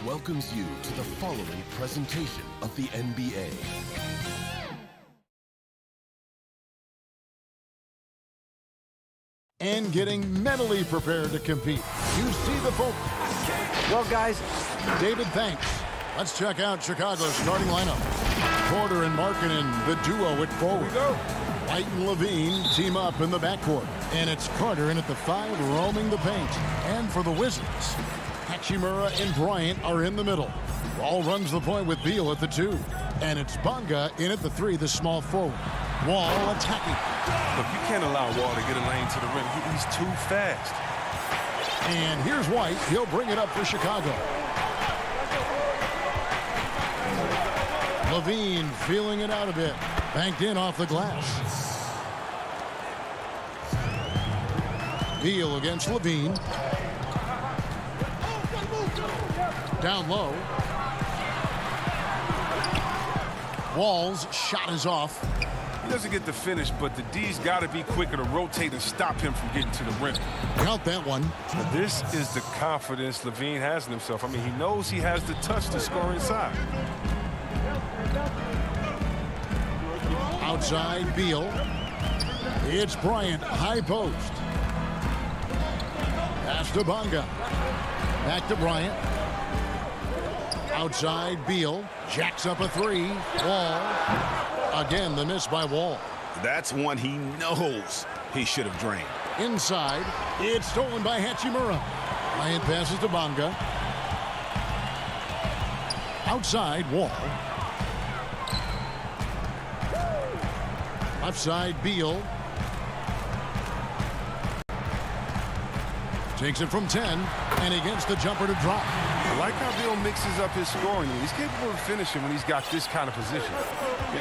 welcomes you to the following presentation of the NBA. And getting mentally prepared to compete. You see the focus. Well, guys, David, thanks. Let's check out Chicago's starting lineup. Porter and Markkanen, the duo at forward. White and Levine team up in the backcourt. And it's Carter in at the 5 roaming the paint. And for the Wizards, Hachimura and Bryant are in the middle. Wall runs the point with Beal at the 2. And it's Bonga in at the 3, the small forward. Wall attacking. Look, you can't allow Wall to get a lane to the rim. He's too fast. And here's White. He'll bring it up for Chicago. Levine feeling it out a bit. Banked in off the glass. Beal against Levine. Down low. Wall's shot is off. He doesn't get the finish, but the D's got to be quicker to rotate and stop him from getting to the rim. Count that one. Now, this is the confidence Levine has in himself. I mean, he knows he has the touch to score inside. Outside Beal. It's Bryant, high post. Pass to Bonga. Back to Bryant. Outside Beal. Jacks up a 3. Wall. Again, the miss by Wall. That's one he knows he should have drained. Inside. It's stolen by Hachimura. Bryant passes to Bonga. Outside Wall. Left side, Beal. Takes it from 10, and he gets the jumper to drop. I like how Beal mixes up his scoring. He's capable of finishing when he's got this kind of position.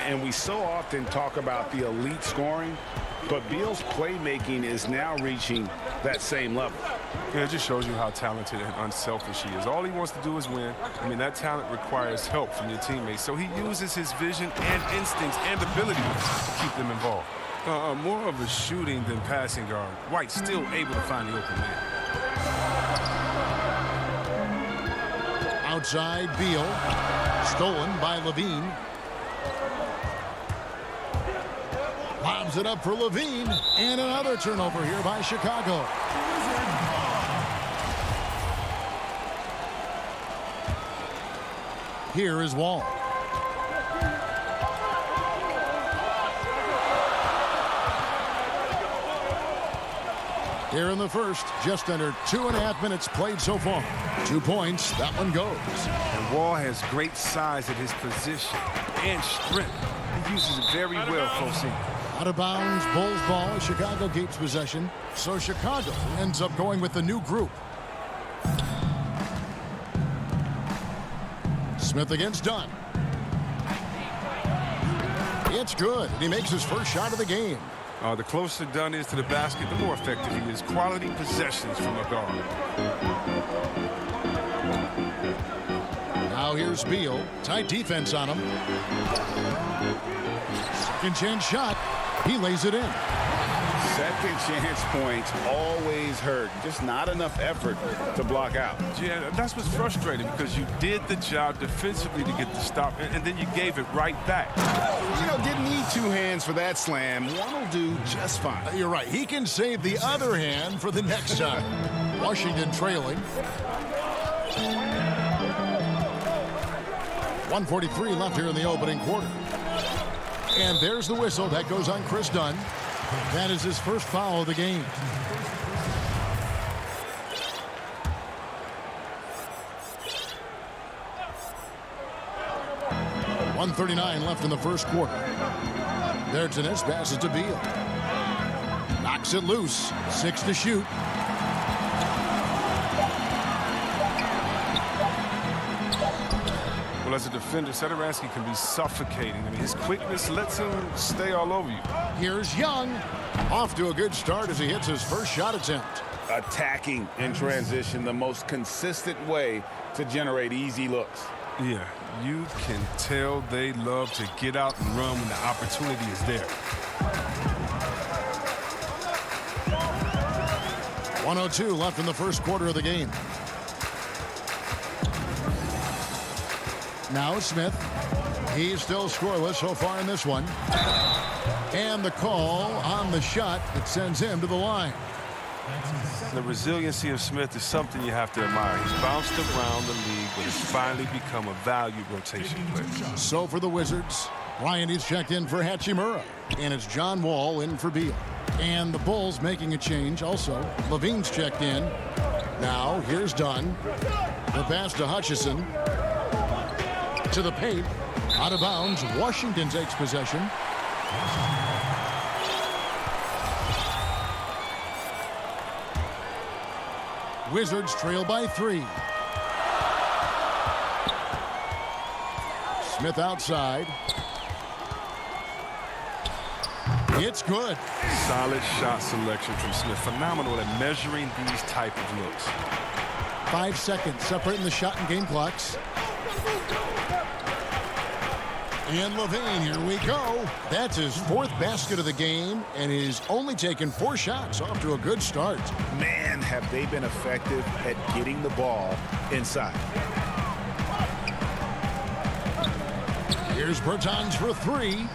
And we so often talk about the elite scoring, but Beal's playmaking is now reaching that same level. Yeah, it just shows you how talented and unselfish he is. All he wants to do is win. I mean, that talent requires help from your teammates, so he uses his vision and instincts and ability to keep them involved. More of a shooting than passing guard. White's still able to find the open man. Outside Beal. Stolen by Levine. Lobs it up for Levine. And another turnover here by Chicago. Here is Wall. Here in the first, just under 2.5 minutes played so far. 2 points, that one goes. And Wall has great size at his position and strength. He uses it very well close in. Out of bounds, Bulls ball, Chicago keeps possession. So Chicago ends up going with the new group. Smith against Dunn. It's good, and he makes his first shot of the game. The closer Dunn is to the basket, the more effective he is. Quality possessions from a guard. Now here's Beal. Tight defense on him. Second chance shot. He lays it in. Second chance points always hurt. Just not enough effort to block out. Yeah, that's what's frustrating because you did the job defensively to get the stop, and then you gave it right back. You know, didn't need 2 hands for that slam. One will do just fine. You're right. He can save the other hand for the next time. Washington trailing. 1:43 left here in the opening quarter. And there's the whistle. That goes on Chris Dunn. That is his first foul of the game. .139 left in the first quarter. Bertines passes to Beal. Knocks it loose. 6 to shoot. Well, as a defender, Satoransky can be suffocating. I mean, his quickness lets him stay all over you. Here's Young. Off to a good start as he hits his first shot attempt. Attacking in transition, the most consistent way to generate easy looks. Yeah, you can tell they love to get out and run when the opportunity is there. 1:02 left in the first quarter of the game. Now Smith. He's still scoreless so far in this one. And the call on the shot that sends him to the line. The resiliency of Smith is something you have to admire. He's bounced around the league, but has finally become a valued rotation player. So for the Wizards, Ryan is checked in for Hachimura. And it's John Wall in for Beal. And the Bulls making a change also. Levine's checked in. Now here's Dunn. The pass to Hutchison. To the paint. Out of bounds. Washington takes possession. Wizards trail by 3. Smith outside. It's good. Solid shot selection from Smith. Phenomenal at measuring these type of looks. 5 seconds separating the shot and game clocks. And Levine, here we go. That's his 4th basket of the game, and he's only taken 4 shots. Off to a good start. Man, have they been effective at getting the ball inside. Here's Bertans for 3.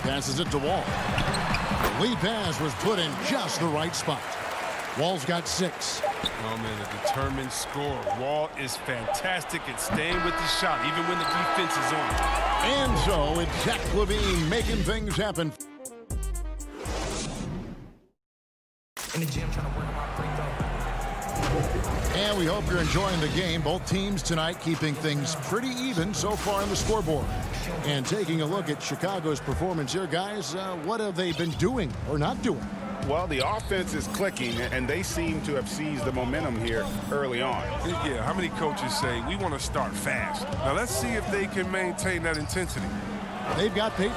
Passes it to Wall. The lead pass was put in just the right spot. Wall's got 6. Oh, man, a determined scorer. Wall is fantastic at staying with the shot, even when the defense is on. And so it's Zach LaVine making things happen. In the gym trying to work my free throw. And we hope you're enjoying the game. Both teams tonight keeping things pretty even so far on the scoreboard. And taking a look at Chicago's performance here, guys, what have they been doing or not doing? Well, the offense is clicking, and they seem to have seized the momentum here early on. Yeah, how many coaches say, we want to start fast? Now, let's see if they can maintain that intensity. They've got Peyton.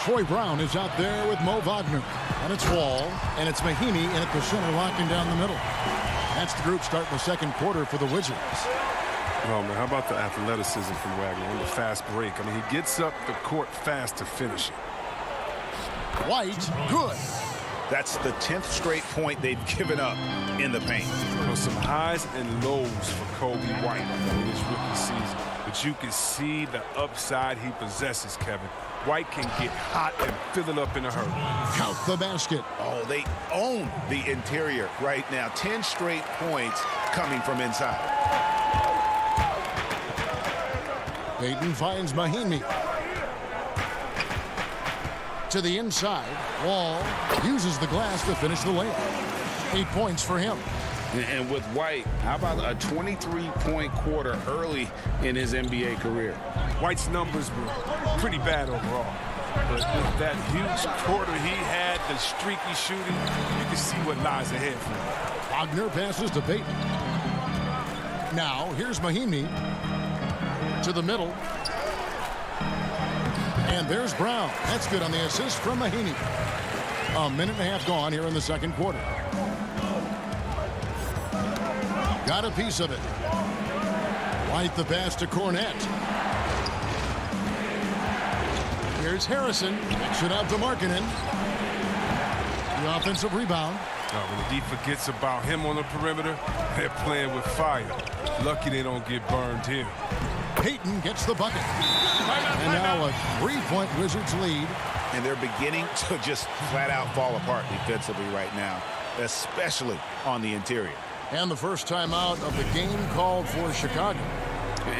Troy Brown is out there with Mo Wagner. And it's Wall, and it's Mahinmi in at the center, locking down the middle. That's the group starting the second quarter for the Wizards. Oh, man, how about the athleticism from Wagner on the fast break? I mean, he gets up the court fast to finish it. White, good. That's the 10th straight point they've given up in the paint. Well, some highs and lows for Kobe White in his rookie season. But you can see the upside he possesses, Kevin. White can get hot and fill it up in a hurry. Count the basket. Oh, they own the interior right now. 10 straight points coming from inside. Peyton finds Mahinmi. To the inside. Wall uses the glass to finish the layup. 8 points for him. And with White, how about a 23-point quarter early in his NBA career? White's numbers were pretty bad overall. But with that huge quarter he had, the streaky shooting, you can see what lies ahead for him. Wagner passes to Peyton. Now, here's Mahinmi. To the middle. And there's Brown. That's good on the assist from Mahinmi. A minute and a half gone here in the second quarter. Got a piece of it. White the pass to Cornette. Here's Harrison. Kicks it out to Markkanen. The offensive rebound. When the D forgets about him on the perimeter, they're playing with fire. Lucky they don't get burned here. Peyton gets the bucket. And now a 3-point Wizards lead. And they're beginning to just flat out fall apart defensively right now, especially on the interior. And the first timeout of the game called for Chicago.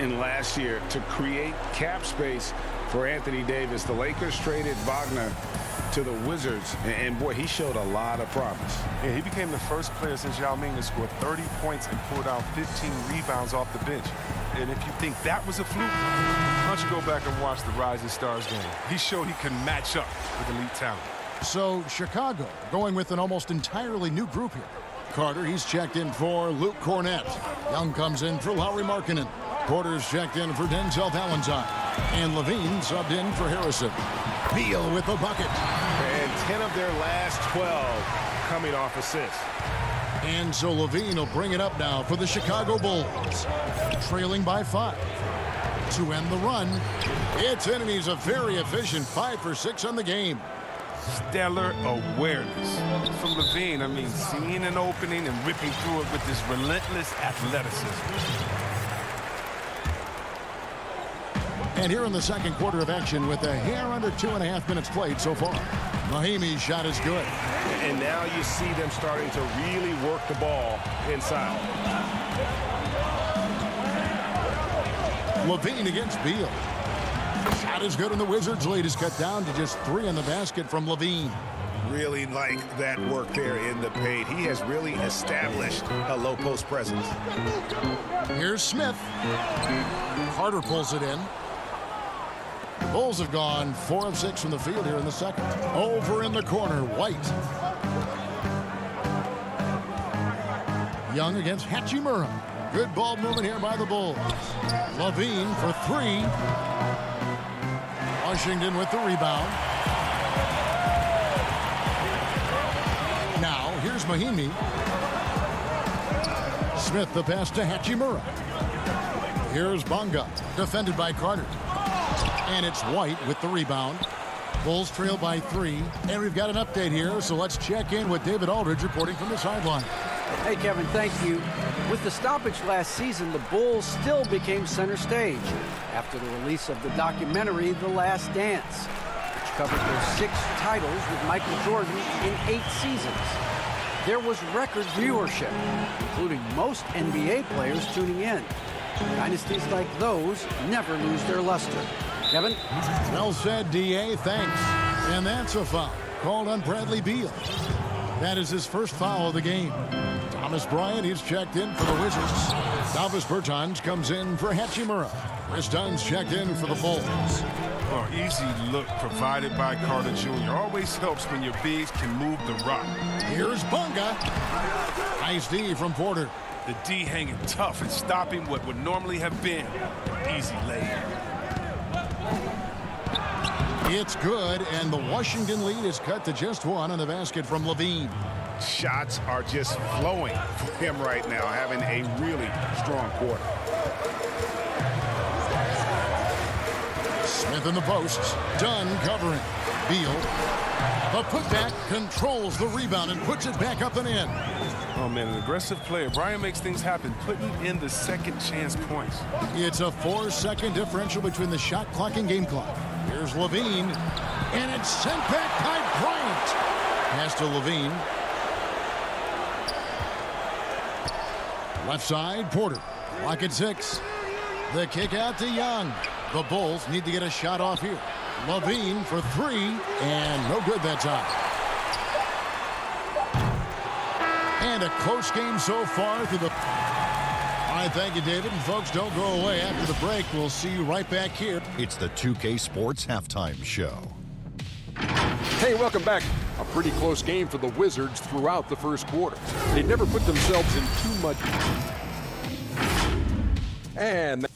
And last year, to create cap space for Anthony Davis, the Lakers traded Wagner to the Wizards. And boy, he showed a lot of promise. Yeah, he became the first player since Yao Ming to score 30 points and pull down 15 rebounds off the bench. And if you think that was a fluke, why don't you go back and watch the Rising Stars game? He showed he can match up with elite talent. So Chicago going with an almost entirely new group here. Carter, he's checked in for Luke Cornette. Young comes in for Lauri Markkanen. Porter's checked in for Denzel Valentine. And Levine subbed in for Harrison. Beal with the bucket. And 10 of their last 12 coming off assists. And so Levine will bring it up now for the Chicago Bulls. Trailing by 5. To end the run, it's in, and he's a very efficient 5 for 6 on the game. stellar awareness. From Levine, I mean, seeing an opening and ripping through it with this relentless athleticism. And here in the second quarter of action with a hair under 2.5 minutes played so far. Mahimi's shot is good. And now you see them starting to really work the ball inside. Levine against Beal. Shot is good, and the Wizards' lead is cut down to just 3 in the basket from Levine. Really like that work there in the paint. He has really established a low post presence. Here's Smith. Carter pulls it in. The Bulls have gone 4 of 6 from the field here in the second. Over in the corner, White. Young against Hachimura. Good ball movement here by the Bulls. Levine for 3. Washington with the rebound. Now, here's Mahimi. Smith the pass to Hachimura. Here's Bonga, defended by Carter. And it's White with the rebound. Bulls trail by 3. And we've got an update here, so let's check in with David Aldridge reporting from the sideline. Hey, Kevin, thank you. With the stoppage last season, the Bulls still became center stage after the release of the documentary The Last Dance, which covered their 6 titles with Michael Jordan in 8 seasons. There was record viewership, including most NBA players tuning in. Dynasties like those never lose their luster. Kevin? Well said, D.A. Thanks. And that's a foul called on Bradley Beal. That is his first foul of the game. Thomas Bryant, he's checked in for the Wizards. Davis Bertans comes in for Hachimura. Chris Dunn's checked in for the Bulls. Oh, easy look provided by Carter Jr. Always helps when your bigs can move the rock. Here's Bonga. Nice D from Porter. The D hanging tough and stopping what would normally have been an easy layup. It's good, and the Washington lead is cut to just 1 on the basket from Levine. Shots are just flowing for him right now, having a really strong quarter. Smith in the posts. Dunn covering. Beal. The putback controls the rebound and puts it back up and in. Oh, man, an aggressive player. Bryant makes things happen, putting in the second chance points. It's a 4-second differential between the shot clock and game clock. Here's Levine, and it's sent back by Bryant. Pass to Levine. Left side, Porter. Clock at 6. The kick out to Young. The Bulls need to get a shot off here. Levine for 3, and no good that time. And a close game so far through the... All right, thank you, David. And folks, don't go away. After the break, we'll see you right back here. It's the 2K Sports Halftime Show. Hey, welcome back. A pretty close game for the Wizards throughout the first quarter. They never put themselves in too much. And...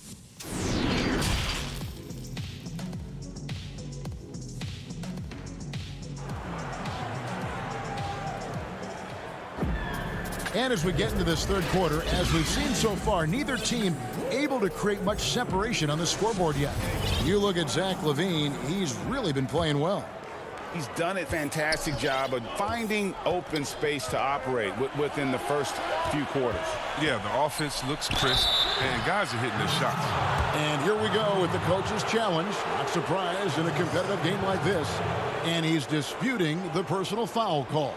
And as we get into this third quarter, as we've seen so far, neither team able to create much separation on the scoreboard yet. You look at Zach LaVine, he's really been playing well. He's done a fantastic job of finding open space to operate within the first few quarters. Yeah, the offense looks crisp, and guys are hitting their shots. And here we go with the coach's challenge. Not surprised in a competitive game like this. And he's disputing the personal foul call.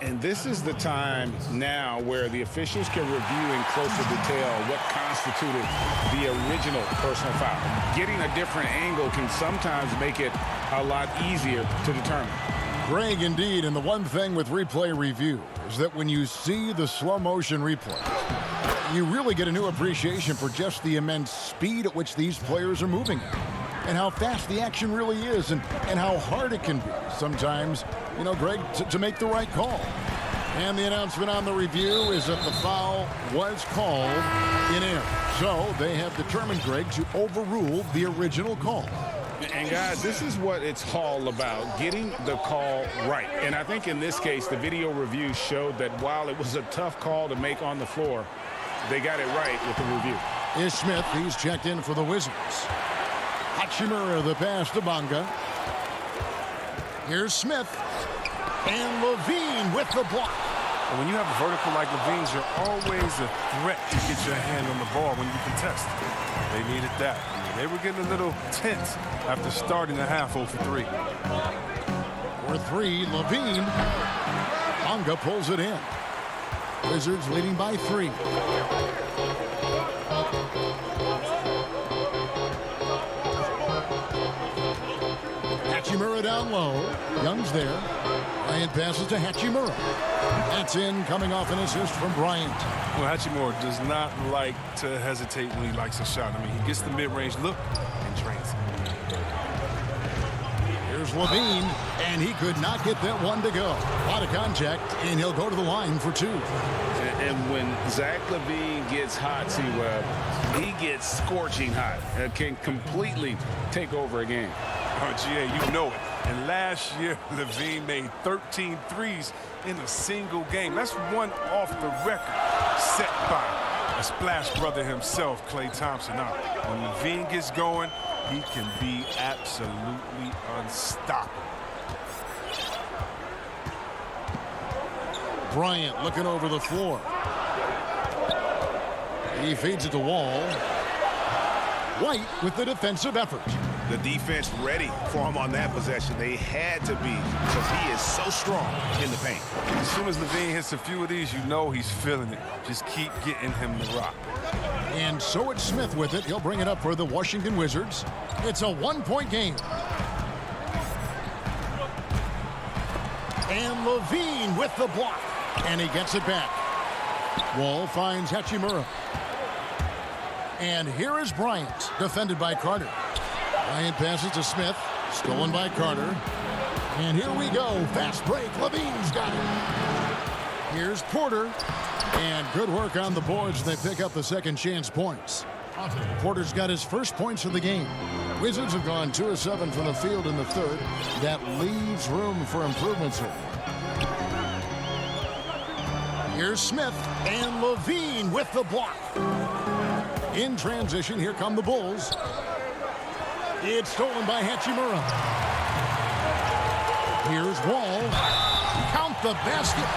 And this is the time now where the officials can review in closer detail what constituted the original personal foul. Getting a different angle can sometimes make it a lot easier to determine. Greg, indeed, and the one thing with replay review is that when you see the slow motion replay, you really get a new appreciation for just the immense speed at which these players are moving at. And how fast the action really is, and how hard it can be sometimes, you know, Greg, to make the right call. And the announcement on the review is that the foul was called in error. So they have determined, Greg, to overrule the original call. And guys, this is what it's all about, getting the call right. And I think in this case, the video review showed that while it was a tough call to make on the floor, they got it right with the review. is Smith. He's checked in for the Wizards. Hachimura the pass to Bonga. Here's Smith. And Levine with the block. And when you have a vertical like Levine's, you're always a threat to get your hand on the ball when you contest. They needed that. They were getting a little tense after starting the half 0 for 3. For 3, Levine. Bonga pulls it in. Wizards leading by 3. Hachimura down low. Young's there. Bryant passes to Hachimura. That's in, coming off an assist from Bryant. Well, Hachimura does not like to hesitate when he likes a shot. I mean, he gets the mid-range look and drains it. Here's Levine, and he could not get that one to go. A lot of contact, and he'll go to the line for 2. And when Zach LaVine gets hot, he gets scorching hot. Can completely take over a game. Oh, GA, you know it. And last year, Levine made 13 threes in a single game. That's one off the record set by a splash brother himself, Klay Thompson. Now, when Levine gets going, he can be absolutely unstoppable. Bryant looking over the floor. He feeds it to Wall. White with the defensive effort. The defense ready for him on that possession. They had to be, because he is so strong in the paint. As soon as Levine hits a few of these, you know he's feeling it. Just keep getting him the rock. And so it's Smith with it. He'll bring it up for the Washington Wizards. It's a 1-point game. And Levine with the block. And he gets it back. Wall finds Hachimura. And here is Bryant, defended by Carter. Bryant passes to Smith, stolen by Carter. And here we go, fast break, Levine's got it. Here's Porter, and good work on the boards. They pick up the second chance points. Porter's got his first points of the game. Wizards have gone 2 of 7 from the field in the third. That leaves room for improvements here. Here's Smith, and Levine with the block. In transition, here come the Bulls. It's stolen by Hachimura. Here's Wall. Count the basket.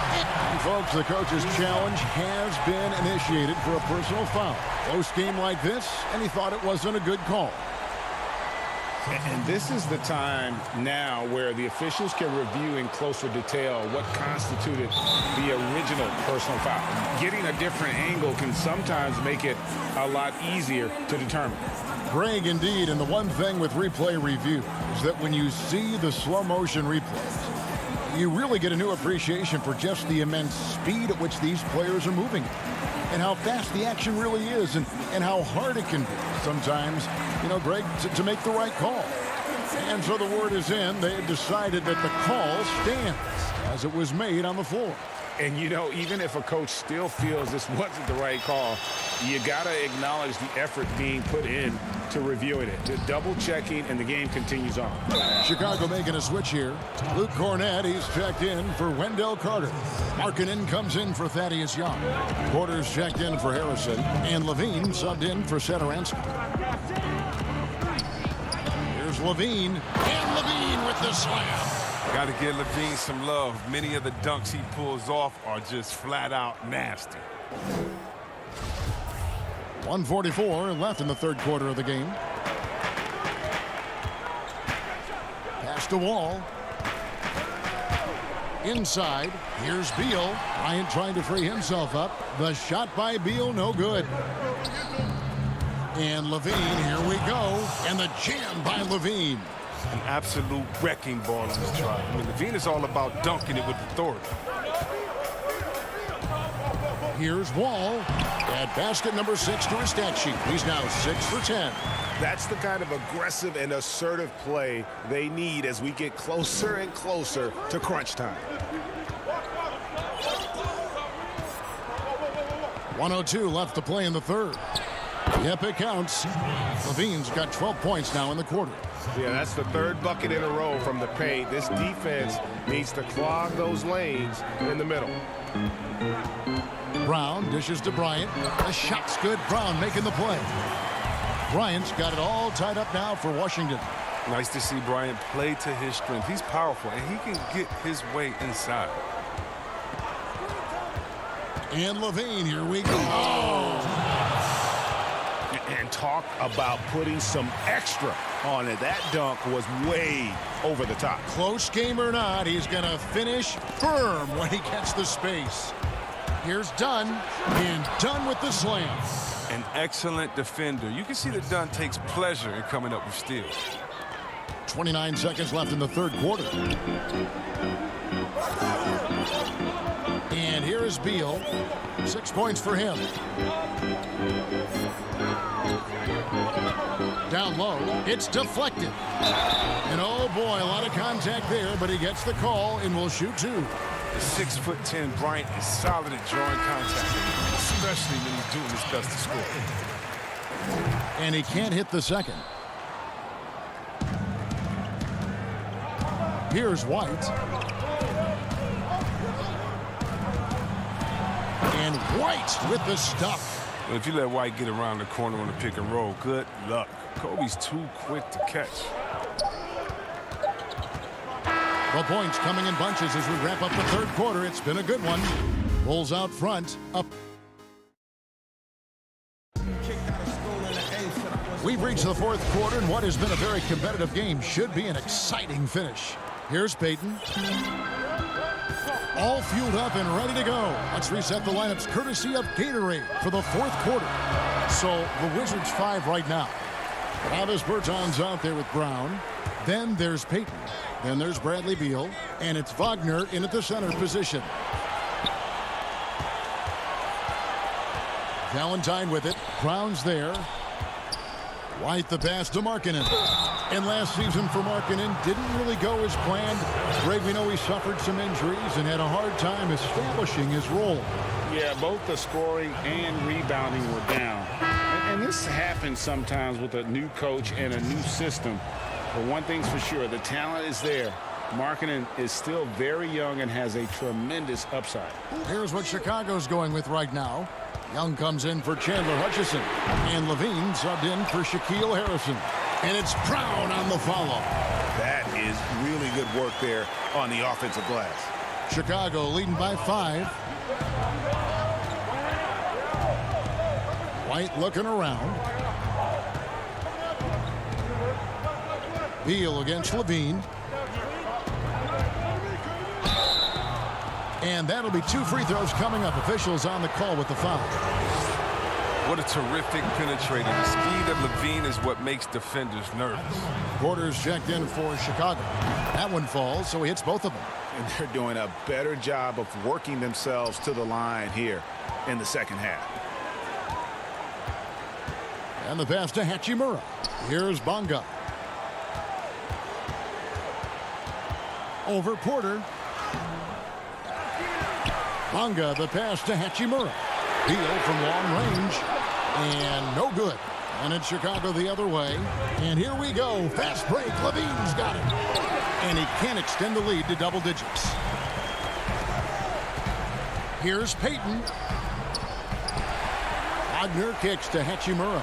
And folks, the coach's challenge has been initiated for a personal foul. Close game like this, and he thought it wasn't a good call. And this is the time now where the officials can review in closer detail what constituted the original personal foul. Getting a different angle can sometimes make it a lot easier to determine. Greg, indeed, and the one thing with replay review is that when you see the slow motion replays, you really get a new appreciation for just the immense speed at which these players are moving and how fast the action really is and how hard it can be sometimes, you know, Greg, to make the right call. And so the word is in. They have decided that the call stands as it was made on the floor. And, you know, even if a coach still feels this wasn't the right call, you got to acknowledge the effort being put in to reviewing it, to double-checking, and the game continues on. Chicago making a switch here. Luke Cornett, he's checked in for Wendell Carter. Markkanen comes in for Thaddeus Young. Porter's checked in for Harrison. And Levine subbed in for Satoransky. Here's Levine. And Levine with the slam. Got to give Levine some love. Many of the dunks he pulls off are just flat out nasty. 1:44 left in the third quarter of the game. Pass to Wall. Inside. Here's Beal. Bryant trying to free himself up. The shot by Beal, no good. And Levine, here we go. And the jam by Levine. An absolute wrecking ball on this drive. I mean, Levine is all about dunking it with authority. Here's Wall. At basket number 6 to his stat sheet. He's now 6 for 10. That's the kind of aggressive and assertive play they need as we get closer and closer to crunch time. 1:02 left to play in the third. Yep, it counts. Levine's got 12 points now in the quarter. Yeah, that's the third bucket in a row from the paint. This defense needs to clog those lanes in the middle. Brown dishes to Bryant. The shot's good. Brown making the play. Bryant's got it all tied up now for Washington. Nice to see Bryant play to his strength. He's powerful, and he can get his way inside. And Levine, here we go. And talk about putting some extra on it. That dunk was way over the top. Close game or not, he's going to finish firm when he gets the space. Here's Dunn, and Dunn with the slam. An excellent defender. You can see that Dunn takes pleasure in coming up with steals. 29 seconds left in the third quarter. And here is Beal. 6 points for him. Down low, it's deflected. And oh boy, a lot of contact there, but he gets the call and will shoot two. The 6'10" Bryant is solid at drawing contact, especially when he's doing his best to score. And he can't hit the second. Here's White. And White with the stuff. Well, if you let White get around the corner on the pick and roll, good luck. Kobe's too quick to catch. The points coming in bunches as we wrap up the third quarter. It's been a good one. Bulls out front. Up. We've reached the fourth quarter, and what has been a very competitive game should be an exciting finish. Here's Payton. All fueled up and ready to go. Let's reset the lineups courtesy of Gatorade for the fourth quarter. So the Wizards 5 right now. Travis Berton's out there with Brown. Then there's Payton. Then there's Bradley Beal. And it's Wagner in at the center position. Valentine with it. Brown's there. White the pass to Markkanen. And last season for Markkanen didn't really go as planned. Greg, we know he suffered some injuries and had a hard time establishing his role. Yeah, both the scoring and rebounding were down. And this happens sometimes with a new coach and a new system. But one thing's for sure, the talent is there. Markkanen is still very young and has a tremendous upside. Here's what Chicago's going with right now. Young comes in for Chandler Hutchison. And Levine subbed in for Shaquille Harrison. And it's Brown on the follow. That is really good work there on the offensive glass. Chicago leading by 5. White looking around. Beal against Levine. And that'll be 2 free throws coming up. Officials on the call with the foul. What a terrific penetrator. The speed of Levine is what makes defenders nervous. Porter's checked in for Chicago. That one falls, so he hits both of them. And they're doing a better job of working themselves to the line here in the second half. And the pass to Hachimura. Here's Bonga. Over Porter. Bonga, the pass to Hachimura. Beal from long range. And no good. And it's Chicago the other way. And here we go. Fast break. Levine's got it. And he can't extend the lead to double digits. Here's Payton. Wagner kicks to Hachimura.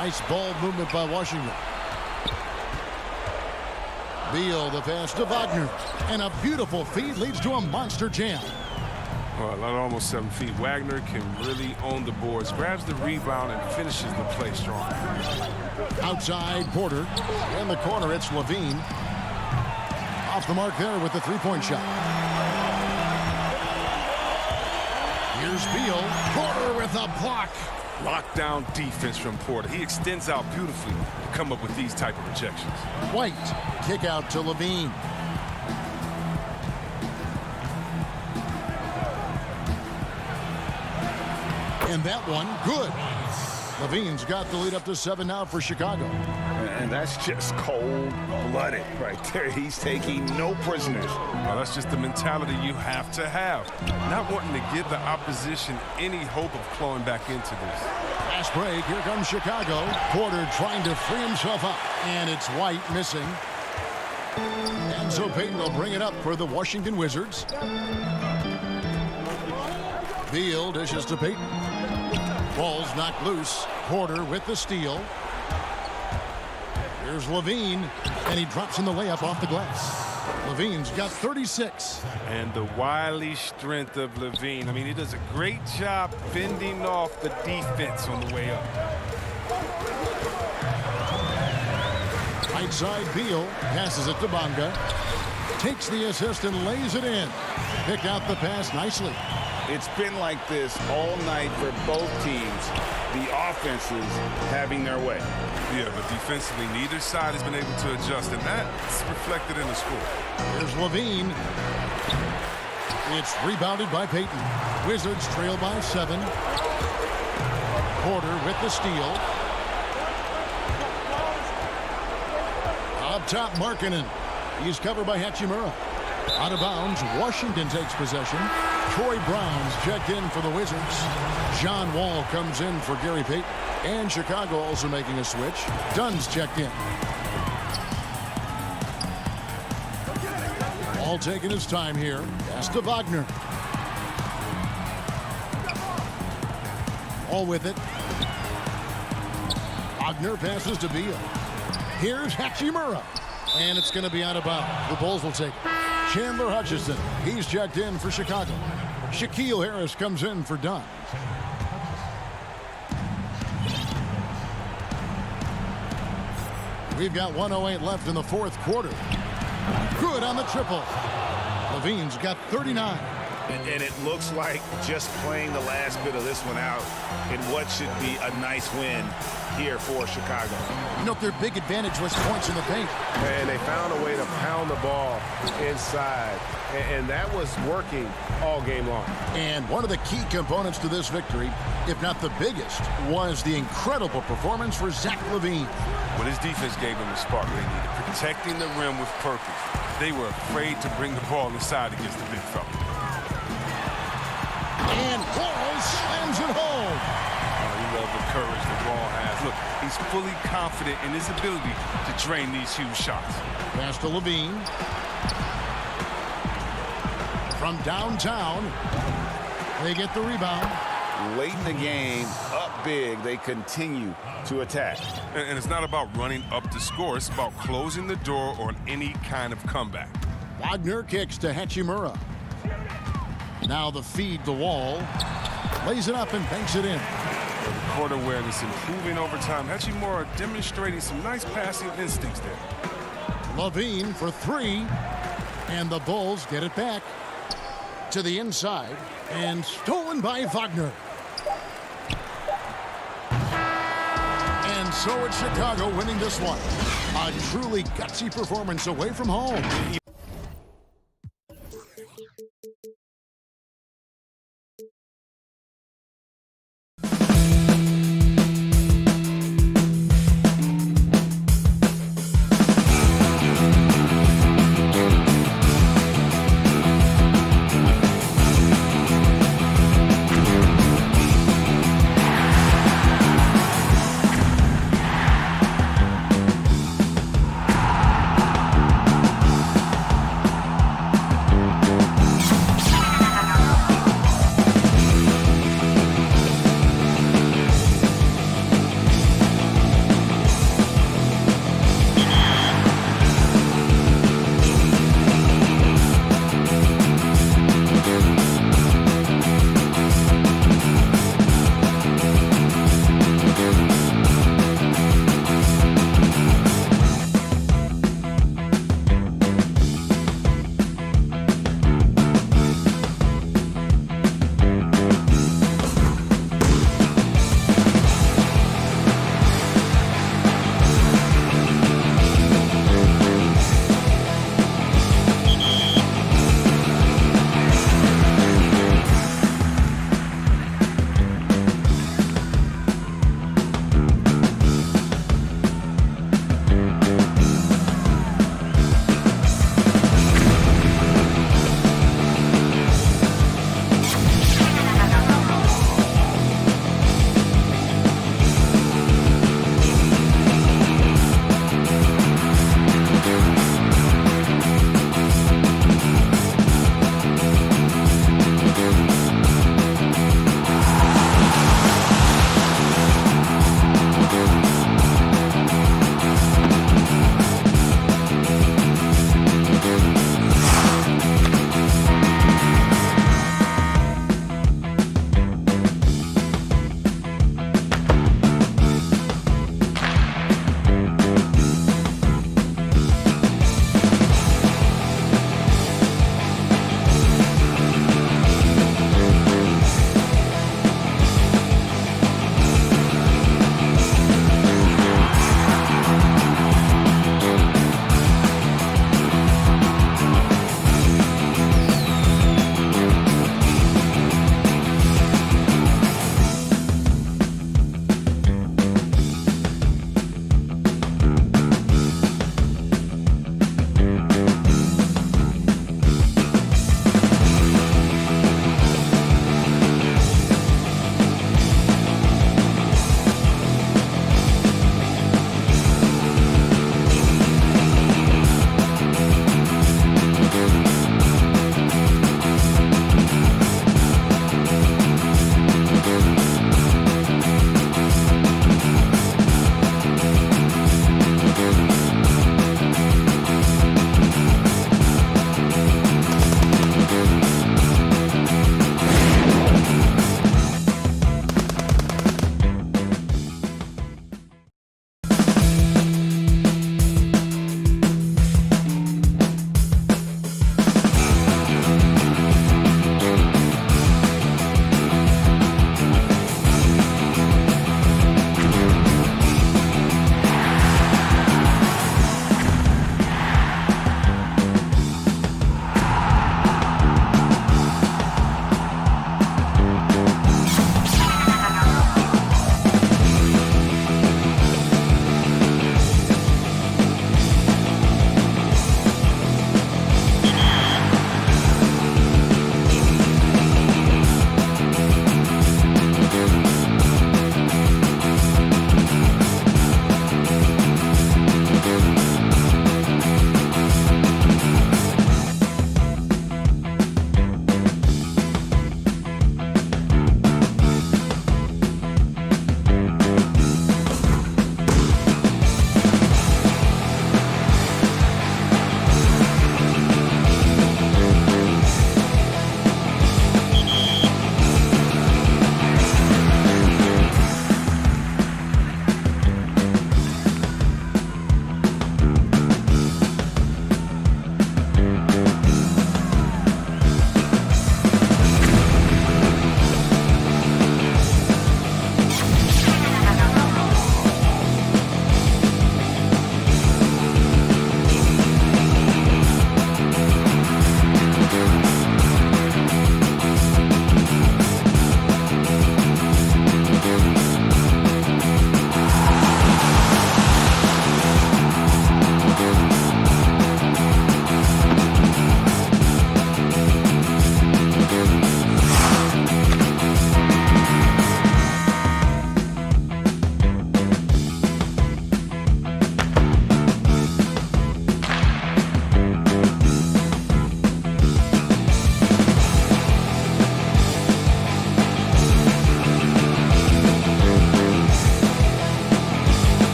Nice ball movement by Washington. Beal, the pass to Wagner. And a beautiful feed leads to a monster jam. Well, at almost 7 feet, Wagner can really own the boards, grabs the rebound, and finishes the play strong. Outside, Porter. In the corner, it's Levine. Off the mark there with the three-point shot. Here's Beal. Porter with a block. Lockdown defense from Porter. He extends out beautifully to come up with these type of rejections. White, kick out to Levine. And that one, good. Levine's got the lead up to 7 now for Chicago. And that's just cold-blooded right there. He's taking no prisoners. Well, that's just the mentality you have to have. Not wanting to give the opposition any hope of clawing back into this. Fast break. Here comes Chicago. Porter trying to free himself up. And it's White missing. And so Payton will bring it up for the Washington Wizards. Beal dishes to Payton. Ball's knocked loose. Porter with the steal. Here's Levine, and he drops in the layup off the glass. Levine's got 36. And the wily strength of Levine. I mean, he does a great job fending off the defense on the way up. Right side, Beal passes it to Bonga. Takes the assist and lays it in. Pick out the pass nicely. It's been like this all night for both teams. The offenses having their way. Yeah, but defensively, neither side has been able to adjust, and that's reflected in the score. Here's Levine. It's rebounded by Payton. Wizards trail by 7. Porter with the steal. Up top, Markkanen. He's covered by Hachimura. Out of bounds, Washington takes possession. Troy Brown's checked in for the Wizards. John Wall comes in for Gary Payton. And Chicago also making a switch. Dunn's checked in. All taking his time here. Pass to Wagner. All with it. Wagner passes to Beal. Here's Hachimura. And it's going to be out of bounds. The Bulls will take it. Chandler Hutchison. He's checked in for Chicago. Shaquille Harris comes in for Dunn. We've got 1:08 left in the fourth quarter. Good on the triple. Levine's got 39. And it looks like just playing the last bit of this one out in what should be a nice win here for Chicago. You know, their big advantage was points in the paint. And they found a way to pound the ball inside. And that was working all game long. And one of the key components to this victory, if not the biggest, was the incredible performance for Zach LaVine. But his defense gave them the spark they needed, protecting the rim with purpose. They were afraid to bring the ball inside against the big fella. And Wall slams it home. Oh, you love the courage that Wall has. Look, he's fully confident in his ability to drain these huge shots. Pass to Levine. From downtown, they get the rebound. Late in the game, up big, they continue to attack. And it's not about running up the score. It's about closing the door on any kind of comeback. Wagner kicks to Hachimura. Now the feed to Wall. Lays it up and banks it in. The court awareness improving over time. Hachimura demonstrating some nice passing instincts there. Levine for 3. And the Bulls get it back to the inside. And stolen by Wagner. And so it's Chicago winning this one. A truly gutsy performance away from home.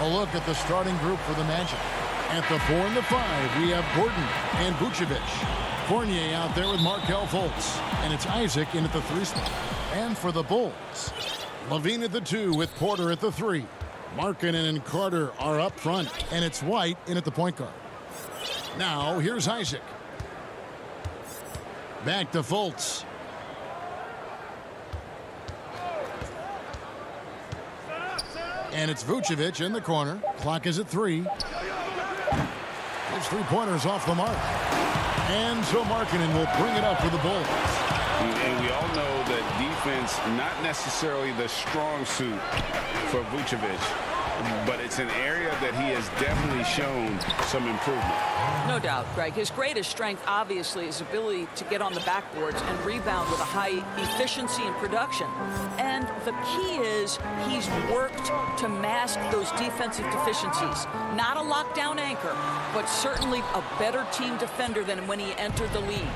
A look at the starting group for the Magic. At the 4 and the 5, we have Gordon and Vucevic. Fournier out there with Markelle Fultz. And it's Isaac in at the 3 spot. And for the Bulls, Levine at the 2 with Porter at the 3. Markkanen and Carter are up front. And it's White in at the point guard. Now, here's Isaac. Back to Fultz. And it's Vucevic in the corner. Clock is at 3. His three-pointers off the mark. And so Markkanen will bring it up for the Bulls. And we all know that defense, not necessarily the strong suit for Vucevic, but it's an area that he has definitely shown some improvement. No doubt, Greg. His greatest strength, obviously, is ability to get on the backboards and rebound with a high efficiency and production. And the key is he's worked to mask those defensive deficiencies. Not a lockdown anchor, but certainly a better team defender than when he entered the league.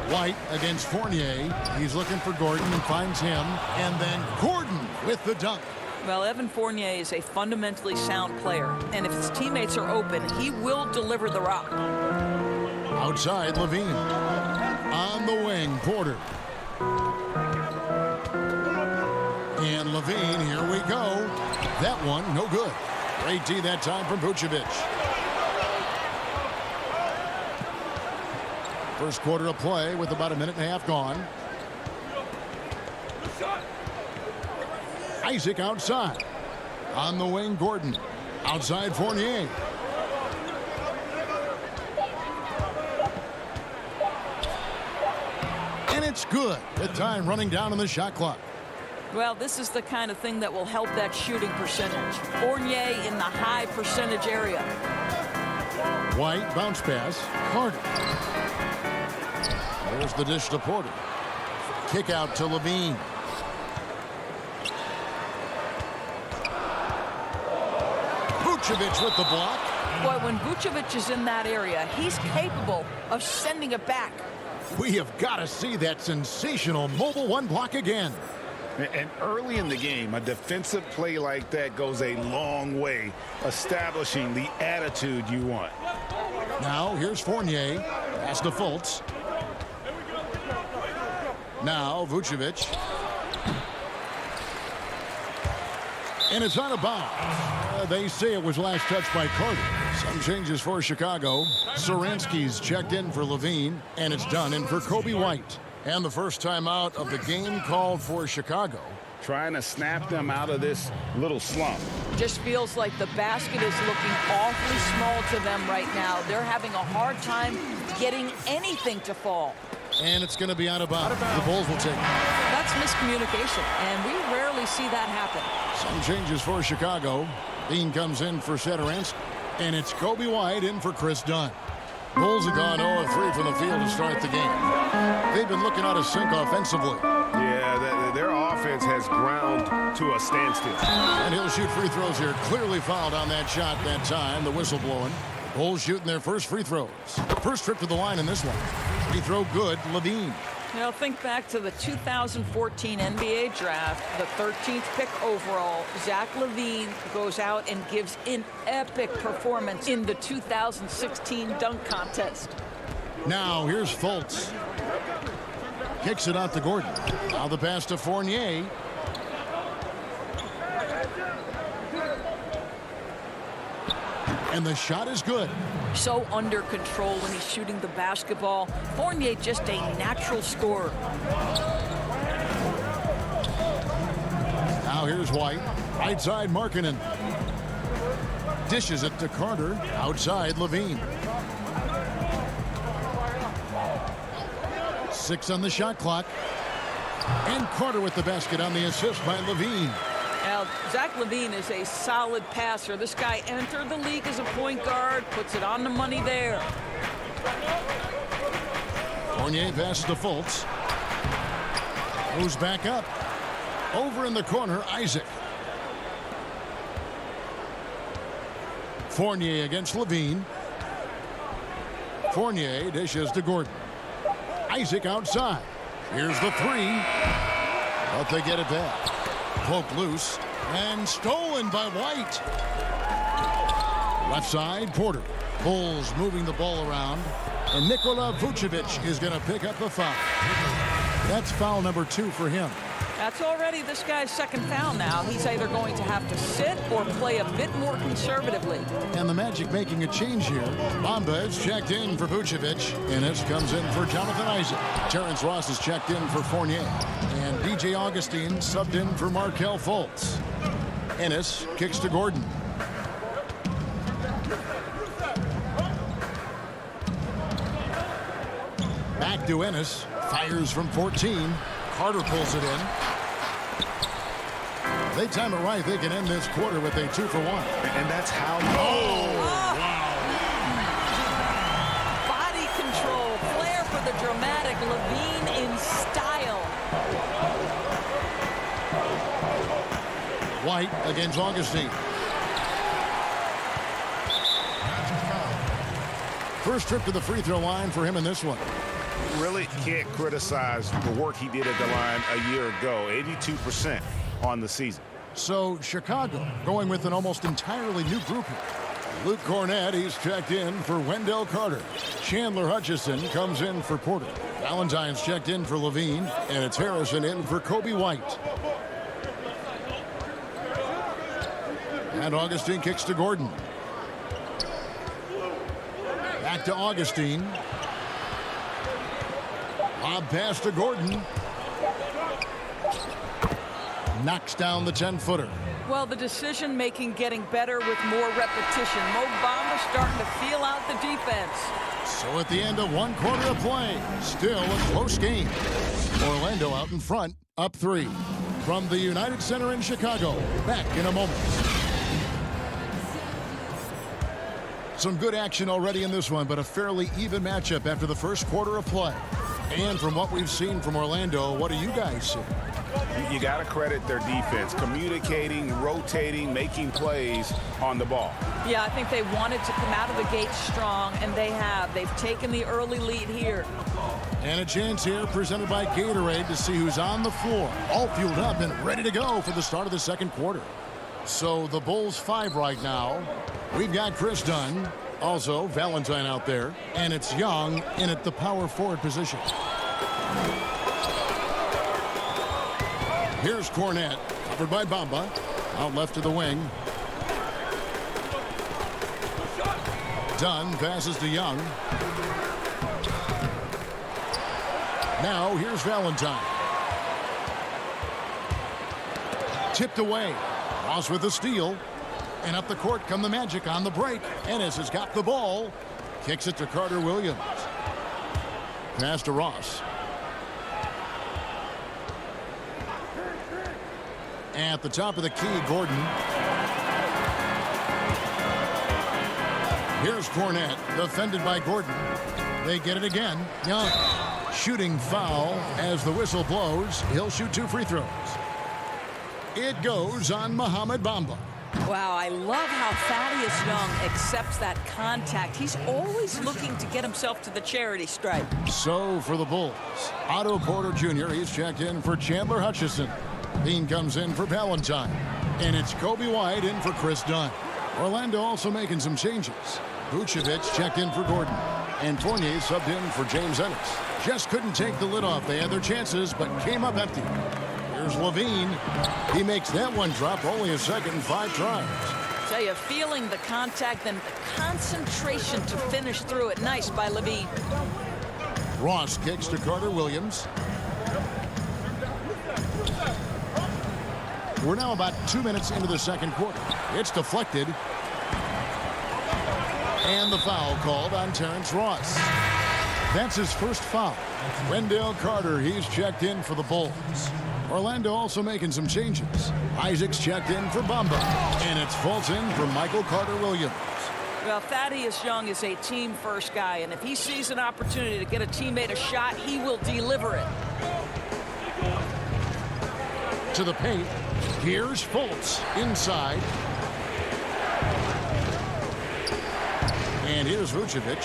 White against Fournier. He's looking for Gordon and finds him. And then Gordon with the dunk. Well, Evan Fournier is a fundamentally sound player, and if his teammates are open, he will deliver the rock. Outside, Levine. On the wing, Porter. And Levine, here we go. That one, no good. Great D that time from Vucevic. First quarter of play with about a minute and a half gone. Isaac outside. On the wing, Gordon. Outside, Fournier. And it's good with time running down on the shot clock. Well, this is the kind of thing that will help that shooting percentage. Fournier in the high percentage area. White, bounce pass. Carter. There's the dish to Porter. Kick out to Levine. Vucevic with the block. Boy, when Vucevic is in that area, he's capable of sending it back. We have got to see that sensational mobile one block again. And early in the game, a defensive play like that goes a long way, establishing the attitude you want. Now, here's Fournier. Pass to Fultz. Now, Vucevic. And it's out of bounds. They say it was last touched by Carter. Some changes for Chicago. Saransky's checked in for Levine, and it's done in for Kobe White. And the first time out of the game called for Chicago. Trying to snap them out of this little slump. Just feels like the basket is looking awfully small to them right now. They're having a hard time getting anything to fall. And it's going to be out of bounds. The Bulls will take it. That's miscommunication, and we rarely see that happen. Some changes for Chicago. Dean comes in for Satoransky. And it's Kobe White in for Chris Dunn. Bulls have gone 0 of 3 from the field to start the game. They've been looking out of sync offensively. Yeah, their offense has ground to a standstill. And he'll shoot free throws here. Clearly fouled on that shot that time. The whistle blowing. Bulls shooting their first free throws. First trip to the line in this one. Free throw good, Levine. Now think back to the 2014 NBA draft, the 13th pick overall. Zach LaVine goes out and gives an epic performance in the 2016 dunk contest. Now here's Fultz. Kicks it out to Gordon. Now the pass to Fournier. And the shot is good. So under control when he's shooting the basketball. Fournier just a natural scorer. Now here's White. Right side, Markkanen. Dishes it to Carter. Outside, Levine. 6 on the shot clock. And Carter with the basket on the assist by Levine. Now, Zach LaVine is a solid passer. This guy entered the league as a point guard, puts it on the money there. Fournier passes to Fultz. Goes back up. Over in the corner, Isaac. Fournier against Levine. Fournier dishes to Gordon. Isaac outside. Here's the 3. But they get it back. Poked loose and stolen by White. Left side, Porter. Bulls moving the ball around. And Nikola Vucevic is going to pick up the foul. That's foul number 2 for him. That's already this guy's second foul now. He's either going to have to sit or play a bit more conservatively. And the Magic making a change here. Bamba is checked in for Vucevic. Ennis comes in for Jonathan Isaac. Terrence Ross is checked in for Fournier. And DJ Augustine subbed in for Markelle Fultz. Ennis kicks to Gordon. Back to Ennis. Fires from 14. Carter pulls it in. They time it right. They can end this quarter with a 2 for 1. And that's how... Wow. Body control. Flair for the dramatic. Levine in style. White against Augustine. First trip to the free throw line for him in this one. Really can't criticize the work he did at the line a year ago. 82% on the season. So Chicago going with an almost entirely new group here. Luke Cornett, he's checked in for Wendell Carter. Chandler Hutchison comes in for Porter. Valentine's checked in for Levine, and it's Harrison in for Kobe White. And Augustine kicks to Gordon. Back to Augustine. Lob pass to Gordon. Knocks down the 10-footer. Well, the decision-making getting better with more repetition. Mo Bamba starting to feel out the defense. So at the end of 1 quarter of play, still a close game. Orlando out in front, up 3. From the United Center in Chicago, back in a moment. Some good action already in this one, but a fairly even matchup after the first quarter of play. And from what we've seen from Orlando, what do you guys see? You got to credit their defense, communicating, rotating, making plays on the ball. Yeah, I think they wanted to come out of the gate strong, and they have. They've taken the early lead here. And a chance here presented by Gatorade to see who's on the floor, all fueled up and ready to go for the start of the second quarter. So the Bulls 5 right now. We've got Chris Dunn, also Valentine out there, and it's Young in at the power forward position. Here's Cornett, covered by Bamba, out left to the wing. Dunn passes to Young. Now here's Valentine. Tipped away. Ross with the steal. And up the court come the Magic on the break. Ennis has got the ball. Kicks it to Carter Williams. Pass to Ross. At the top of the key, Gordon. Here's Cornett, defended by Gordon. They get it again. Young. Shooting foul as the whistle blows. He'll shoot 2 free throws. It goes on Mohamed Bamba. Wow, I love how Thaddeus Young accepts that contact. He's always looking to get himself to the charity stripe. So for the Bulls, Otto Porter Jr., he's checked in for Chandler Hutchison. Bean comes in for Valentine. And it's Kobe White in for Chris Dunn. Orlando also making some changes. Vucevic checked in for Gordon. And Fournier subbed in for James Ennis. Just couldn't take the lid off. They had their chances, but came up empty. Here's Levine. He makes that one drop, only a second, 5 tries. Tell you, feeling the contact and the concentration to finish through it. Nice by Levine. Ross kicks to Carter Williams. We're now about 2 minutes into the second quarter. It's deflected. And the foul called on Terrence Ross. That's his first foul. Wendell Carter, he's checked in for the Bulls. Orlando also making some changes. Isaac's checked in for Bamba. And it's Fultz in for Michael Carter Williams. Well, Thaddeus Young is a team-first guy, and if he sees an opportunity to get a teammate a shot, he will deliver it. To the paint. Here's Fultz inside. And here's Vucevic.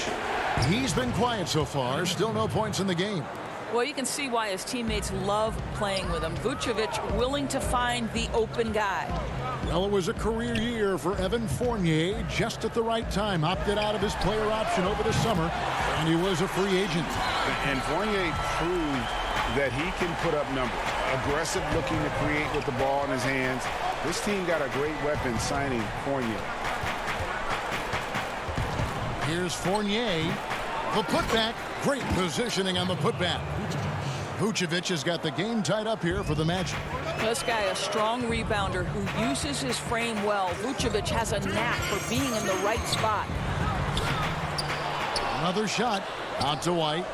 He's been quiet so far. Still no points in the game. Well, you can see why his teammates love playing with him. Vucevic willing to find the open guy. Well, it was a career year for Evan Fournier, just at the right time. Opted out of his player option over the summer, and he was a free agent. And Fournier proved that he can put up numbers. Aggressive, looking to create with the ball in his hands. This team got a great weapon signing Fournier. Here's Fournier. The putback. Great positioning on the putback. Vucevic has got the game tied up here for the Magic. This guy, a strong rebounder who uses his frame well. Vucevic has a knack for being in the right spot. Another shot out to White.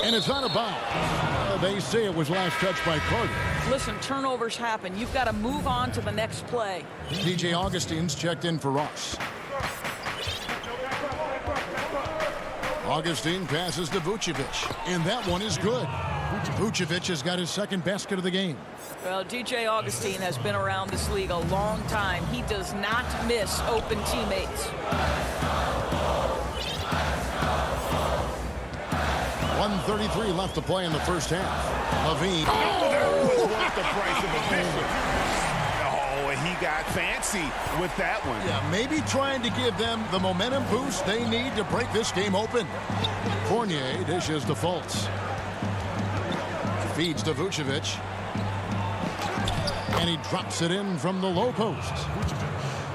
And it's out of bounds. They say it was last touched by Carter. Listen, turnovers happen. You've got to move on to the next play. DJ Augustine's checked in for Ross. Augustine passes to Vucevic, and that one is good. Vucevic has got his second basket of the game. Well, DJ Augustine has been around this league a long time. He does not miss open teammates. 1:33 left to play in the first half. Levine. Oh, what the price of a vision. Oh, and he got fancy with that one. Yeah, maybe trying to give them the momentum boost they need to break this game open. Fournier dishes to Fultz. Feeds to Vucevic. And he drops it in from the low post.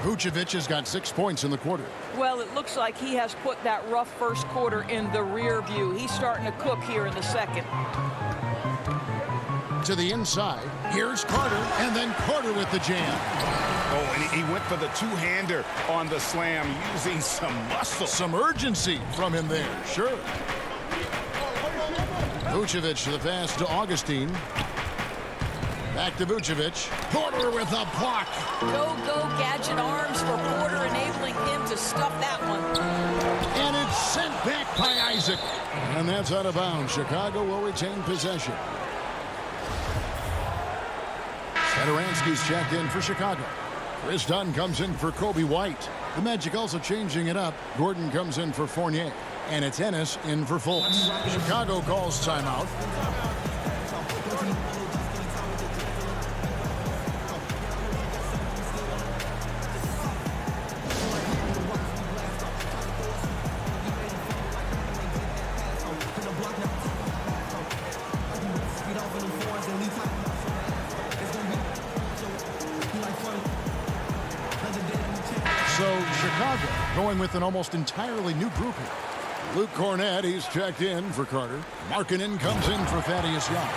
Vucevic has got 6 points in the quarter. Well, it looks like he has put that rough first quarter in the rear view. He's starting to cook here in the second. To the inside. Here's Carter, and then Carter with the jam. Oh, and he went for the two-hander on the slam, using some muscle. Some urgency from him there, sure. Vucevic to the pass to Augustine. Back to Vucevic. Porter with a block. Go, gadget arms for Porter, enabling him to stuff that one. And it's sent back by Isaac. And that's out of bounds. Chicago will retain possession. Satoransky's checked in for Chicago. Chris Dunn comes in for Kobe White. The Magic also changing it up. Gordon comes in for Fournier. And it's Ennis in for Fultz. Chicago calls timeout. So Chicago going with an almost entirely new group here. Luke Cornett, he's checked in for Carter. Markkanen comes in for Thaddeus Young.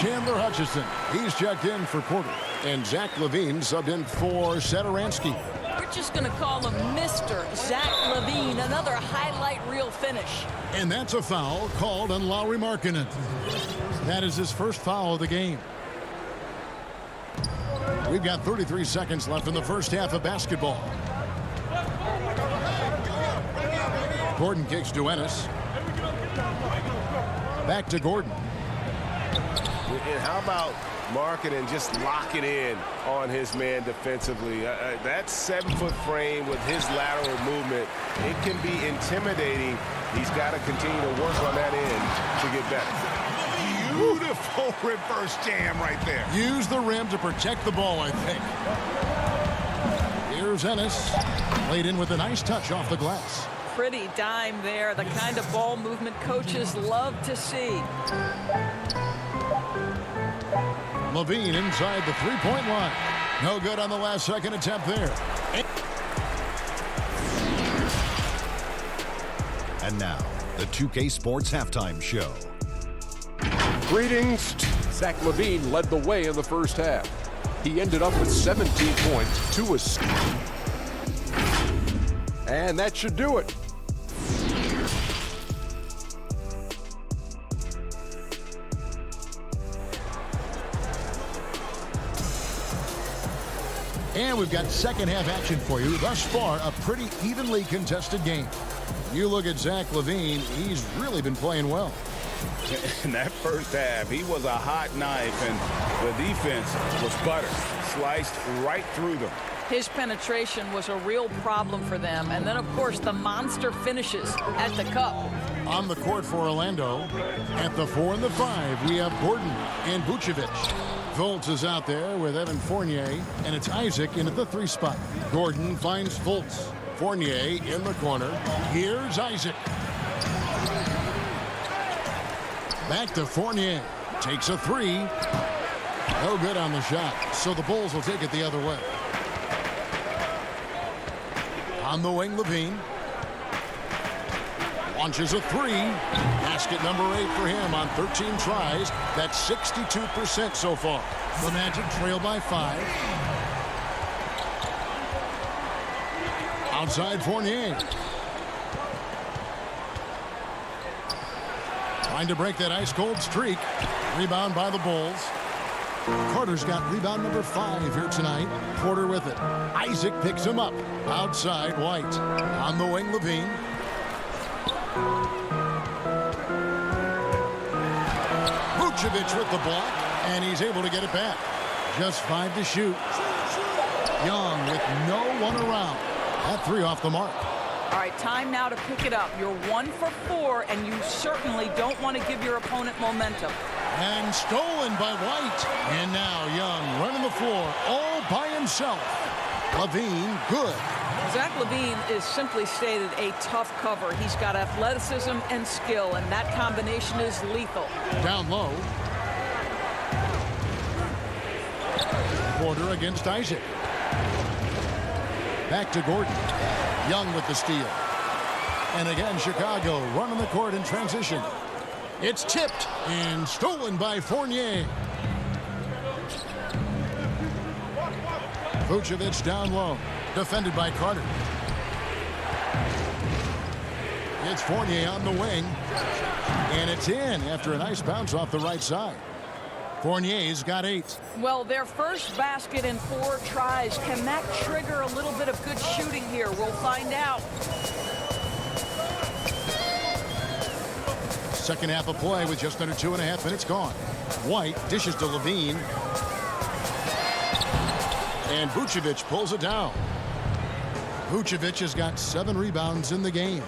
Chandler Hutchison, he's checked in for Porter. And Zach LaVine subbed in for Satoransky. We're just going to call him Mr. Zach LaVine, another highlight reel finish. And that's a foul called on Lauri Markkanen. That is his first foul of the game. We've got 33 seconds left in the first half of basketball. Gordon kicks to Ennis. Back to Gordon. And how about Markkanen just locking in on his man defensively? That 7-foot frame with his lateral movement, it can be intimidating. He's got to continue to work on that end to get better. Beautiful reverse jam right there. Use the rim to protect the ball, I think. Here's Ennis. Laid in with a nice touch off the glass. Pretty dime there, the kind of ball movement coaches love to see. LaVine inside the three-point line. No good on the last second attempt there. And now, the 2K Sports Halftime Show. Greetings. Zach LaVine led the way in the first half. He ended up with 17 points, 2 assists. And that should do it. And we've got second half action for you. Thus far, a pretty evenly contested game. You look at Zach LaVine, he's really been playing well. In that first half, he was a hot knife, and the defense was butter. Sliced right through them. His penetration was a real problem for them. And then, of course, the monster finishes at the cup. On the court for Orlando. At the 4 and the 5, we have Gordon and Vucevic. Fultz is out there with Evan Fournier, and it's Isaac in at the 3 spot. Gordon finds Fultz. Fournier in the corner. Here's Isaac. Back to Fournier. Takes a 3. No good on the shot, so the Bulls will take it the other way. On the wing, Levine. Launches a 3. Basket number 8 for him on 13 tries. That's 62% so far. The Magic trail by 5. Outside Fournier. Trying to break that ice-cold streak. Rebound by the Bulls. Carter's got rebound number 5 here tonight. Porter with it. Isaac picks him up. Outside White. On the wing, Levine. Vucevic with the block, and he's able to get it back. Just 5 to shoot. Young with no one around. That 3 off the mark. All right, time now to pick it up. You're 1 for 4, and you certainly don't want to give your opponent momentum. And stolen by White. And now Young running the floor all by himself. Levine, good. Zach LaVine is simply stated a tough cover. He's got athleticism and skill, and that combination is lethal. Down low. Porter against Isaac. Back to Gordon. Young with the steal. And again, Chicago running the court in transition. It's tipped and stolen by Fournier. Vucevic down low. Defended by Carter. It's Fournier on the wing. And it's in after a nice bounce off the right side. Fournier's got 8. Well, their first basket in 4 tries. Can that trigger a little bit of good shooting here? We'll find out. Second half of play with just under 2.5 minutes gone. White dishes to Levine. And Vucevic pulls it down. Vucevic has got 7 rebounds in the game.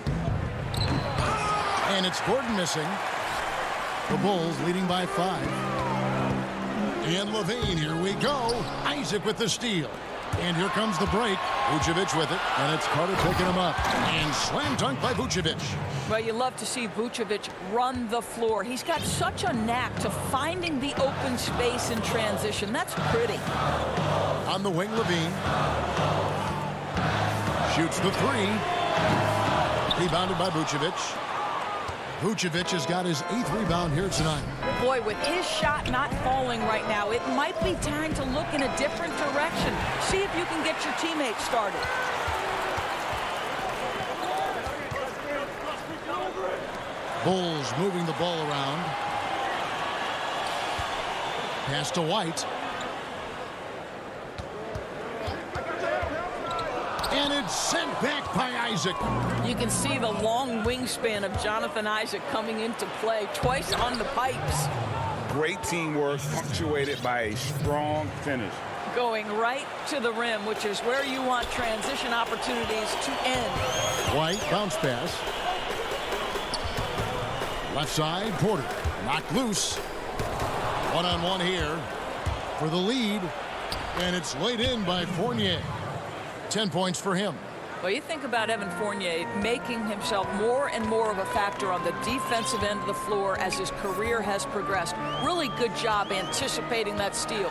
And it's Gordon missing. The Bulls leading by 5. And Levine, here we go. Isaac with the steal. And here comes the break. Vucevic with it. And it's Carter picking him up. And slam dunk by Vucevic. Well, you love to see Vucevic run the floor. He's got such a knack to finding the open space in transition. That's pretty. On the wing, Levine. Shoots the 3. Rebounded by Vucevic. Vucevic has got his 8th rebound here tonight. Boy, with his shot not falling right now, it might be time to look in a different direction. See if you can get your teammates started. Bulls moving the ball around. Pass to White. And it's sent back by Isaac. You can see the long wingspan of Jonathan Isaac coming into play twice on the pipes. Great teamwork punctuated by a strong finish. Going right to the rim, which is where you want transition opportunities to end. White bounce pass. Left side, Porter. Knocked loose. One-on-one here for the lead. And it's laid in by Fournier. 10 points for him. Well, you think about Evan Fournier making himself more and more of a factor on the defensive end of the floor as his career has progressed. Really good job anticipating that steal.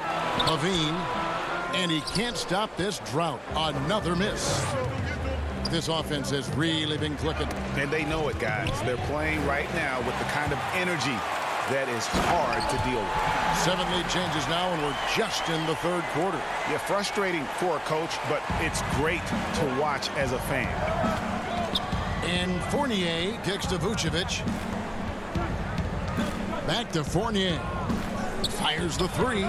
Levine, and he can't stop this drought. Another miss. This offense has really been clicking. And they know it, guys. They're playing right now with the kind of energy that is hard to deal with. 7 lead changes now, and we're just in the 3rd quarter. Yeah, frustrating for a coach, but it's great to watch as a fan. And Fournier kicks to Vucevic. Back to Fournier. Fires the 3.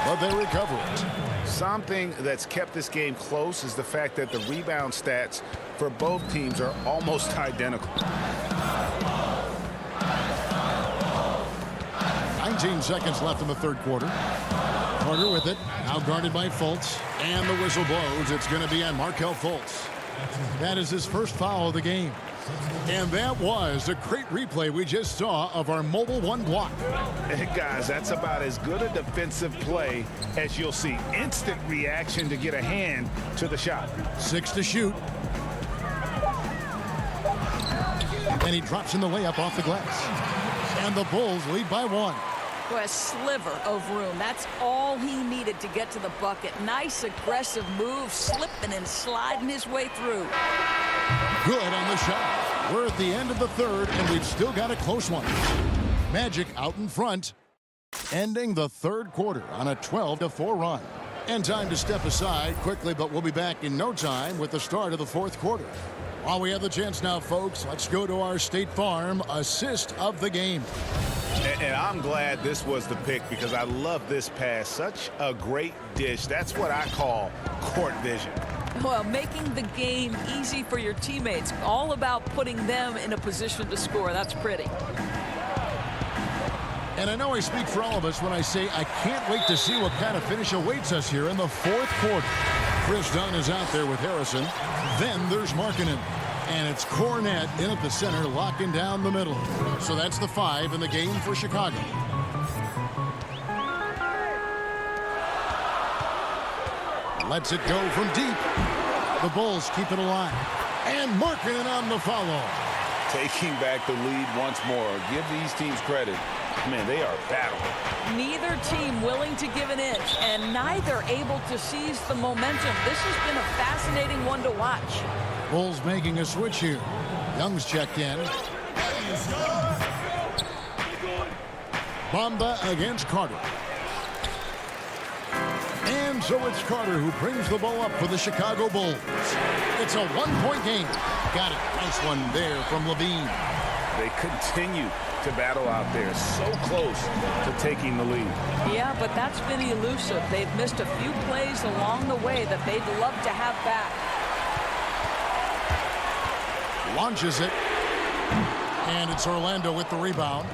But they recover it. Something that's kept this game close is the fact that the rebound stats for both teams are almost identical. 19 seconds left in the 3rd quarter. Carter with it. Now guarded by Fultz. And the whistle blows. It's going to be on Markelle Fultz. That is his first foul of the game. And that was a great replay we just saw of our Mobile One block. Hey guys, that's about as good a defensive play as you'll see. Instant reaction to get a hand to the shot. 6 to shoot. And he drops in the layup off the glass. And the Bulls lead by 1. Boy, a sliver of room. That's all he needed to get to the bucket. Nice aggressive move, slipping and sliding his way through. Good on the shot. We're at the end of the third, and we've still got a close one. Magic out in front, ending the third quarter on a 12-4 run. And time to step aside quickly, but we'll be back in no time with the start of the fourth quarter. While we have the chance now, folks, let's go to our State Farm assist of the game. And I'm glad this was the pick because I love this pass. Such a great dish. That's what I call court vision. Well, making the game easy for your teammates. All about putting them in a position to score. That's pretty. And I know I speak for all of us when I say I can't wait to see what kind of finish awaits us here in the fourth quarter. Chris Dunn is out there with Harrison. Then there's Markkanen. And it's Cornette in at the center, locking down the middle. So that's the 5 in the game for Chicago. Lets it go from deep. The Bulls keep it alive. And Markkanen on the follow. Taking back the lead once more. Give these teams credit. Man, they are battling. Neither team willing to give an inch, and neither able to seize the momentum. This has been a fascinating one to watch. Bulls making a switch here. Young's checked in. Bamba against Carter. And so it's Carter who brings the ball up for the Chicago Bulls. It's a one-point game. Got it. Nice one there from Levine. They continue to battle out there, so close to taking the lead. Yeah, but that's been elusive. They've missed a few plays along the way that they'd love to have back. Launches it. And it's Orlando with the rebound.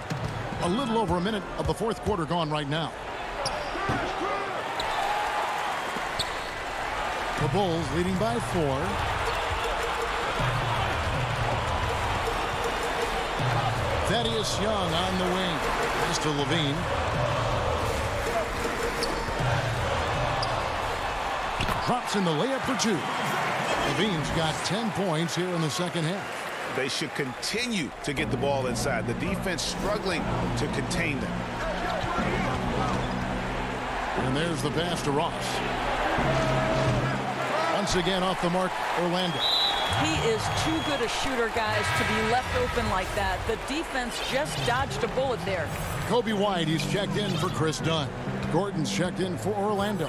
A little over a minute of the fourth quarter gone right now. The Bulls leading by 4. Thaddeus Young on the wing. Mr. Levine. Drops in the layup for 2. Levine's got 10 points here in the second half. They should continue to get the ball inside. The defense struggling to contain them. And there's the pass to Ross. Once again off the mark, Orlando. He is too good a shooter, guys, to be left open like that. The defense just dodged a bullet there. Kobe White, he's checked in for Chris Dunn. Gordon's checked in for Orlando.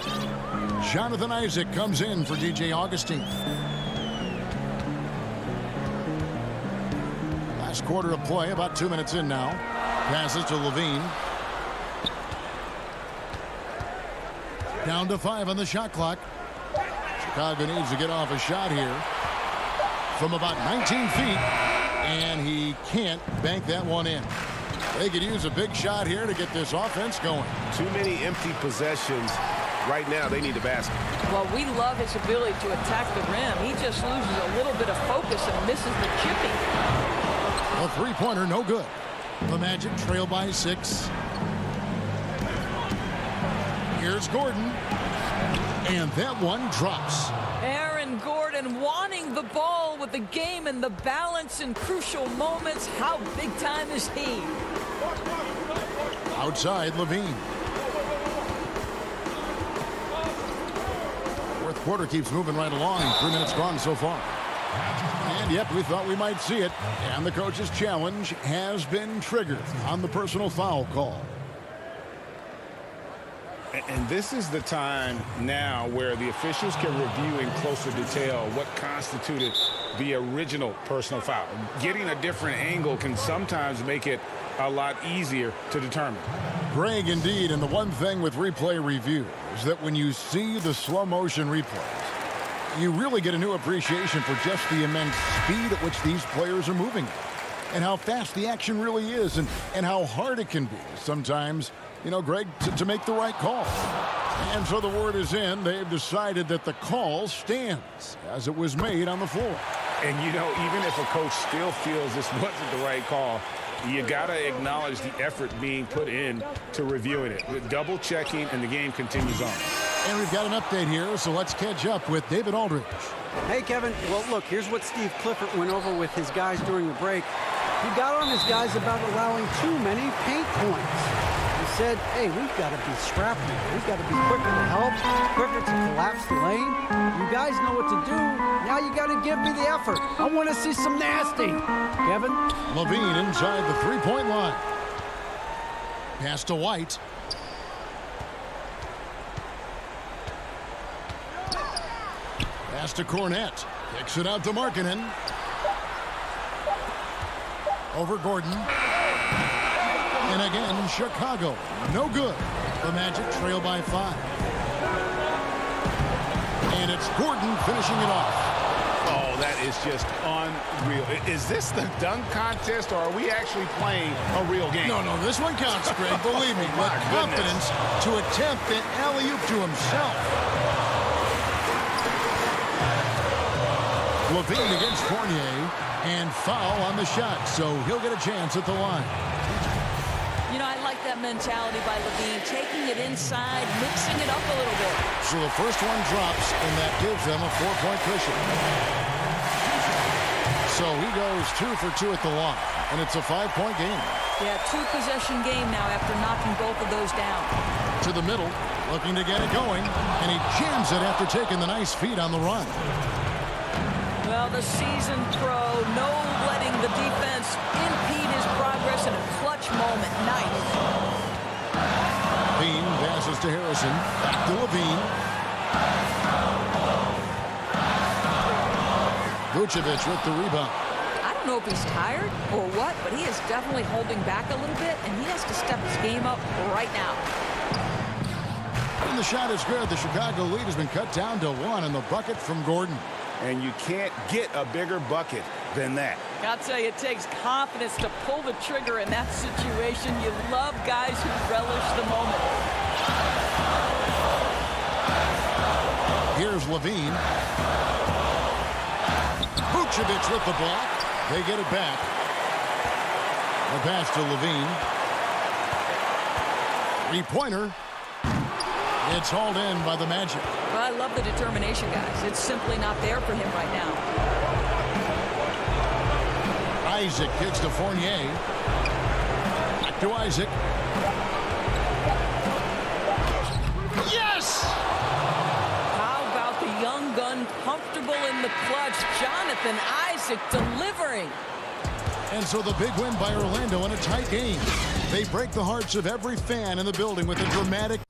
Jonathan Isaac comes in for DJ Augustine. Last quarter of play, about 2 minutes in now. Passes to Levine. Down to 5 on the shot clock. Chicago needs to get off a shot here from about 19 feet, and he can't bank that one in. They could use a big shot here to get this offense going. Too many empty possessions. Right now, they need a basket. Well, we love his ability to attack the rim. He just loses a little bit of focus and misses the chipping. A three-pointer, no good. The Magic trail by 6. Here's Gordon. And that one drops. Aaron Gordon wanting the ball with the game and the balance in crucial moments. How big time is he? Outside, Levine. Fourth quarter keeps moving right along. 3 minutes gone so far. And yep, we thought we might see it. And the coach's challenge has been triggered on the personal foul call. And this is the time now where the officials can review in closer detail what constituted the original personal foul. Getting a different angle can sometimes make it a lot easier to determine. Greg, indeed, and the one thing with replay review is that when you see the slow motion replays, you really get a new appreciation for just the immense speed at which these players are moving and how fast the action really is and how hard it can be sometimes, you know, Greg, to make the right call. And so the word is in. They've decided that the call stands as it was made on the floor. And, you know, even if a coach still feels this wasn't the right call, you got to acknowledge the effort being put in to reviewing it. Double checking, and the game continues on. And we've got an update here, so let's catch up with David Aldridge. Hey, Kevin. Well, look, here's what Steve Clifford went over with his guys during the break. He got on his guys about allowing too many paint points. He said, hey, we've got to be scrappy. We've got to be quicker to help, quicker to collapse the lane. You guys know what to do. Now you got to give me the effort. I want to see some nasty. Kevin? Levine inside the three-point line. Pass to White. Pass to Cornette. Kicks it out to Markkanen. Over Gordon. And again, Chicago. No good. The Magic trail by 5. And it's Gordon finishing it off. Oh, that is just unreal. Is this the dunk contest, or are we actually playing a real game? No, this one counts, Greg. Believe me. With confidence to attempt an alley-oop to himself. Levine against Fournier, and foul on the shot, so he'll get a chance at the line. You know, I like that mentality by Levine, taking it inside, mixing it up a little bit. So the first one drops, and that gives them a 4-point cushion. So he goes 2 for 2 at the line, and it's a 5-point game. Yeah, 2-possession game now after knocking both of those down. To the middle, looking to get it going, and he jams it after taking the nice feed on the run. Well, the seasoned pro, no letting the defense impede his progress in a clutch moment. Nice. Levine passes to Harrison. Back to Levine. Vucevic with the rebound. I don't know if he's tired or what, but he is definitely holding back a little bit, and he has to step his game up right now. And the shot is good. The Chicago lead has been cut down to 1, and the bucket from Gordon. And you can't get a bigger bucket than that. I'll tell you, it takes confidence to pull the trigger in that situation. You love guys who relish the moment. Here's Levine. Vucevic with the block. They get it back. The pass to Levine. Three-pointer. It's hauled in by the Magic. Well, I love the determination, guys. It's simply not there for him right now. Isaac kicks to Fournier. Back to Isaac. Yes! How about the young gun comfortable in the clutch? Jonathan Isaac delivering. And so the big win by Orlando in a tight game. They break the hearts of every fan in the building with a dramatic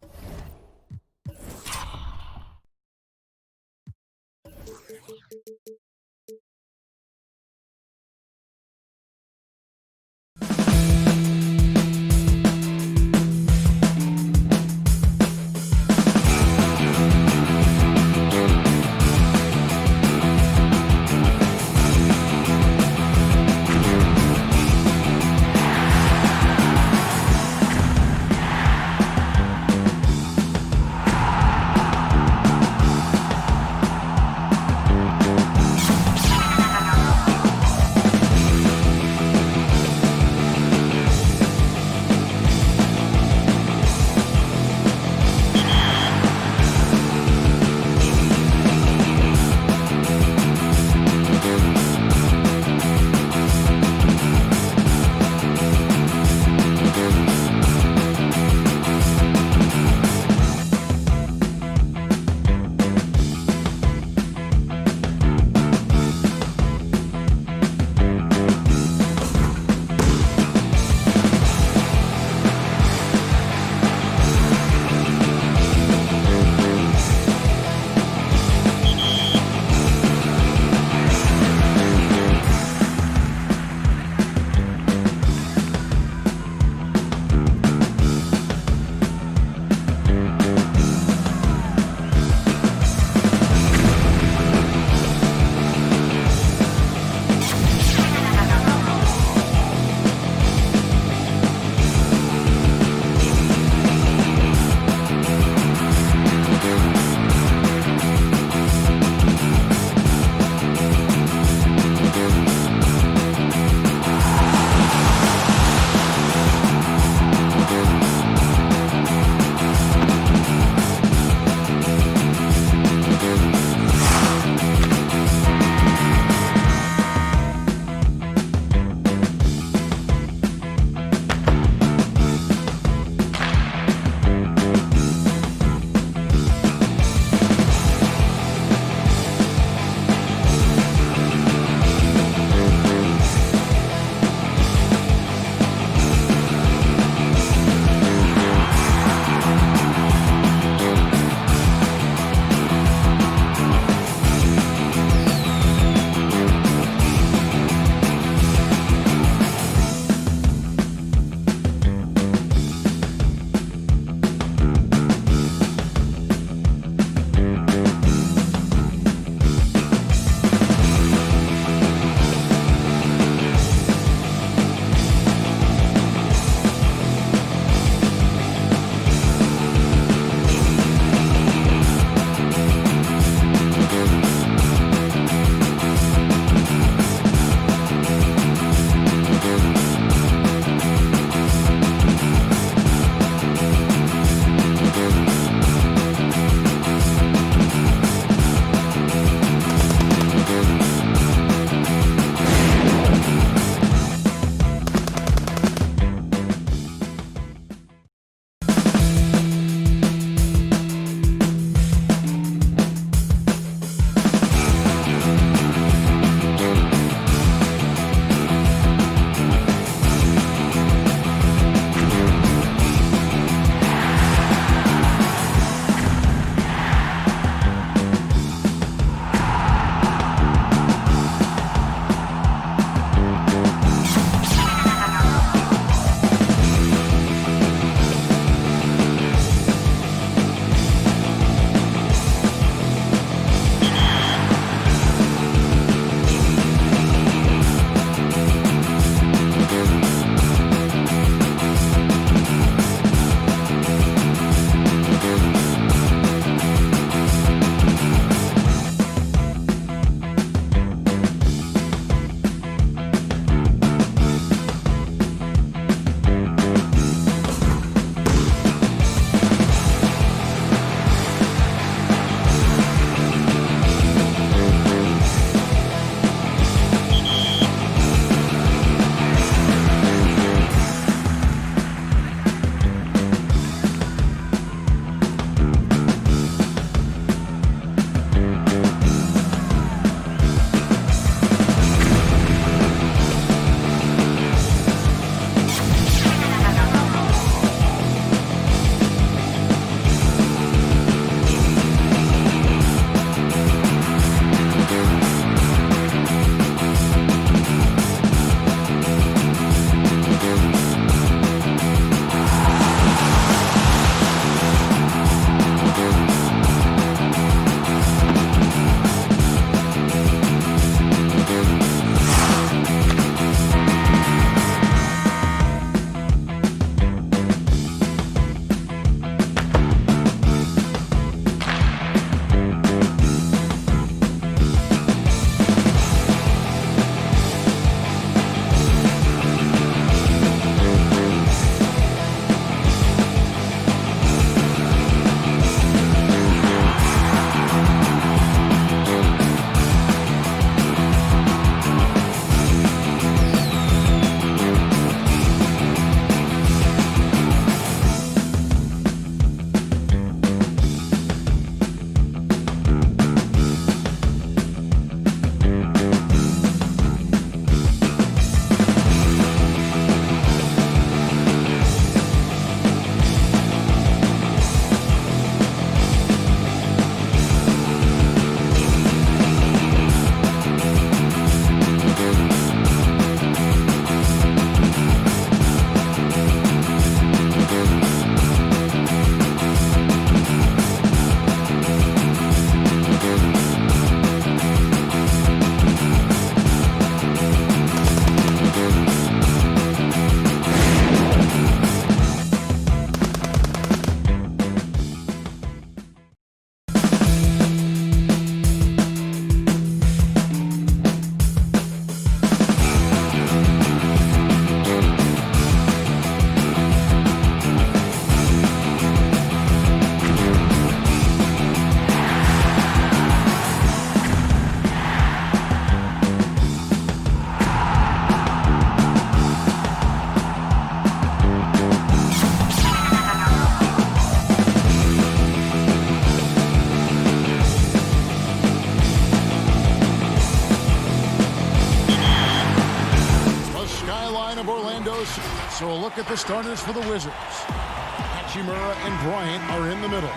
So a look at the starters for the Wizards. Hachimura and Bryant are in the middle.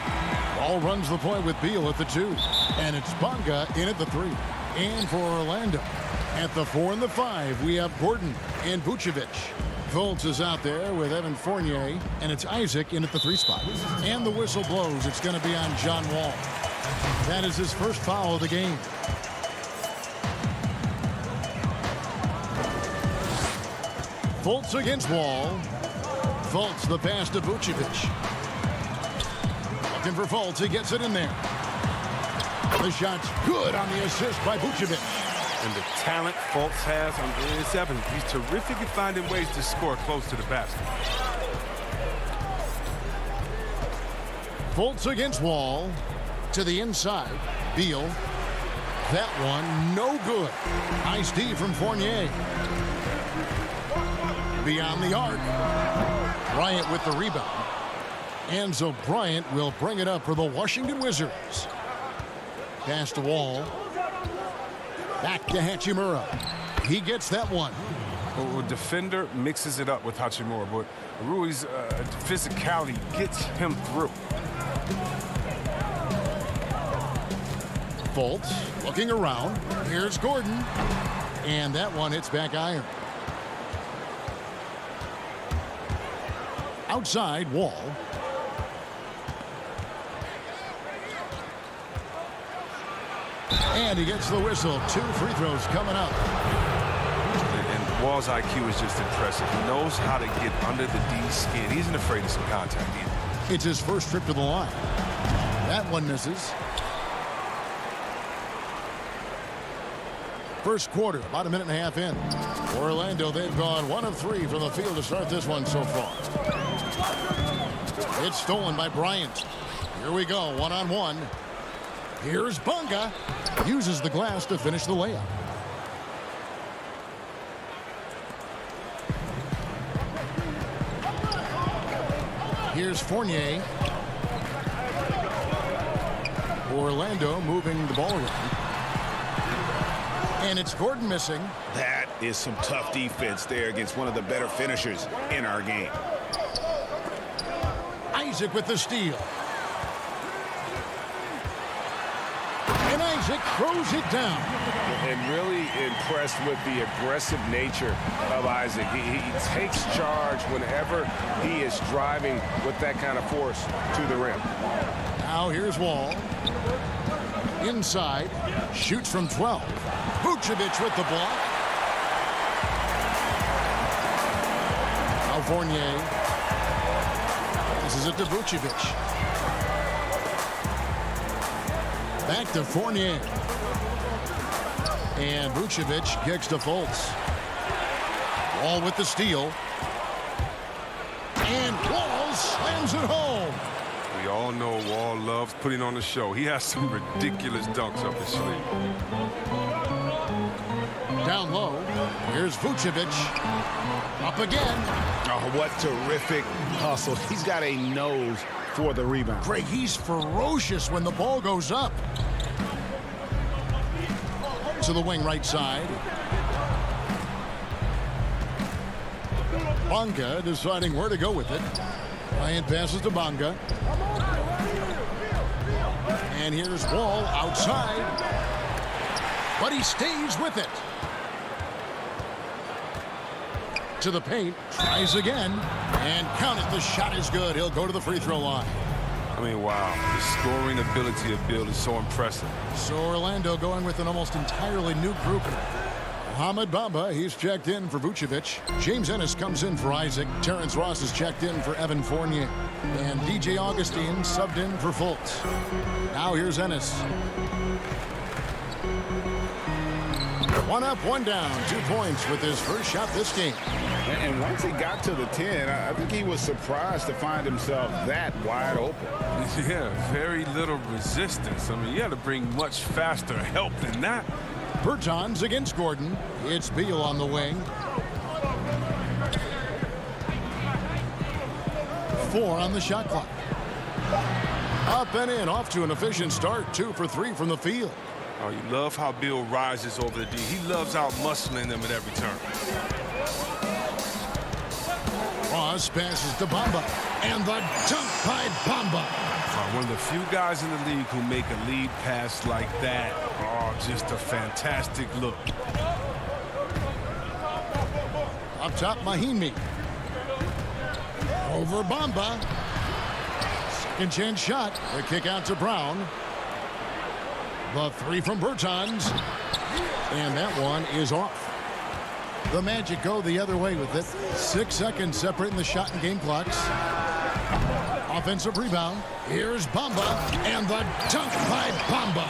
Ball runs the point with Beal at the 2. And it's Bonga in at the 3. And for Orlando, at the 4 and the 5, we have Gordon and Vucevic. Fultz is out there with Evan Fournier, and it's Isaac in at the 3 spot. And the whistle blows. It's going to be on John Wall. That is his first foul of the game. Fultz against Wall. Fultz the pass to Vucevic. Looking for Fultz. He gets it in there. The shot's good on the assist by Vucevic. And the talent Fultz has, it's evident. He's terrific at finding ways to score close to the basket. Fultz against Wall. To the inside. Beal. That one, no good. Nice D from Fournier. Beyond the arc. Bryant with the rebound. And so Bryant will bring it up for the Washington Wizards. Pass to Wall. Back to Hachimura. He gets that one. Well, a defender mixes it up with Hachimura, but Rui's physicality gets him through. Fultz looking around. Here's Gordon. And that one hits back iron. Outside, Wall. And he gets the whistle. 2 free throws coming up. And Wall's IQ is just impressive. He knows how to get under the D's skin. He isn't afraid of some contact either. It's his first trip to the line. That one misses. First quarter, about a minute and a half in. Orlando, they've gone 1 of 3 from the field to start this one so far. It's stolen by Bryant. Here we go, 1-on-1. Here's Bonga. Uses the glass to finish the layup. Here's Fournier. Orlando moving the ball around. And it's Gordon missing. That is some tough defense there against one of the better finishers in our game. Isaac with the steal. And Isaac throws it down. And really impressed with the aggressive nature of Isaac. He takes charge whenever he is driving with that kind of force to the rim. Now here's Wall. Inside. Shoots from 12. Vucevic with the block. Now Fournier. This is it to Vucevic. Back to Fournier. And Vucevic kicks to Fultz. Wall with the steal. And Wall slams it home. We all know Wall loves putting on the show. He has some ridiculous dunks up his sleeve. Down low. Here's Vucevic. Up again. Oh, what terrific hustle. He's got a nose for the rebound. Greg, he's ferocious when the ball goes up. To the wing right side. Bonga deciding where to go with it. Bryant passes to Bonga. And here's Wall outside. But he stays with it. To the paint. Tries again. And count it. The shot is good. He'll go to the free throw line. I mean, wow. The scoring ability of Bill is so impressive. So Orlando going with an almost entirely new group. Mohamed Bamba, he's checked in for Vucevic. James Ennis comes in for Isaac. Terrence Ross is checked in for Evan Fournier. And DJ Augustine subbed in for Fultz. Now here's Ennis. 1 up, 1 down. 2 points with his first shot this game. And once he got to the 10, I think he was surprised to find himself that wide open. Yeah, very little resistance. I mean, you had to bring much faster help than that. Bertans against Gordon. It's Beal on the wing. 4 on the shot clock. Up and in, off to an efficient start. 2 for 3 from the field. Oh, you love how Bill rises over the D. He loves out-muscling them at every turn. This pass is to Bamba. And the dunk by Bamba. One of the few guys in the league who make a lead pass like that. Oh, just a fantastic look. Up top, Mahimi. Over Bamba. Second chance shot. The kick out to Brown. The three from Bertans. And that one is off. The Magic go the other way with it. 6 seconds separating the shot and game clocks. Offensive rebound. Here's Bamba. And the dunk by Bamba.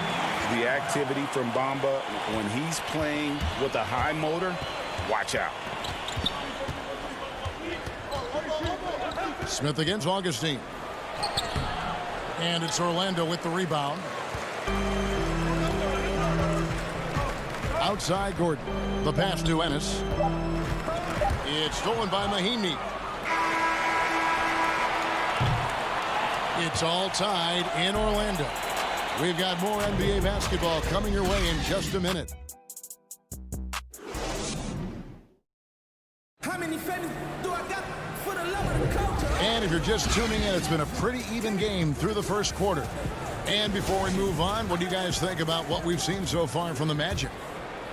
The activity from Bamba when he's playing with a high motor, watch out. Smith against Augustine. And it's Orlando with the rebound. Outside Gordon. The pass to Ennis. It's stolen by Mahimi. It's all tied in Orlando. We've got more NBA basketball coming your way in just a minute. How many fans do I got for the love of the culture? And if you're just tuning in, it's been a pretty even game through the first quarter. And before we move on, what do you guys think about what we've seen so far from the Magic?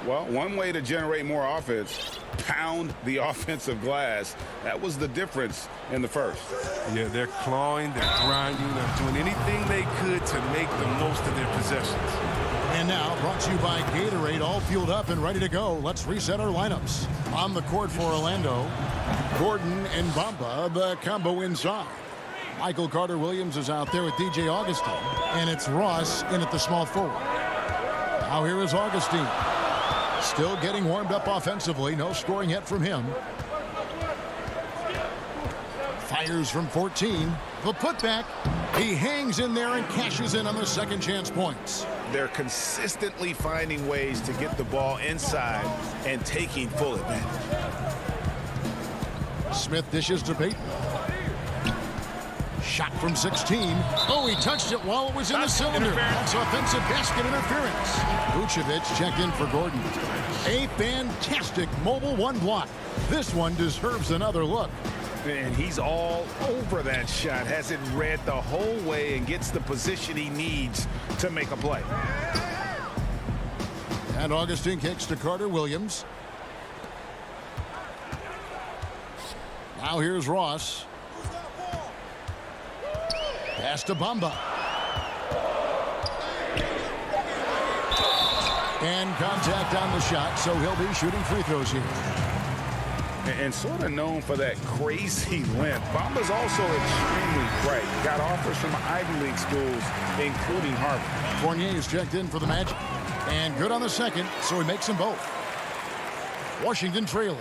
Well, one way to generate more offense, pound the offensive glass. That was the difference in the first. Yeah, they're clawing, they're grinding, they're doing anything they could to make the most of their possessions. And now, brought to you by Gatorade, all fueled up and ready to go. Let's reset our lineups. On the court for Orlando, Gordon and Bamba, the combo inside. Michael Carter-Williams is out there with DJ Augustine, and it's Ross in at the small forward. Now here is Augustine. Still getting warmed up offensively. No scoring yet from him. Fires from 14. The putback. He hangs in there and cashes in on the second chance points. They're consistently finding ways to get the ball inside and taking full advantage. Smith dishes to Payton. Shot from 16. Oh, he touched it while it was in the cylinder. That's offensive basket interference. Vucevic checked in for Gordon. A fantastic mobile one block. This one deserves another look. And he's all over that shot. Has it read the whole way and gets the position he needs to make a play. And Augustine kicks to Carter-Williams. Now here's Ross. Pass to Bamba. And contact on the shot, so he'll be shooting free throws here. And sort of known for that crazy length. Bamba's also extremely bright. Got offers from Ivy League schools, including Harvard. Fournier is checked in for the Magic. And good on the second, so he makes them both. Washington trailing.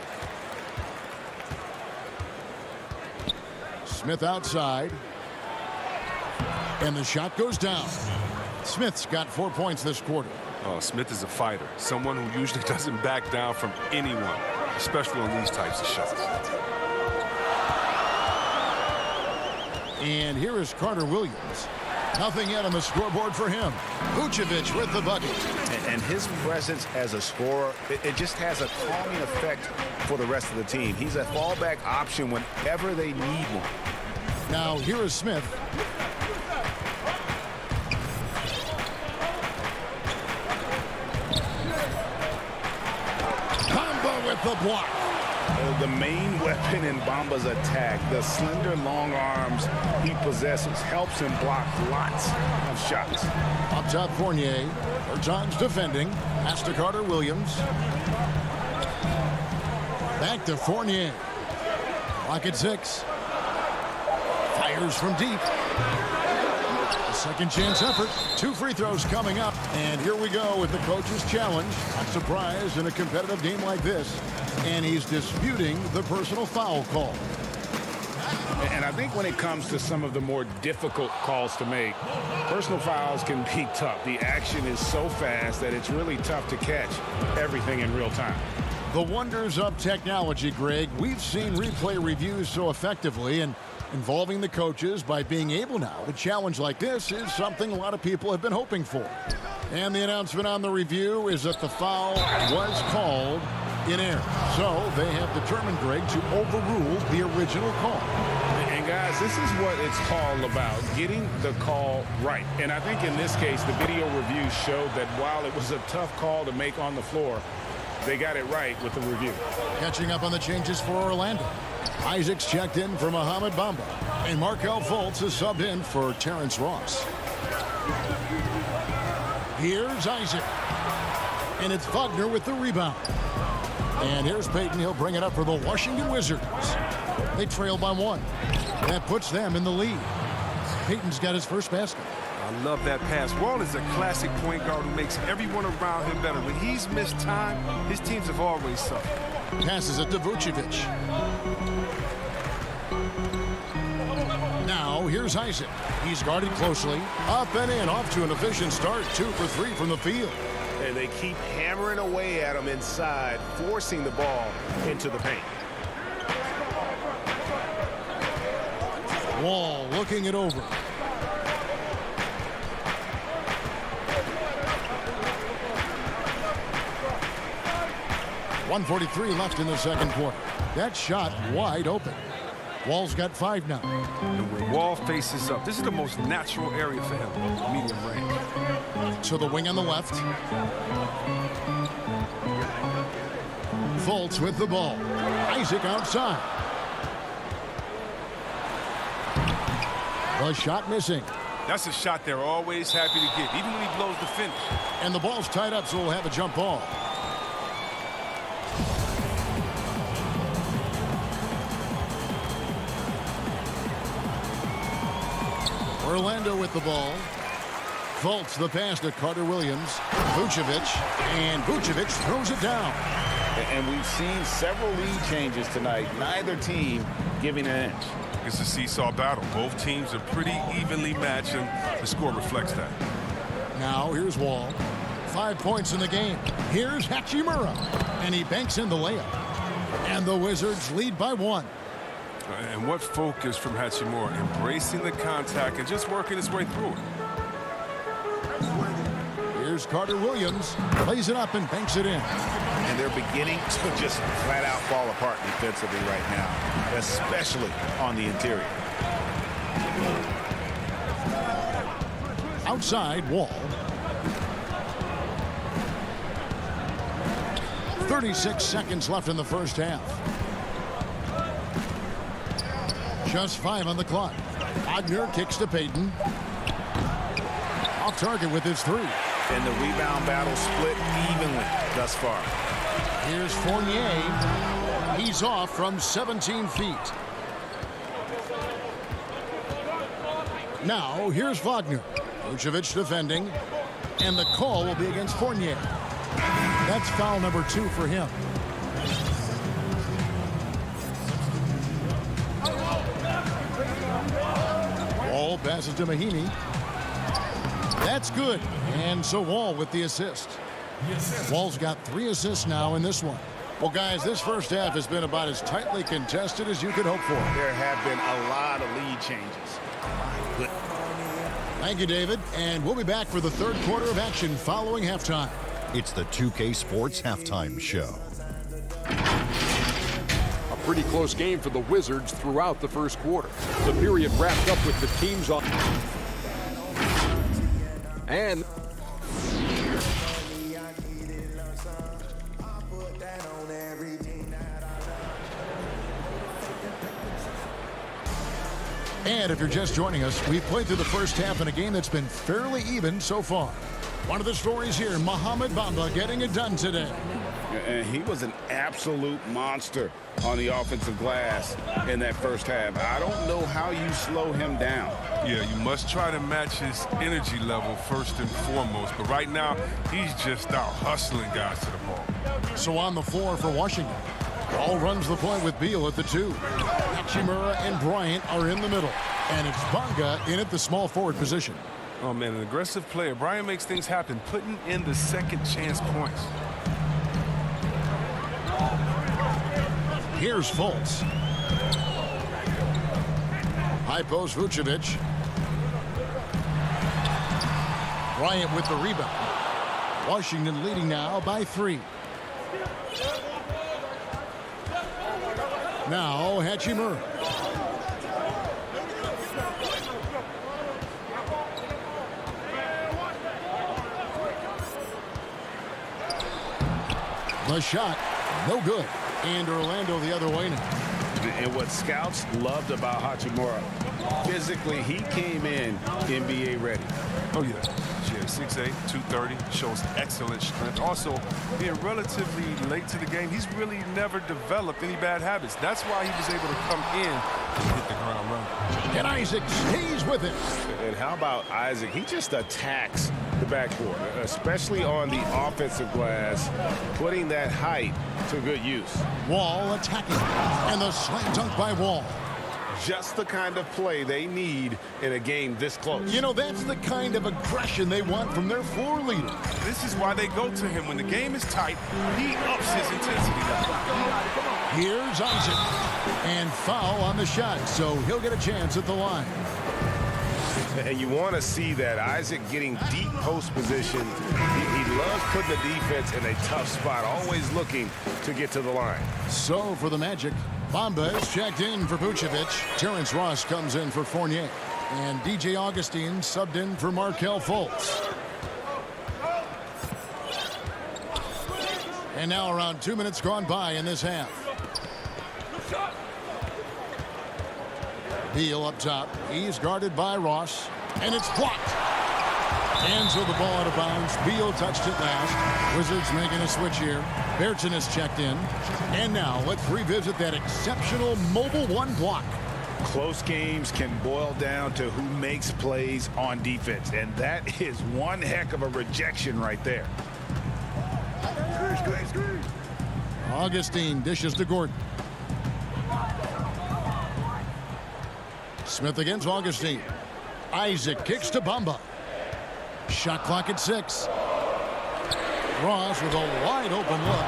Smith outside. And the shot goes down. Smith's got 4 points this quarter. Oh, Smith is a fighter. Someone who usually doesn't back down from anyone, especially on these types of shots. And here is Carter-Williams. Nothing yet on the scoreboard for him. Vucevic with the bucket. And his presence as a scorer, it just has a calming effect for the rest of the team. He's a fallback option whenever they need one. Now here is Smith. Bamba with the block. The main weapon in Bamba's attack, the slender long arms he possesses, helps him block lots of shots. Up top, Fournier. Bertans defending. Pass to Carter-Williams. Back to Fournier. Clock at 6. Fires from deep. A second chance effort. 2 free throws coming up. And here we go with the coach's challenge. Not surprised in a competitive game like this. And he's disputing the personal foul call. And I think when it comes to some of the more difficult calls to make, personal fouls can be tough. The action is so fast that it's really tough to catch everything in real time. The wonders of technology, Greg. We've seen replay reviews so effectively, and involving the coaches by being able now to challenge like this is something a lot of people have been hoping for. And the announcement on the review is that the foul was called in air. So they have determined, Greg, to overrule the original call. And guys, this is what it's all about, getting the call right. And I think in this case, the video review showed that while it was a tough call to make on the floor, they got it right with the review. Catching up on the changes for Orlando. Isaac's checked in for Mohamed Bamba. And Markelle Fultz is subbed in for Terrence Ross. Here's Isaac. And it's Wagner with the rebound. And here's Payton. He'll bring it up for the Washington Wizards. They trail by 1. That puts them in the lead. Payton's got his first basket. I love that pass. Wall is a classic point guard who makes everyone around him better. When he's missed time, his teams have always suffered. Passes it to Vucevic. Now, here's Isaac. He's guarded closely. Up and in, off to an efficient start. 2 for 3 from the field. And they keep hammering away at him inside, forcing the ball into the paint. Wall looking it over. .143 left in the second quarter. That shot wide open. Wall's got 5 now. And when Wall faces up, this is the most natural area for him, medium range. To the wing on the left. Fultz with the ball. Isaac outside. The shot missing. That's a shot they're always happy to get, even when he blows the finish. And the ball's tied up, so we'll have a jump ball. Orlando with the ball. Fultz the pass to Carter Williams. Vucevic. And Vucevic throws it down. And we've seen several lead changes tonight. Neither team giving an inch. It's a seesaw battle. Both teams are pretty evenly matched, and the score reflects that. Now here's Wall. 5 points in the game. Here's Hachimura. And he banks in the layup. And the Wizards lead by 1. And what focus from Hachimura, embracing the contact and just working his way through it. Here's Carter Williams. Plays it up and banks it in. And they're beginning to just flat out fall apart defensively right now, especially on the interior. Outside, Wall. 36 seconds left in the first half. Just 5 on the clock. Wagner kicks to Payton. Off target with his 3. And the rebound battle split evenly thus far. Here's Fournier. He's off from 17 feet. Now, here's Wagner. Vucevic defending. And the call will be against Fournier. That's foul number 2 for him. Wall passes to Mahinmi. That's good. And so Wall with the assist. Wall's got 3 assists now in this one. Well, guys, this first half has been about as tightly contested as you could hope for. There have been a lot of lead changes. Thank you, David. And we'll be back for the third quarter of action following halftime. It's the 2K Sports Halftime Show. A pretty close game for the Wizards throughout the first quarter. The period wrapped up with the teams on. And if you're just joining us, we've played through the first half in a game that's been fairly even so far. One of the stories here, Mohamed Bamba getting it done today. And he was an absolute monster on the offensive glass in that first half. I don't know how you slow him down. Yeah, you must try to match his energy level first and foremost. But right now, he's just out hustling guys to the ball. So on the floor for Washington. Ball runs the point with Beal at the 2. Hachimura and Bryant are in the middle. And it's Bonga in at the small forward position. Oh, man, an aggressive player. Bryant makes things happen, putting in the second chance points. Here's Fultz. High post Vucevic. Bryant with the rebound. Washington leading now by 3. Now Hachimura. The shot, no good. And Orlando the other way now. And what scouts loved about Hachimura, physically, he came in NBA ready. Oh, yeah. Yeah, 6'8", 230, shows excellent strength. Also, being relatively late to the game, he's really never developed any bad habits. That's why he was able to come in and hit the ground running. And Isaac stays with it. And how about Isaac? He just attacks the backboard, especially on the offensive glass, putting that height to good use. Wall attacking. And the slam dunk by Wall. Just the kind of play they need in a game this close. You know, that's the kind of aggression they want from their floor leader. This is why they go to him. When the game is tight, he ups his intensity level. Here's Isaac. And foul on the shot, so he'll get a chance at the line. And you want to see that. Isaac getting deep post position. He loves putting the defense in a tough spot, always looking to get to the line. So for the Magic, Bamba is checked in for Vucevic. Terrence Ross comes in for Fournier. And DJ Augustine subbed in for Markelle Fultz. And now around 2 minutes gone by in this half. Beal up top. He's guarded by Ross. And it's blocked. And so the ball out of bounds. Beal touched it last. Wizards making a switch here. Berton is checked in. And now let's revisit that exceptional mobile one block. Close games can boil down to who makes plays on defense. And that is one heck of a rejection right there. Augustine dishes to Gordon. Smith against Augustine. Isaac kicks to Bamba. Shot clock at 6. Ross with a wide open look.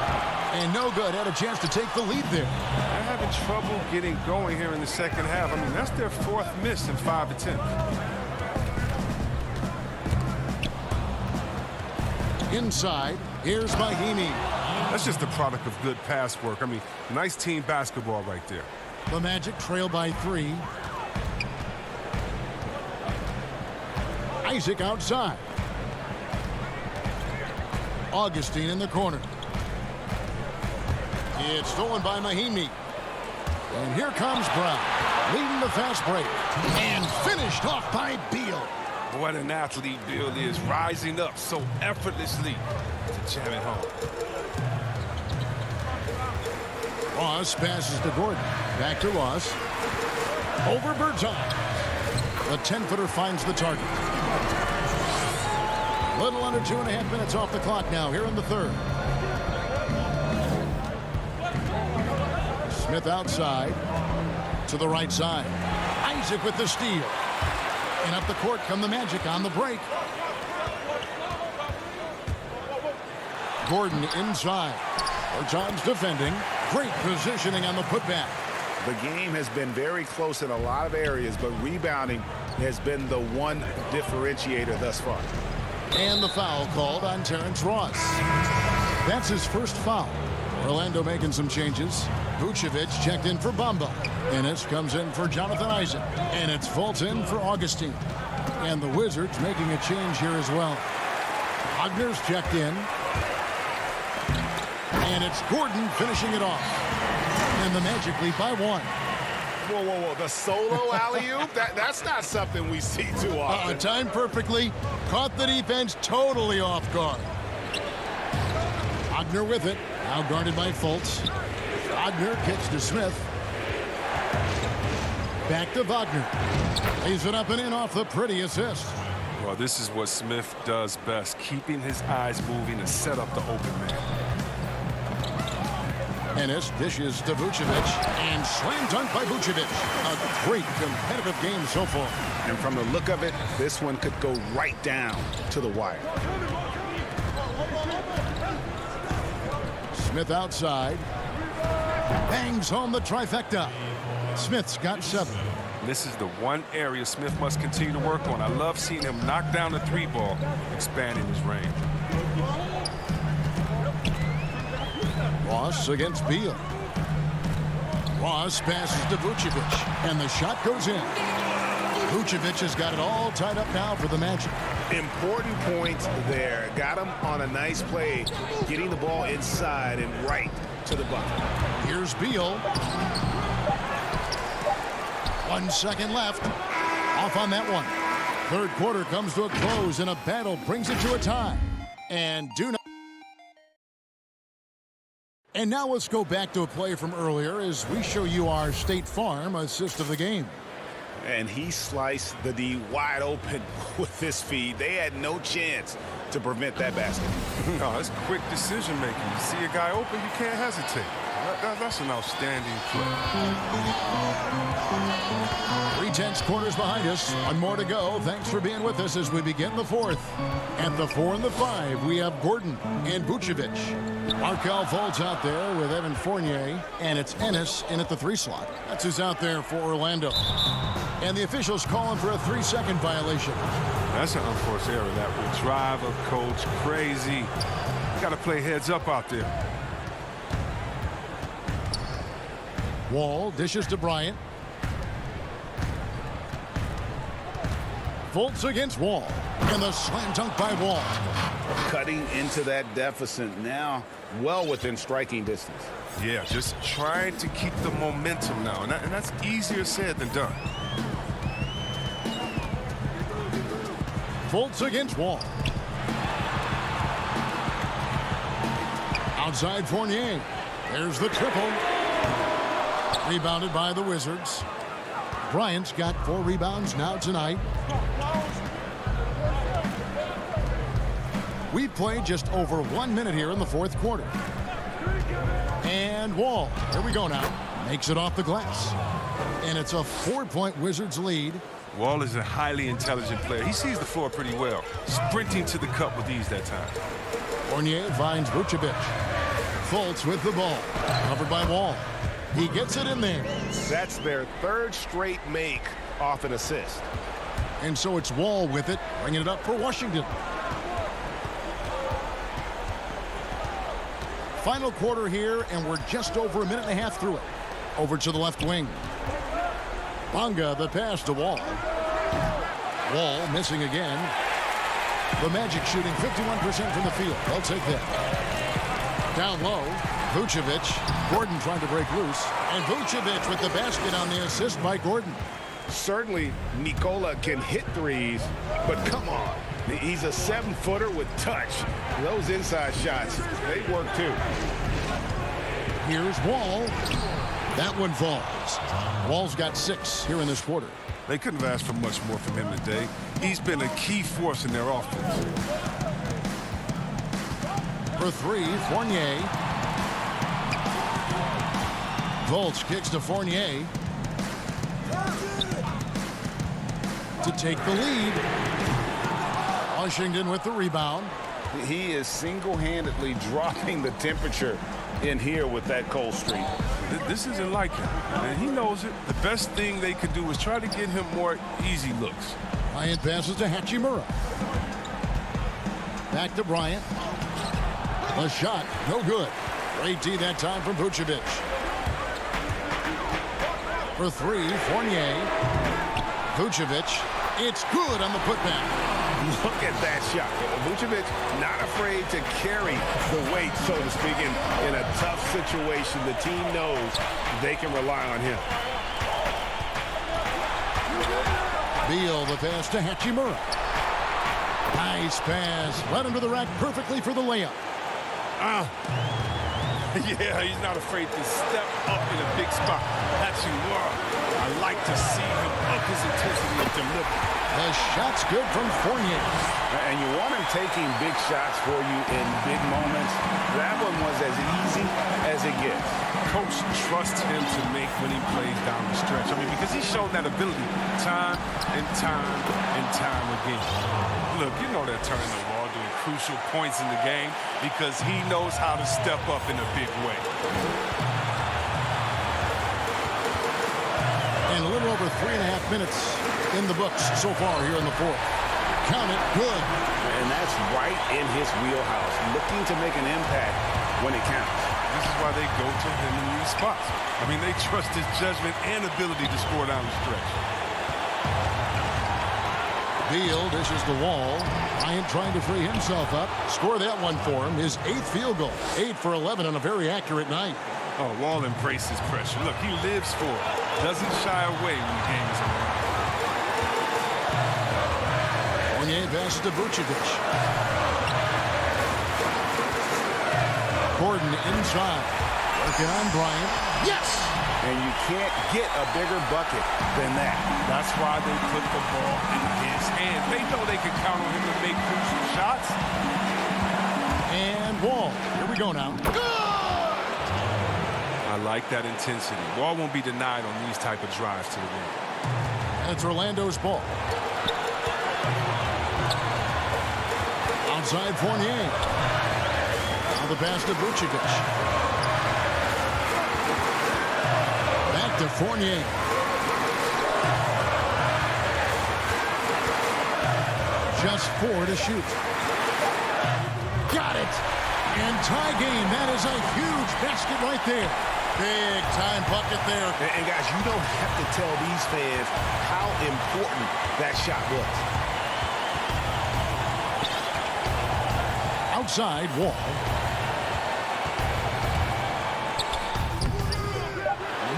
And no good. Had a chance to take the lead there. They're having trouble getting going here in the second half. I mean, that's their 4th miss in 5 attempts. Inside, here's Mahimi. That's just the product of good pass work. I mean, nice team basketball right there. The Magic trail by 3. Isaac outside. Augustine in the corner. It's stolen by Mahimi. And here comes Brown, leading the fast break. And finished off by Beal. What an athlete Beal is, rising up so effortlessly to jam it home. Ross passes to Gordon. Back to Ross. Over Berton. The 10-footer finds the target. Little under 2.5 minutes off the clock now here in the third. Smith outside to the right side. Isaac with the steal. And up the court come the Magic on the break. Gordon inside. Berton's defending. Great positioning on the putback. The game has been very close in a lot of areas, but rebounding has been the one differentiator thus far. And the foul called on Terrence Ross. That's his first foul. Orlando making some changes. Vucevic checked in for Bamba. Ennis comes in for Jonathan Isaac. And it's Fultz in for Augustine. And the Wizards making a change here as well. Wagner's checked in. And it's Gordon finishing it off. And the Magic lead by 1. Whoa, whoa, whoa. The solo alley-oop? That's not something we see too often. Timed perfectly. Caught the defense totally off guard. Wagner with it. Now guarded by Fultz. Wagner kicks to Smith. Back to Wagner. Lays it up and in off the pretty assist. Well, this is what Smith does best, keeping his eyes moving to set up the open man. Ennis dishes to Vucevic, and slam dunk by Vucevic. A great competitive game so far. And from the look of it, this one could go right down to the wire. Smith outside. Bangs home the trifecta. Smith's got 7. This is the one area Smith must continue to work on. I love seeing him knock down the 3-ball, expanding his range. Ross against Beal. Ross passes to Vucevic, and the shot goes in. Vucevic has got it all tied up now for the Magic. Important points there. Got him on a nice play, getting the ball inside and right to the bucket. Here's Beal. 1 second left. Off on that one. Third quarter comes to a close, and a battle brings it to a tie. And now let's go back to a play from earlier as we show you our State Farm assist of the game. And he sliced the D wide open with this feed. They had no chance to prevent that basket. No, it's quick decision making. You see a guy open, you can't hesitate. That's an outstanding play. 3/10 quarters behind us. One more to go. Thanks for being with us as we begin the fourth. At the 4 and the 5, we have Gordon and Vucevic. Markelle Fultz out there with Evan Fournier, and it's Ennis in at the 3 slot. That's who's out there for Orlando. And the officials calling for a 3-second violation. That's an unforced error. That will drive a coach crazy. Got to play heads up out there. Wall dishes to Bryant. Fultz against Wall. And the slam dunk by Wall. Cutting into that deficit now, well within striking distance. Yeah, just trying to keep the momentum now. And that's easier said than done. Fultz against Wall. Outside Fournier. There's the triple. Rebounded by the Wizards. Bryant's got 4 rebounds now tonight. We've played just over 1 minute here in the fourth quarter. And Wall, here we go now. Makes it off the glass. And it's a 4-point Wizards lead. Wall is a highly intelligent player. He sees the floor pretty well. Sprinting to the cup with ease that time. Fournier finds Vucevic. Fultz with the ball. Covered by Wall. He gets it in there. That's their 3rd straight make off an assist. And so it's Wall with it, bringing it up for Washington. Final quarter here, and we're just over 1.5 minutes through it. Over to the left wing. Bonga, the pass to Wall. Wall missing again. The Magic shooting 51% from the field. They'll take that. Down low, Vucevic. Gordon trying to break loose. And Vucevic with the basket on the assist by Gordon. Certainly, Nikola can hit threes, but come on. He's a 7-footer with touch. Those inside shots, they work too. Here's Wall. That one falls. Wall's got 6 here in this quarter. They couldn't have asked for much more from him today. He's been a key force in their offense. For 3, Fournier. Fultz kicks to Fournier. To take the lead. Washington with the rebound. He is single-handedly dropping the temperature in here with that cold streak. This isn't like him, and he knows it. The best thing they could do is try to get him more easy looks. Bryant passes to Hachimura. Back to Bryant. The shot, no good. Great D that time from Vucevic. For 3, Fournier. Vucevic. It's good on the putback. Look at that shot. Vucevic not afraid to carry the weight, so to speak, in a tough situation. The team knows they can rely on him. Beal, the pass to Hachimura. Nice pass. Led him to the rack perfectly for the layup. Yeah, he's not afraid to step up in a big spot. Hachimura, I like to see him up his intensity and deliver. The shot's good from Fournier. And you want him taking big shots for you in big moments. That one was as easy as it gets. Coach trusts him to make winning plays down the stretch. I mean, because he's shown that ability time and time and time again. Look, you know they're turning the ball during crucial points in the game because he knows how to step up in a big way. And a little over 3.5 minutes in the books so far here in the fourth. Count it, good. And that's right in his wheelhouse, looking to make an impact when it counts. this is why they go to him in these spots. I mean, they trust his judgment and ability to score down the stretch. Beal dishes the Wall. Bryant trying to free himself up. Score that one for him. His 8th field goal. 8 for 11 on a very accurate night. Oh, Wall embraces pressure. Look, he lives for it. Doesn't shy away when the game is on. Fournier passes to Vucevic. Gordon inside. Working on Bryant. Yes! And you can't get a bigger bucket than that. That's why they put the ball in his hands. They know they can count on him to make crucial shots. And Wall. Here we go now. Good! I like that intensity. Wall won't be denied on these type of drives to the rim. That's Orlando's ball. Outside Fournier. Now the pass to Vucevic. Back to Fournier. Just 4 to shoot. Got it. And tie game. That is a huge basket right there. Big time bucket there. And guys, you don't have to tell these fans how important that shot was. Outside Wall.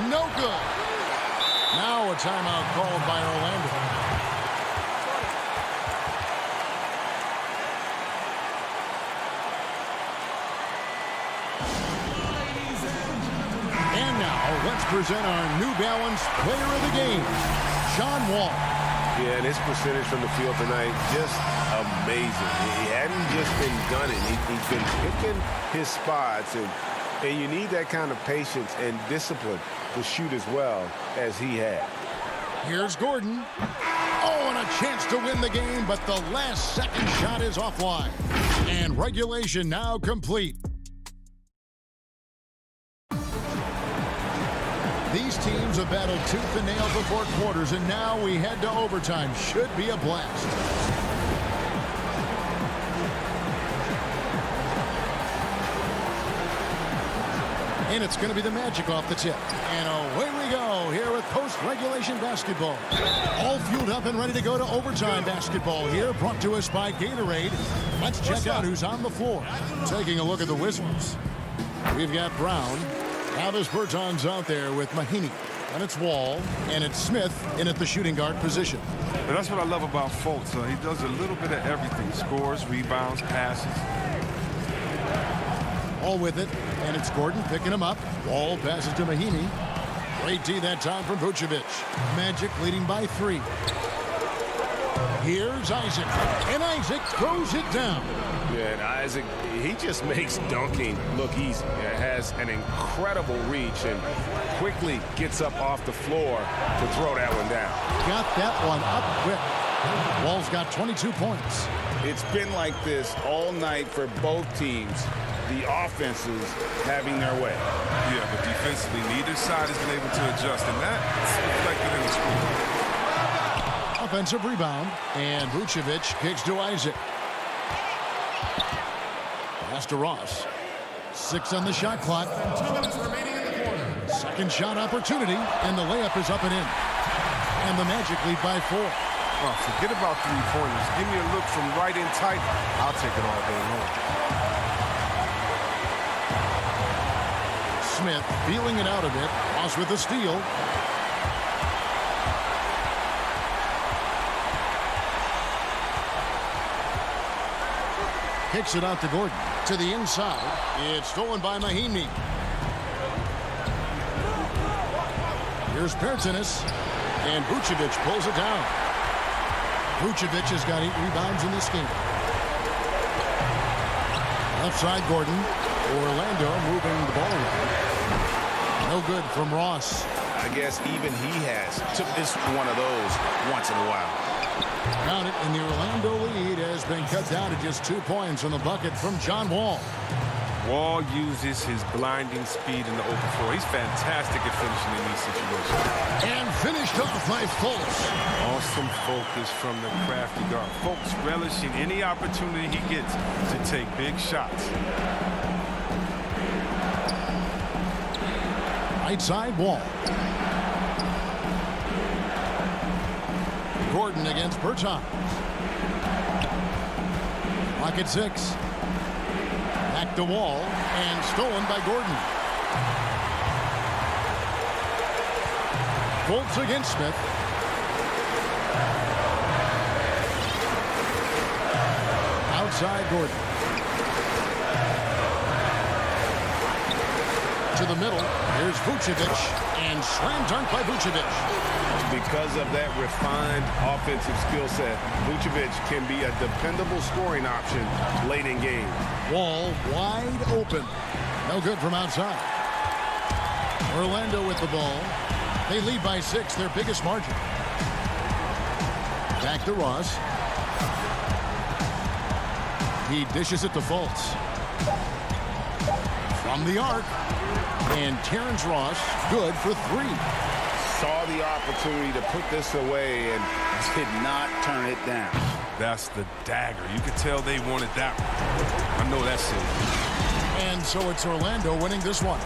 No good. Now a timeout called by Orlando. And now let's present our New Balance Player of the Game, John Wall. Yeah, and his percentage from the field tonight, just amazing. He hadn't just been gunning. He's been picking his spots, and you need that kind of patience and discipline to shoot as well as he had. Here's Gordon. Oh, and a chance to win the game, but the last second shot is offline. And regulation now complete. These teams have battled tooth and nail before quarters, and now we head to overtime. Should be a blast. And it's going to be the Magic off the tip. And away we go here with post-regulation basketball. All fueled up and ready to go to overtime basketball here, brought to us by Gatorade. Let's check out who's on the floor. Taking a look at the Wizards. We've got Brown. Travis Berton's out there with Mahinmi. And it's Wall. And it's Smith in at the shooting guard position. But that's what I love about Fultz. He does a little bit of everything. Scores, rebounds, passes. All with it. And it's Gordon picking him up. Wall passes to Mahinmi. Great D that time from Vucevic. Magic leading by 3. Here's Isaac. And Isaac throws it down. Yeah, and Isaac, he just makes dunking look easy. Has an incredible reach and quickly gets up off the floor to throw that one down. Got that one up quick. Wall's got 22 points. It's been like this all night for both teams. The offenses having their way. Yeah, but defensively, neither side has been able to adjust, and that's reflected in the score. Offensive rebound, and Vucevic kicks to Isaac. Pass to Ross. 6 on the shot clock. 2 minutes remaining in the quarter. Second shot opportunity, and the layup is up and in. And the Magic lead by 4. Oh, forget about three-pointers. Give me a look from right in tight. I'll take it all day long. Smith feeling it out a bit. Ross with the steal. Kicks it out to Gordon. To the inside. It's stolen by Mahinmi. Here's Pertinis. And Vucevic pulls it down. Vucevic has got 8 rebounds in this game. Left side Gordon. Orlando moving the ball around. No good from Ross. I guess even he has took this one of those once in a while. Count it, and the Orlando lead has been cut down to just 2 points on the bucket from John Wall. Wall uses his blinding speed in the open floor. He's fantastic at finishing in these situations. And finished off by Fultz. Awesome focus from the crafty guard. Fultz relishing any opportunity he gets to take big shots. Right side wall. Gordon against Bertans. Clock at 6. Back to Wall and stolen by Gordon. Fultz against Smith. Outside Gordon. To the middle. Here's Vucevic. And slam dunk by Vucevic. Because of that refined offensive skill set, Vucevic can be a dependable scoring option late in game. Wall wide open. No good from outside. Orlando with the ball. They lead by 6, their biggest margin. Back to Ross. He dishes it to Fultz. From the arc. And Terrence Ross, good for 3. Saw the opportunity to put this away and did not turn it down. That's the dagger. You could tell they wanted that one. I know that's it. And so it's Orlando winning this one.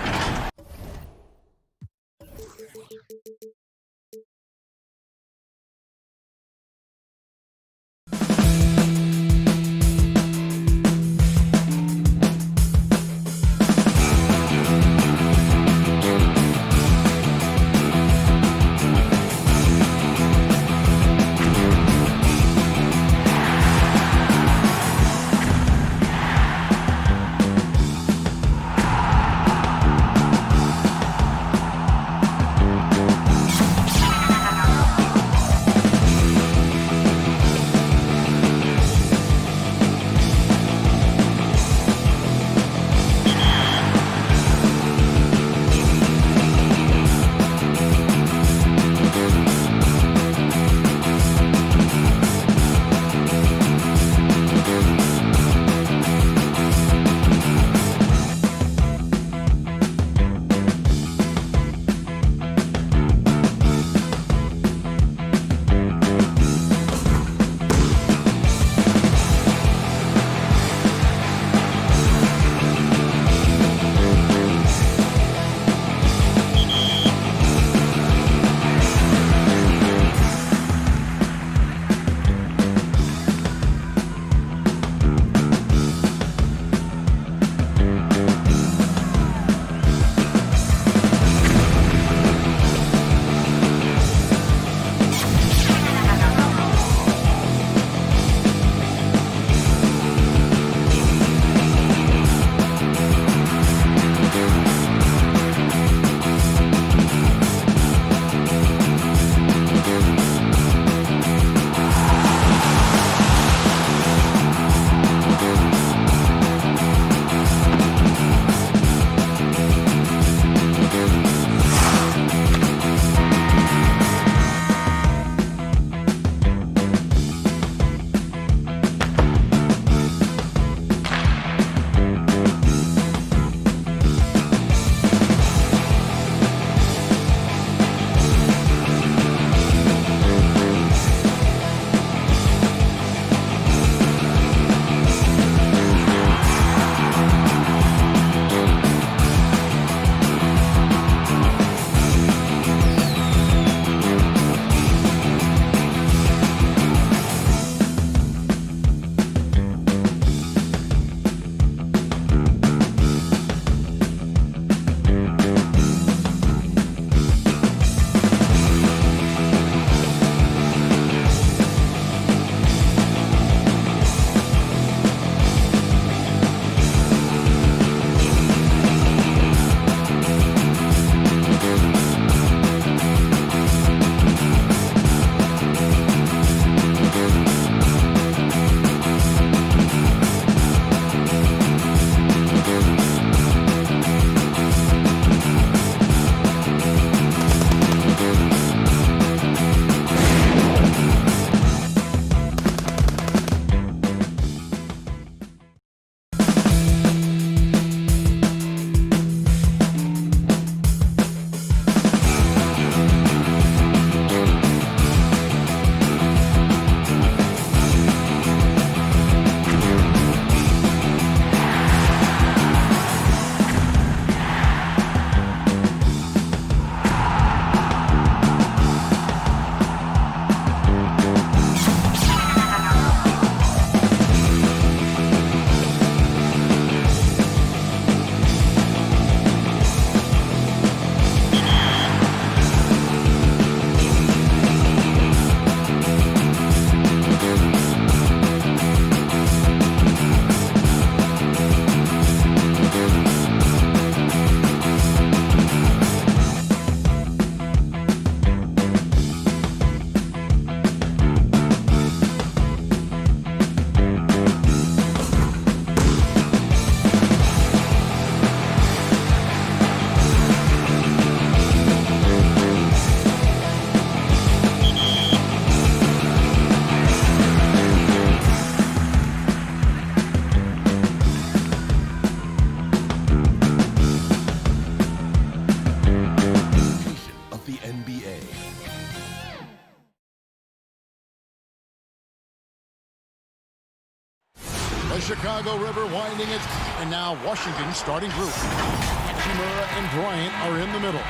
Chicago River winding it. And now Washington starting group. Hachimura and Bryant are in the middle.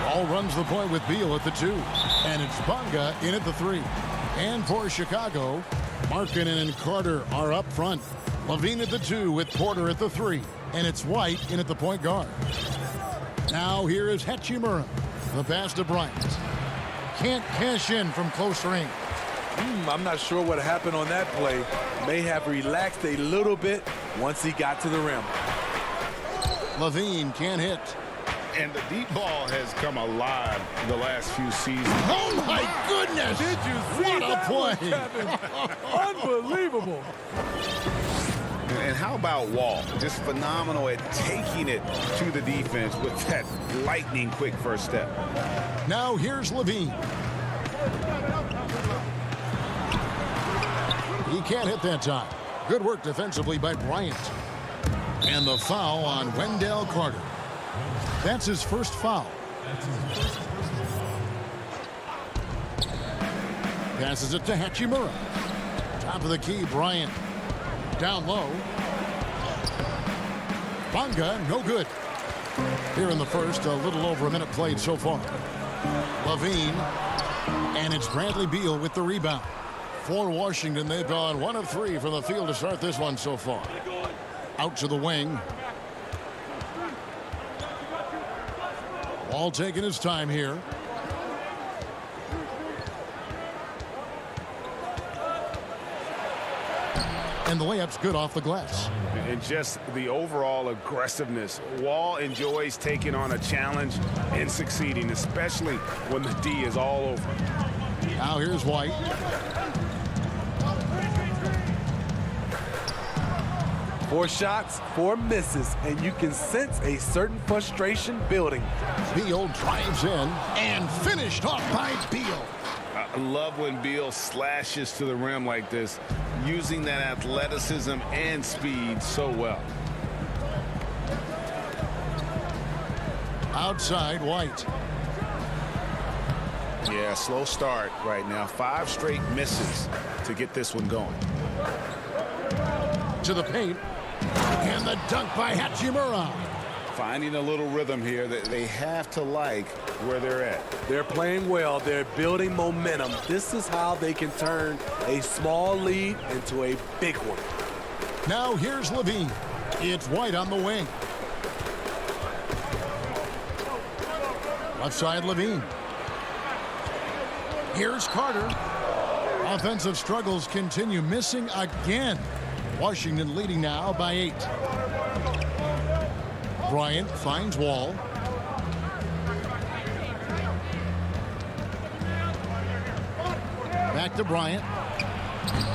Ball runs the point with Beal at the 2. And it's Bonga in at the 3. And for Chicago, Markkanen and Carter are up front. Levine at the 2 with Porter at the 3. And it's White in at the point guard. Now here is Hachimura. The pass to Bryant. Can't cash in from close range. I'm not sure what happened on that play. May have relaxed a little bit once he got to the rim. Levine can't hit. And the deep ball has come alive the last few seasons. Oh, my goodness! Did you see what a play? Unbelievable. And how about Wall? Just phenomenal at taking it to the defense with that lightning quick first step. Now here's Levine. He can't hit that time. Good work defensively by Bryant. And the foul on Wendell Carter. That's his first foul. Passes it to Hachimura. Top of the key, Bryant. Down low. Bonga, no good. Here in the first, a little over a minute played so far. Levine. And it's Bradley Beal with the rebound. For Washington, they've gone 1 of 3 from the field to start this one so far. Out to the wing. Wall taking his time here. And the layup's good off the glass. And just the overall aggressiveness. Wall enjoys taking on a challenge and succeeding, especially when the D is all over. Now here's White. 4 shots, 4 misses, and you can sense a certain frustration building. Beal drives in and finished off by Beal. I love when Beal slashes to the rim like this, using that athleticism and speed so well. Outside, White. Yeah, slow start right now. 5 straight misses to get this one going. To the paint. And the dunk by Hachimura. Finding a little rhythm here that they have to like where they're at. They're playing well. They're building momentum. This is how they can turn a small lead into a big one. Now here's Levine. It's White on the wing. Left side, Levine. Here's Carter. Offensive struggles continue, missing again. Washington leading now by 8. Bryant finds Wall. Back to Bryant.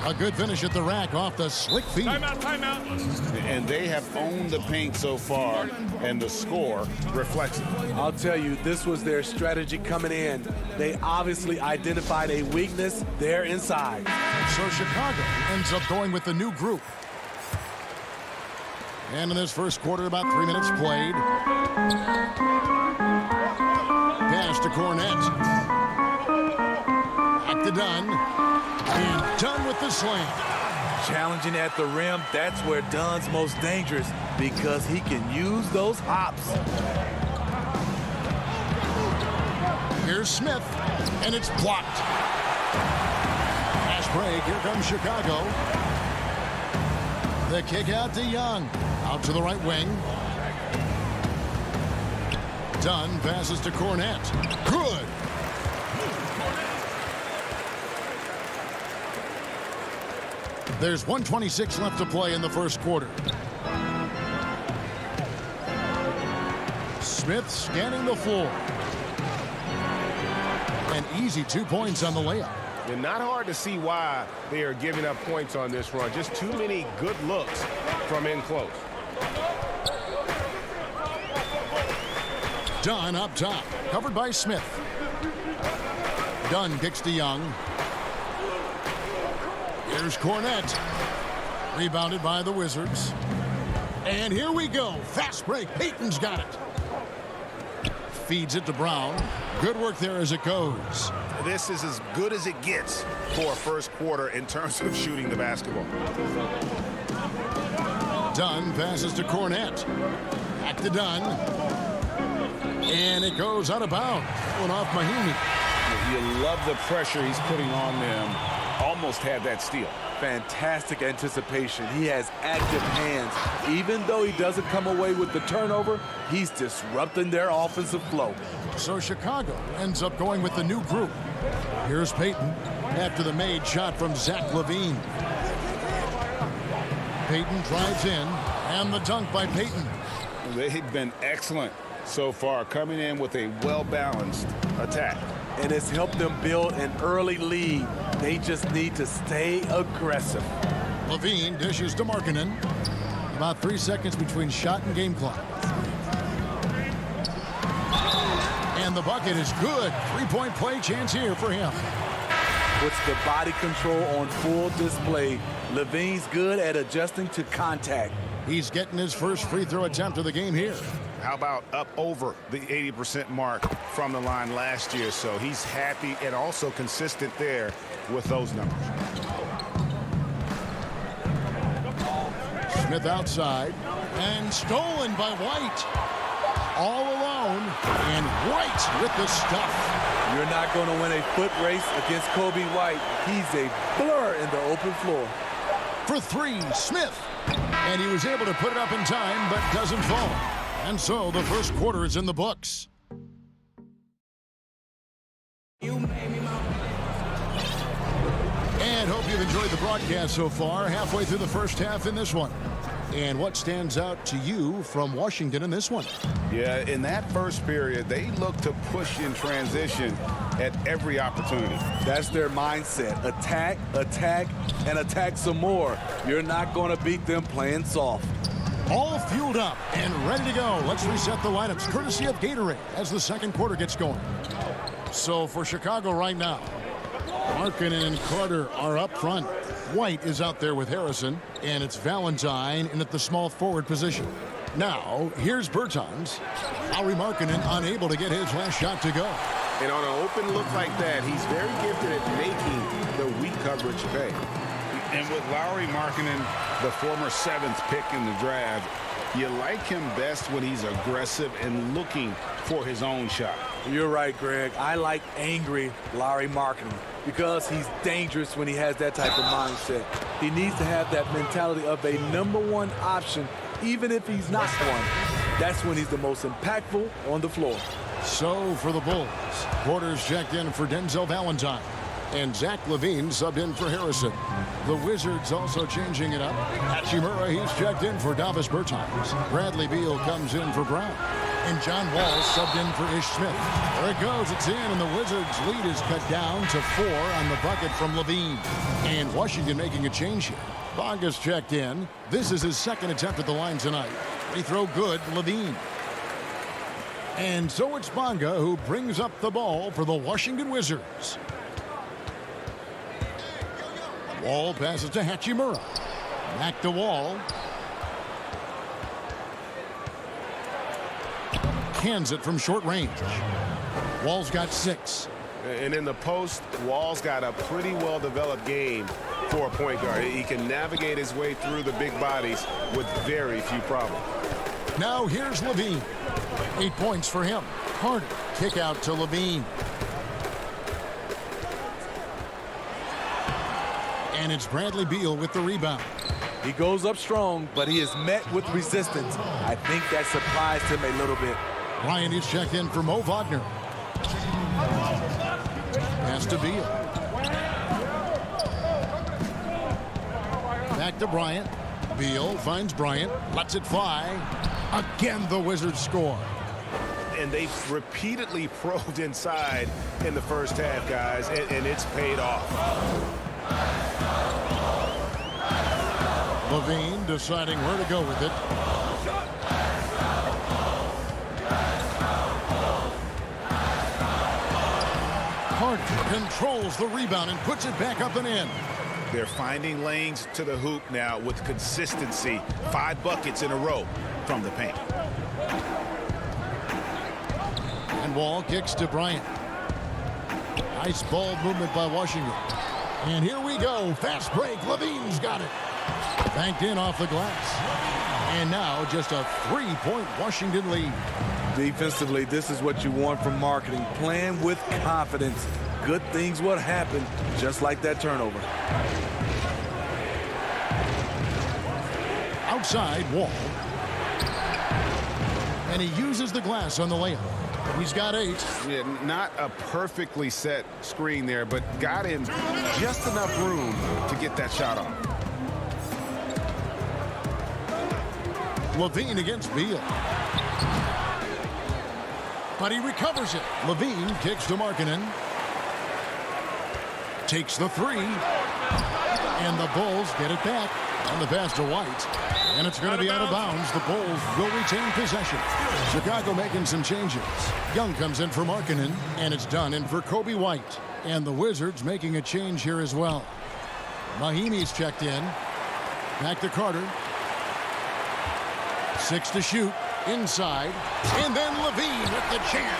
A good finish at the rack off the slick feed. Timeout. And they have owned the paint so far, and the score reflects it. I'll tell you, this was their strategy coming in. They obviously identified a weakness there inside. So Chicago ends up going with the new group. And in this first quarter, about 3 minutes played. Pass to Cornette. Back to Dunn. And Dunn with the slam. Challenging at the rim, that's where Dunn's most dangerous because he can use those hops. Here's Smith, and it's blocked. Fast break, here comes Chicago. The kick out to Young. Out to the right wing. Dunn passes to Cornette. Good. There's 1:26 left to play in the first quarter. Smith scanning the floor. An easy 2 points on the layup. And not hard to see why they are giving up points on this run. Just too many good looks from in close. Dunn up top, covered by Smith. Dunn kicks to Young. Here's Cornette. Rebounded by the Wizards. And here we go. Fast break. Payton's got it. Feeds it to Brown. Good work there as it goes. This is as good as it gets for a first quarter in terms of shooting the basketball. Dunn passes to Cornette. Back to Dunn. And it goes out of bounds. One off Mahimi. You love the pressure he's putting on them. Almost had that steal. Fantastic anticipation. He has active hands. Even though he doesn't come away with the turnover, he's disrupting their offensive flow. So Chicago ends up going with the new group. Here's Payton after the made shot from Zach LaVine. Payton drives in, and the dunk by Payton. They've been excellent so far, coming in with a well-balanced attack. And it's helped them build an early lead. They just need to stay aggressive. LaVine dishes to Markkanen. About 3 seconds between shot and game clock. And the bucket is good. Three-point play chance here for him. Puts the body control on full display. LaVine's good at adjusting to contact. He's getting his first free throw attempt of the game here. How about up over the 80% mark from the line last year? So he's happy and also consistent there with those numbers. Smith outside and stolen by White. All alone, and White with the stuff. You're not going to win a foot race against Kobe White. He's a blur in the open floor. For three, Smith. And he was able to put it up in time, but doesn't fall. And so the first quarter is in the books. And hope you've enjoyed the broadcast so far. Halfway through the first half in this one. And what stands out to you from Washington in this one? Yeah, in that first period, they looked to push in transition at every opportunity. That's their mindset. Attack, attack, and attack some more. You're not going to beat them playing soft. All fueled up and ready to go. Let's reset the lineups, courtesy of Gatorade, as the second quarter gets going. So for Chicago right now, Markkanen and Carter are up front. White is out there with Harrison, and it's Valentine in at the small forward position. Now, here's Bertans. Lauri Markkanen unable to get his last shot to go. And on an open look like that, he's very gifted at making the weak coverage pay. And with Lauri Markkanen, the former 7th pick in the draft, you like him best when he's aggressive and looking for his own shot. You're right, Greg. I like angry Lauri Markkanen because he's dangerous when he has that type of mindset. He needs to have that mentality of a #1 option, even if he's not one. That's when he's the most impactful on the floor. So for the Bulls, Porter's checked in for Denzel Valentine. And Zach LaVine subbed in for Harrison. The Wizards also changing it up. Hachimura, he's checked in for Davis Bertans. Bradley Beal comes in for Brown. And John Wall subbed in for Ish Smith. There it goes, it's in, and the Wizards' lead is cut down to 4 on the bucket from LaVine. And Washington making a change here. Bonga's checked in. This is his second attempt at the line tonight. Free throw good, LaVine. And so it's Bonga who brings up the ball for the Washington Wizards. Wall passes to Hachimura. Back to Wall. Cans it from short range. Wall's got 6. And in the post, Wall's got a pretty well-developed game for a point guard. He can navigate his way through the big bodies with very few problems. Now here's LaVine. 8 points for him. Carter, kick out to LaVine. And it's Bradley Beal with the rebound. He goes up strong, but he is met with resistance. I think that surprised him a little bit. Ryan is checked in for Mo Wagner. Pass to Beal. Back to Bryant. Beal finds Bryant. Lets it fly. Again, the Wizards score. And they've repeatedly probed inside in the first half, guys, and it's paid off. LaVine deciding where to go with it. Carter controls the rebound and puts it back up and in. They're finding lanes to the hoop now with consistency. 5 buckets in a row from the paint. And Wall kicks to Bryant. Nice ball movement by Washington. And here we go. Fast break. LaVine's got it. Banked in off the glass. And now just a 3-point Washington lead. Defensively, this is what you want from marketing. Playing with confidence. Good things will happen, just like that turnover. Outside, Wall. And he uses the glass on the layup. He's got 8. Yeah, not a perfectly set screen there, but got him just enough room to get that shot off. Levine against Beal. But he recovers it. Levine kicks to Markkanen. Takes the 3. And the Bulls get it back on the pass to White. And it's going to be out of bounds. The Bulls will retain possession. Chicago making some changes. Young comes in for Markkanen, and it's done in for Kobe White. And the Wizards making a change here as well. Mahimi's checked in. Back to Carter. 6 to shoot. Inside. And then Levine with the jam.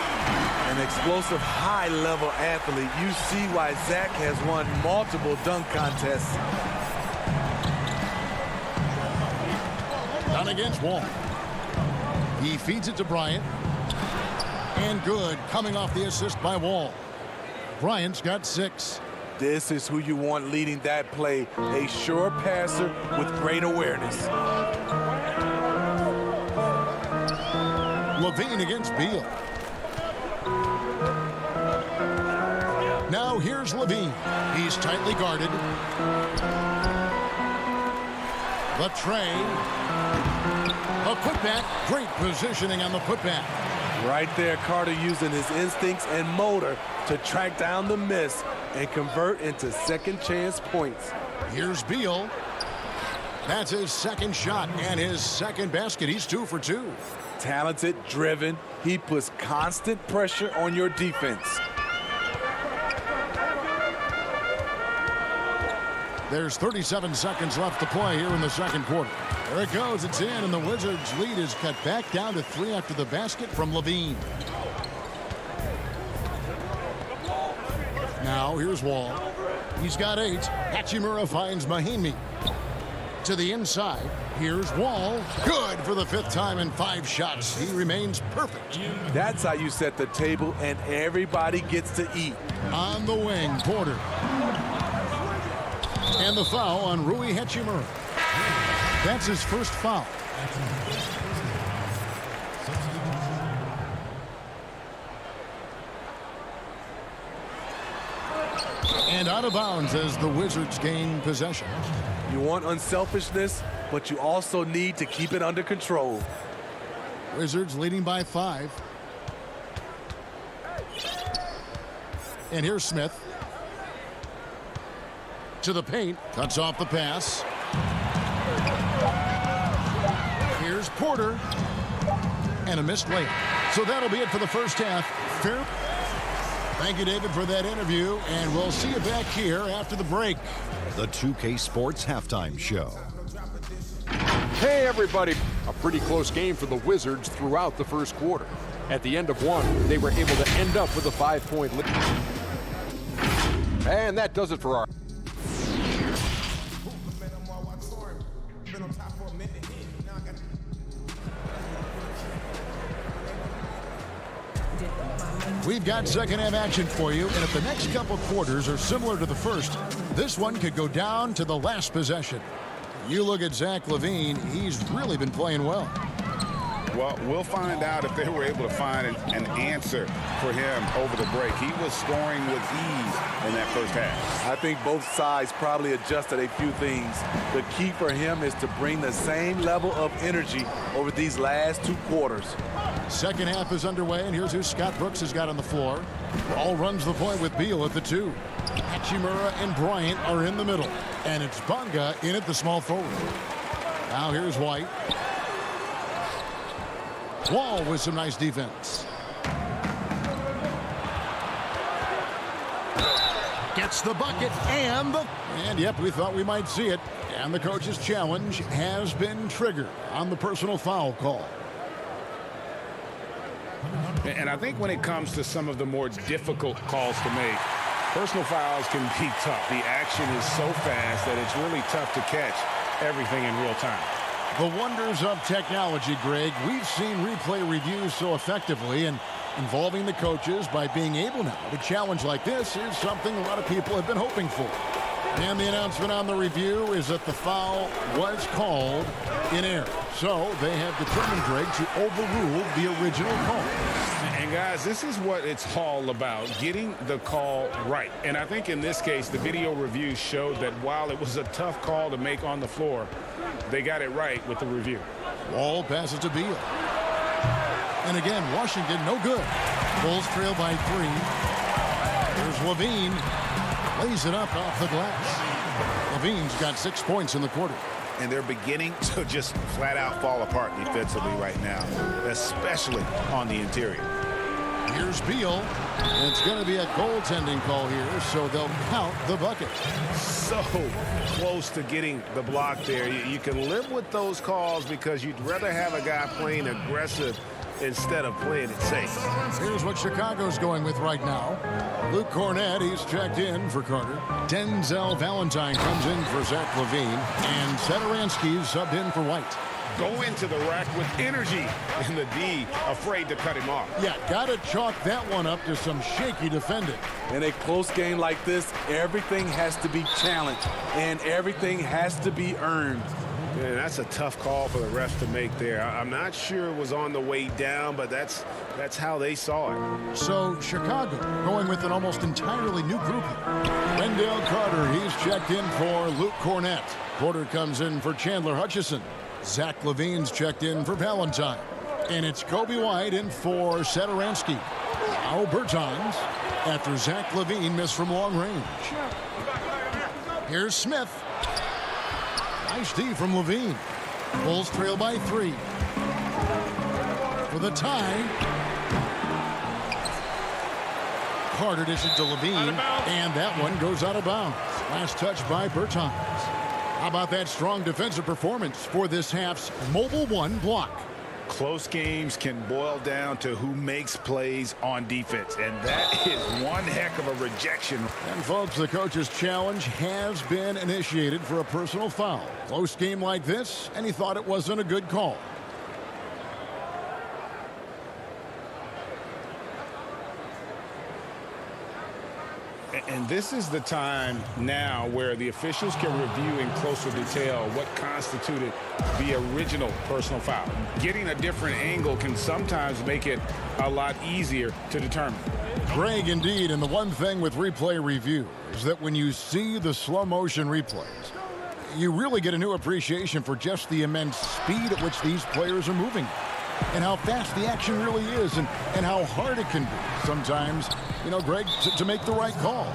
An explosive, high-level athlete. You see why Zach has won multiple dunk contests. Done against Wall. He feeds it to Bryant. And good, coming off the assist by Wall. Bryant's got 6. This is who you want leading that play. A sure passer with great awareness. Levine against Beal. Now here's Levine. He's tightly guarded. The tray. A putback. Great positioning on the putback. Right there, Carter using his instincts and motor to track down the miss and convert into second chance points. Here's Beal. That's his second shot and his second basket. He's 2 for 2. Talented, driven. He puts constant pressure on your defense. There's 37 seconds left to play here in the second quarter. There it goes. It's in, and the Wizards' lead is cut back down to 3 after the basket from Levine. Now here's Wall. He's got 8. Hachimura finds Mahimi. To the inside. Here's Wall. Good for the 5th time in 5 shots. He remains perfect. That's how you set the table, and everybody gets to eat. On the wing, Porter. And the foul on Rui Hachimura. That's his first foul. And out of bounds as the Wizards gain possession. You want unselfishness, but you also need to keep it under control. Wizards leading by 5. And here's Smith. To the paint. Cuts off the pass. Here's Porter. And a missed layup. So that'll be it for the first half. Fair. Thank you, David, for that interview. And we'll see you back here after the break. The 2K Sports Halftime Show. Hey, everybody. A pretty close game for the Wizards throughout the first quarter. At the end of one, they were able to end up with a 5-point lead. And that does it for our... We've got second half action for you, and if the next couple quarters are similar to the first, this one could go down to the last possession. You look at Zach LaVine, he's really been playing well. Well, we'll find out if they were able to find an answer for him over the break. He was scoring with ease in that first half. I think both sides probably adjusted a few things. The key for him is to bring the same level of energy over these last 2 quarters. Second half is underway, and here's who Scott Brooks has got on the floor. Ball runs the point with Beal at the 2. Hachimura and Bryant are in the middle, and it's Bonga in at the small forward. Now here's White. Wall with some nice defense. Gets the bucket and yep, we thought we might see it. And the coach's challenge has been triggered on the personal foul call. And I think when it comes to some of the more difficult calls to make, personal fouls can be tough. The action is so fast that it's really tough to catch. everything in real time. The wonders of technology, Greg. We've seen replay reviews so effectively, and involving the coaches by being able now to challenge like this is something a lot of people have been hoping for. And the announcement on the review is that the foul was called in error. So they have determined, Greg, to overrule the original call. And guys, this is what it's all about, getting the call right. And I think in this case, the video review showed that while it was a tough call to make on the floor, they got it right with the review. Wall passes to Beal. And again, Washington no good. Bulls trail by 3. Here's Levine. Lays it up off the glass. Levine's got 6 points in the quarter. And they're beginning to just flat out fall apart defensively right now, especially on the interior. Here's Beal. It's going to be a goaltending call here, so they'll count the bucket. So close to getting the block there. You can live with those calls because you'd rather have a guy playing aggressive instead of playing it safe. Here's what Chicago's going with right now. Luke Cornett, he's checked in for Carter. Denzel Valentine comes in for Zach LaVine. And Satoransky's subbed in for White. Go into the rack with energy, and the D afraid to cut him off. Yeah, got to chalk that one up to some shaky defending. In a close game like this, everything has to be challenged, and everything has to be earned. Man, that's a tough call for the refs to make there. I'm not sure it was on the way down, but that's how they saw it. So Chicago going with an almost entirely new group. Wendell Carter, he's checked in for Luke Cornett. Porter comes in for Chandler Hutchison. Zach LaVine's checked in for Valentine. And it's Kobe White in for Satoransky. Now Bertans after Zach LaVine missed from long range. Here's Smith. Nice D from Levine. Bulls trail by 3. For the tie. Carter dishes to Levine, and that one goes out of bounds. Last touch by Bertans. How about that strong defensive performance for this half's Mobile One block? Close games can boil down to who makes plays on defense, and that is one heck of a rejection. And folks, the coach's challenge has been initiated for a personal foul. Close game like this, and he thought it wasn't a good call. And this is the time now where the officials can review in closer detail what constituted the original personal foul. Getting a different angle can sometimes make it a lot easier to determine. Greg, indeed, and the one thing with replay review is that when you see the slow motion replays, you really get a new appreciation for just the immense speed at which these players are moving and how fast the action really is and how hard it can be sometimes, you know, Greg, to make the right call.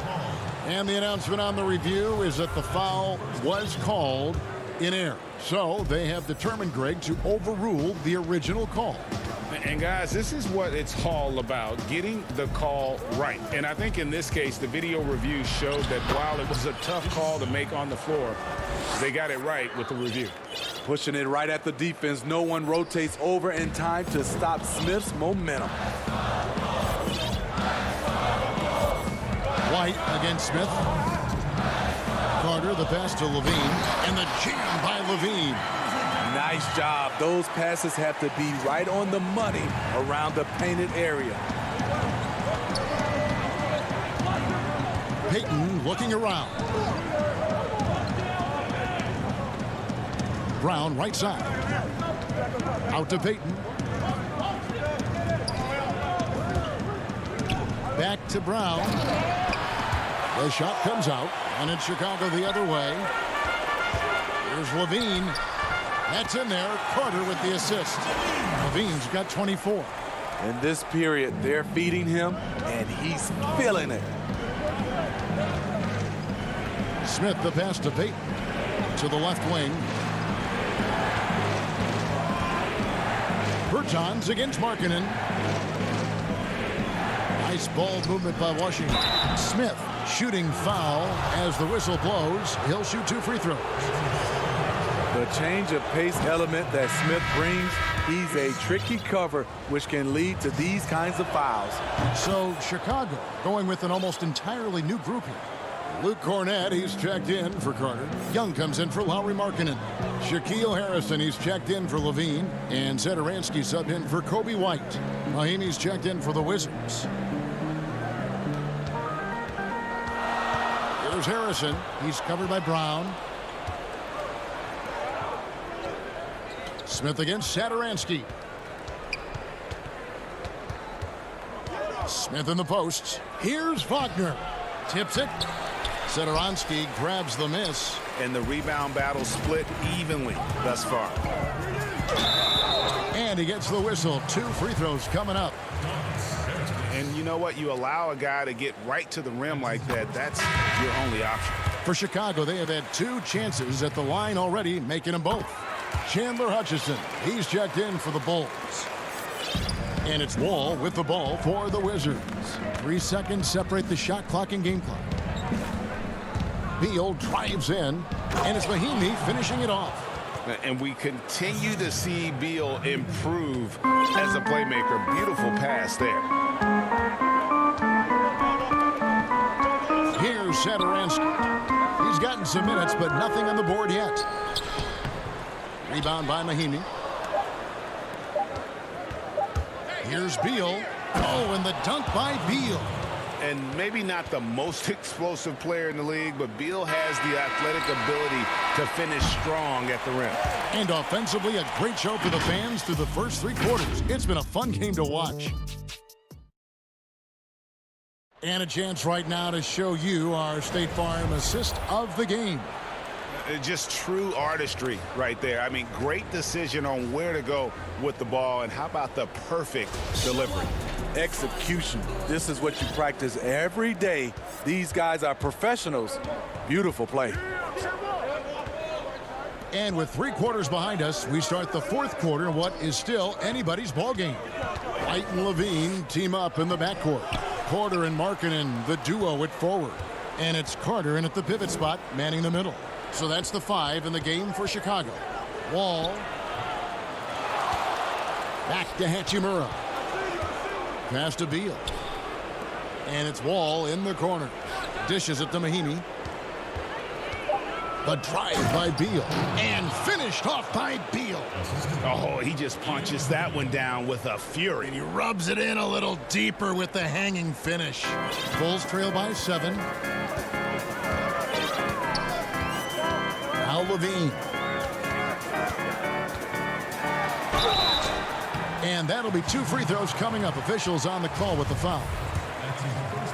And the announcement on the review is that the foul was called in error. So they have determined, Greg, to overrule the original call. And guys, this is what it's all about, getting the call right. And I think in this case, the video review showed that while it was a tough call to make on the floor, they got it right with the review. Pushing it right at the defense. No one rotates over in time to stop Smith's momentum. White against Smith. Carter, the pass to Levine, and the jam by Levine. Nice job. Those passes have to be right on the money around the painted area. Payton looking around. Brown right side. Out to Payton. Back to Brown. The shot comes out, and it's Chicago the other way. Here's Levine. That's in there. Carter with the assist. Levine's got 24. In this period, they're feeding him, and he's feeling it. Smith, the pass to Payton. To the left wing. Bertans against Markkanen. Nice ball movement by Washington. Smith shooting foul as the whistle blows. He'll shoot 2 free throws. The change of pace element that Smith brings, he's a tricky cover, which can lead to these kinds of fouls. So Chicago going with an almost entirely new group here. Luke Cornett, he's checked in for Carter. Young comes in for Lauri Markkanen. Shaquille Harrison, he's checked in for Levine. And Satoransky subbed in for Kobe White. Mahinmi's checked in for the Wizards. Here's Harrison. He's covered by Brown. Smith against Satoransky. Smith in the posts. Here's Wagner. Tips it. Satoransky grabs the miss. And the rebound battle split evenly thus far. And he gets the whistle. 2 free throws coming up. And you know what? You allow a guy to get right to the rim like that. That's your only option. For Chicago, they have had 2 chances at the line already, making them both. Chandler Hutchison, he's checked in for the Bulls. And it's Wall with the ball for the Wizards. 3 seconds separate the shot clock and game clock. Beal drives in, and it's Mahinmi finishing it off. And we continue to see Beal improve as a playmaker. Beautiful pass there. Here's Satoransky. He's gotten some minutes, but nothing on the board yet. Rebound by Mahinmi. Here's Beal. Oh, and the dunk by Beal. And maybe not the most explosive player in the league, but Beal has the athletic ability to finish strong at the rim. And offensively, a great show for the fans through the first 3 quarters. It's been a fun game to watch. And a chance right now to show you our State Farm assist of the game. Just true artistry right there. I mean, great decision on where to go with the ball, and how about the perfect delivery? Execution. This is what you practice every day. These guys are professionals. Beautiful play. And with 3 quarters behind us, we start the 4th quarter in what is still anybody's ball game. White and Levine team up in the backcourt. Porter and Markkanen, the duo at forward. And it's Carter in at the pivot spot, manning the middle. So that's the 5 in the game for Chicago. Wall. Back to Hachimura. Pass to Beal. And it's Wall in the corner. Dishes it to Mahinmi. The drive by Beal. And finished off by Beal. Oh, he just punches that one down with a fury. And he rubs it in a little deeper with the hanging finish. Bulls trail by 7. Now Levine. And that'll be 2 free throws coming up. Officials on the call with the foul.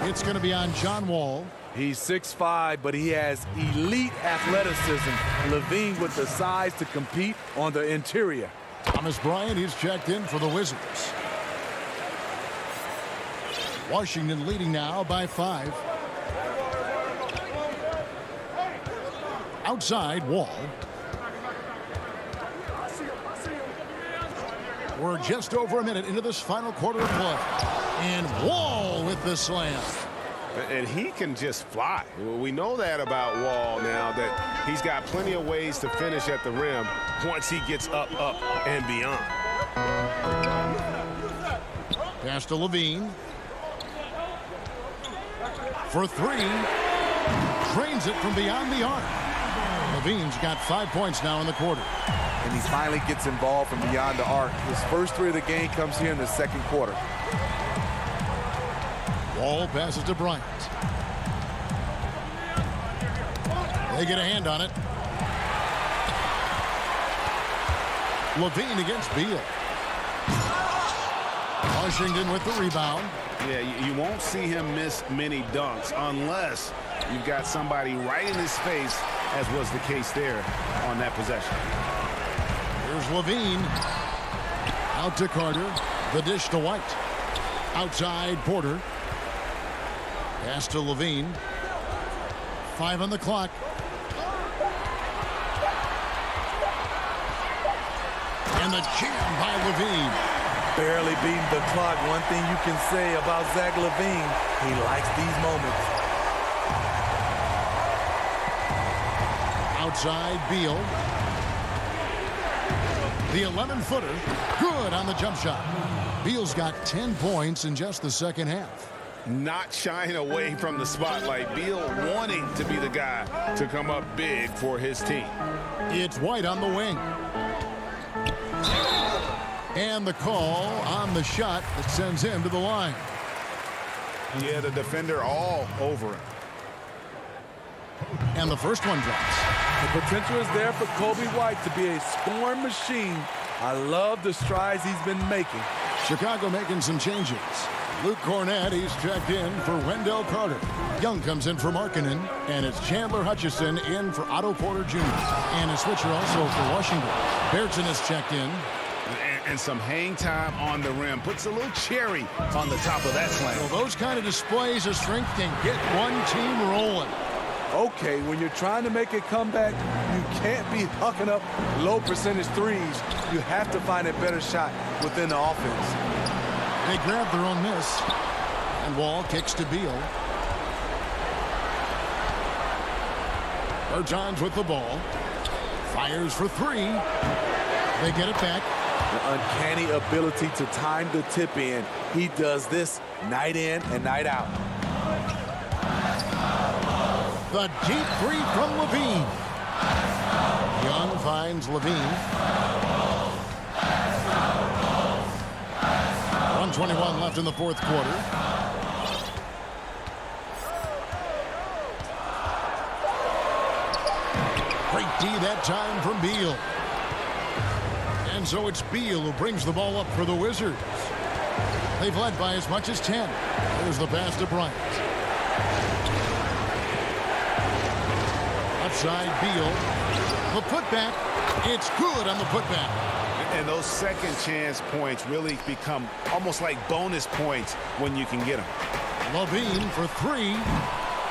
It's going to be on John Wall. He's 6'5", but he has elite athleticism. Levine with the size to compete on the interior. Thomas Bryant, he's checked in for the Wizards. Washington leading now by 5. Outside, Wall. We're just over a minute into this final quarter of play. And Wall with the slam. And he can just fly. We know that about Wall now, that he's got plenty of ways to finish at the rim once he gets up, and beyond. Pass to Levine. For 3. Trains it from beyond the arc. Levine's got 5 points now in the quarter. And he finally gets involved from beyond the arc. His first 3 of the game comes here in the 2nd quarter. Wall passes to Bryant. They get a hand on it. Levine against Beal. Washington with the rebound. Yeah, you won't see him miss many dunks unless you've got somebody right in his face, as was the case there on that possession. Here's Levine. Out to Carter. The dish to White. Outside, Porter. Pass to Levine. 5 on the clock. And the jam by Levine. Barely beating the clock. One thing you can say about Zach Levine, he likes these moments. Outside, Beal. The 11-footer. Good on the jump shot. Beal's got 10 points in just the second half. not shying away from the spotlight. Beal wanting to be the guy to come up big for his team. It's White on the wing. And the call on the shot that sends him to the line. He had a defender all over him. And the first one drops. The potential is there for Kobe White to be a scoring machine. I love the strides he's been making. Chicago making some changes. Luke Cornett, he's checked in for Wendell Carter. Young comes in for Markkanen, and it's Chandler Hutchison in for Otto Porter Jr. And a switcher also for Washington. Bairton is checked in. And some hang time on the rim. Puts a little cherry on the top of that slam. Well, those kind of displays of strength can get one team rolling. Okay, when you're trying to make a comeback, you can't be hucking up low percentage threes. You have to find a better shot within the offense. They grab their own miss. And Wall kicks to Beal. Bertans with the ball. Fires for three. They get it back. The uncanny ability to time the tip in. He does this night in and night out. The deep three from Levine. Young finds Levine. 1:21 left in the fourth quarter. Great D that time from Beal. And so it's Beal who brings the ball up for the Wizards. They've led by as much as 10. There's the pass to Bryant. Outside Beal. The putback. It's good on the putback. And those second chance points really become almost like bonus points when you can get them. Levine for three.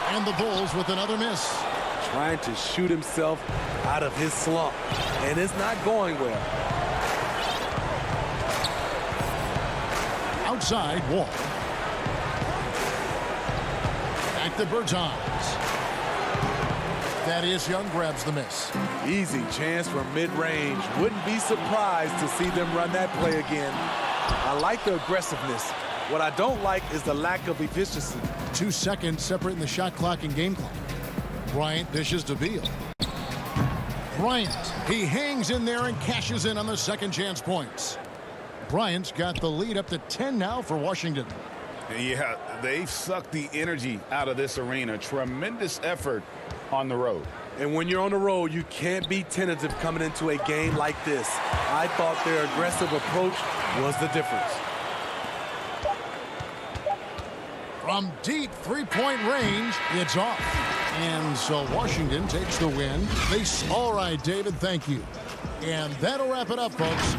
And the Bulls with another miss. Trying to shoot himself out of his slump. And it's not going well. Outside Wall. Back to Bertans. Thaddeus Young grabs the miss. Easy chance from mid-range. Wouldn't be surprised to see them run that play again. I like the aggressiveness. What I don't like is the lack of efficiency. 2 seconds separating the shot clock and game clock. Bryant dishes to Beal. Bryant, he hangs in there and cashes in on the second chance points. Bryant's got the lead up to 10 now for Washington. Yeah, they've sucked the energy out of this arena. Tremendous effort on the road. And when you're on the road, you can't be tentative coming into a game like this. I thought their aggressive approach was the difference. From deep three-point range, it's off. And so Washington takes the win. All right, David, thank you. And that'll wrap it up, folks.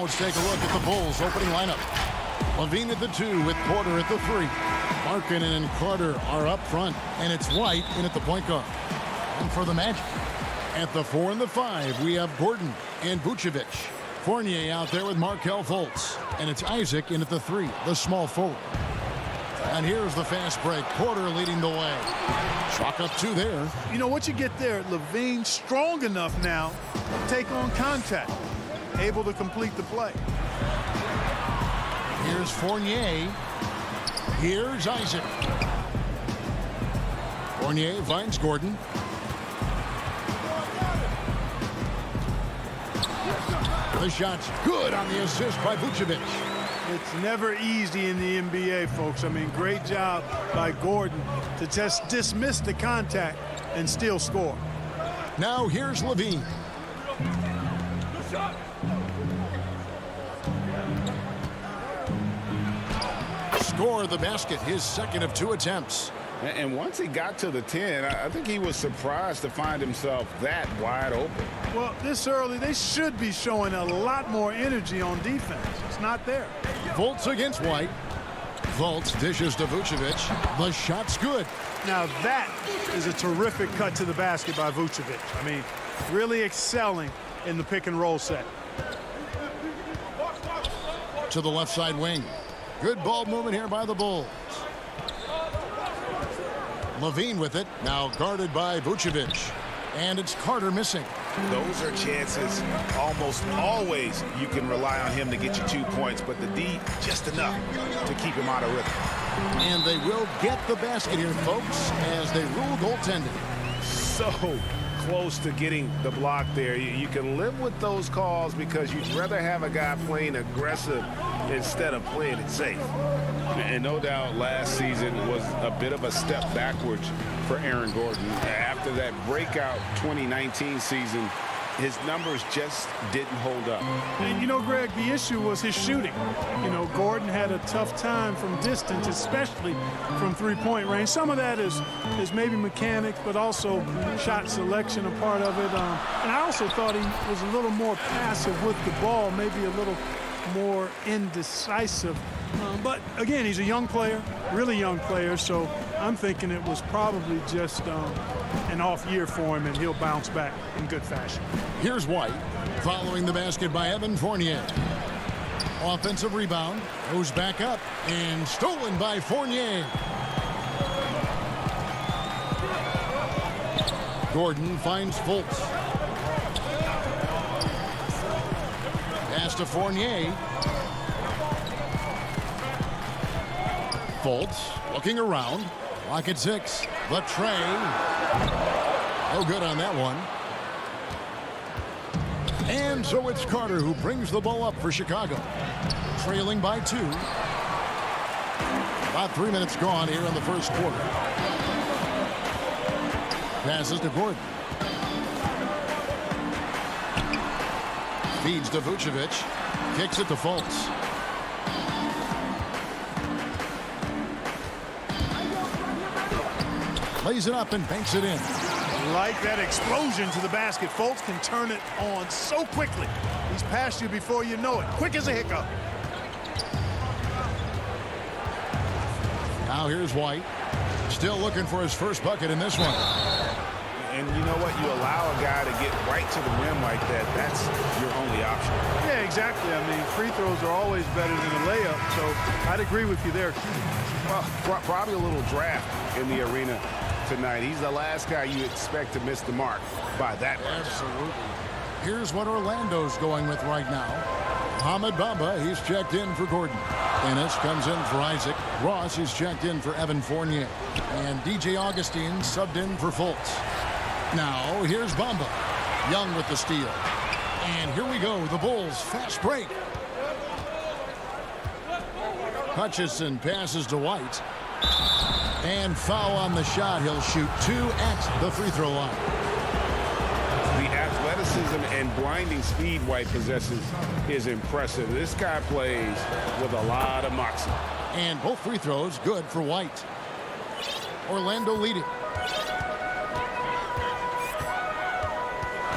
let's take a look at the Bulls' opening lineup. Levine at the 2 with Porter at the 3. Markkanen and Carter are up front, and it's White in at the point guard. And for the Magic, at the 4 and the 5, we have Gordon and Vucevic. Fournier out there with Markelle Fultz, and it's Isaac in at the 3, the small forward. And here's the fast break. Porter leading the way. Chalk up 2 there. You know what you get there? Levine strong enough now to take on contact, able to complete the play. Here's Fournier. Here's Isaac. Fournier finds Gordon. The shot's good on the assist by Vucevic. It's never easy in the NBA, folks. I mean, great job by Gordon to just dismiss the contact and still score. Now here's Levine. Score the basket, his second of 2 attempts. And once he got to the 10, I think he was surprised to find himself that wide open. Well, this early, they should be showing a lot more energy on defense. It's not there. Fultz against White. Fultz dishes to Vucevic. The shot's good. Now that is a terrific cut to the basket by Vucevic. I mean, really excelling in the pick and roll set. To the left side wing. Good ball movement here by the Bulls. Levine with it, now guarded by Vucevic. And it's Carter missing. Those are chances almost always you can rely on him to get you 2 points, but the D just enough to keep him out of rhythm. And they will get the basket here, folks, as they rule goaltending. So close to getting the block there. You can live with those calls because you'd rather have a guy playing aggressive instead of playing it safe. And no doubt last season was a bit of a step backwards for Aaron Gordon. After that breakout 2019 season, his numbers just didn't hold up. And you know, Greg, the issue was his shooting. You know, Gordon had a tough time from distance, especially from three-point range. Some of that is maybe mechanics, but also shot selection a part of it. And I also thought he was a little more passive with the ball, maybe a little more indecisive. But again, he's a young player, really young player, so I'm thinking it was probably just an off year for him, and he'll bounce back in good fashion. Here's White, following the basket by Evan Fournier. Offensive rebound, goes back up, and stolen by Fournier. Gordon finds Fultz. Pass to Fournier. Fultz looking around. Clock at 6. The tray. No good on that one. And so it's Carter who brings the ball up for Chicago. Trailing by 2. About 3 minutes gone here in the first quarter. Passes to Gordon. Feeds to Vucevic. Kicks it to Fultz. Lays it up and banks it in. Like that explosion to the basket. Fultz can turn it on so quickly. He's past you before you know it. Quick as a hiccup. Now here's White. Still looking for his first bucket in this one. And you know what? You allow a guy to get right to the rim like that. That's your only option. Yeah, exactly. I mean, free throws are always better than a layup, so I'd agree with you there. Well, probably a little draft in the arena tonight. He's the last guy you expect to miss the mark by that much. Absolutely. Here's what Orlando's going with right now. Mohamed Bamba, he's checked in for Gordon. Ennis comes in for Isaac. Ross is checked in for Evan Fournier. And DJ Augustine subbed in for Fultz. Now, here's Bamba. Young with the steal. And here we go, the Bulls fast break. Hutchison passes to White. And foul on the shot. He'll shoot 2 at the free throw line. The athleticism and blinding speed White possesses is impressive. This guy plays with a lot of moxie. And both free throws good for White. Orlando leading.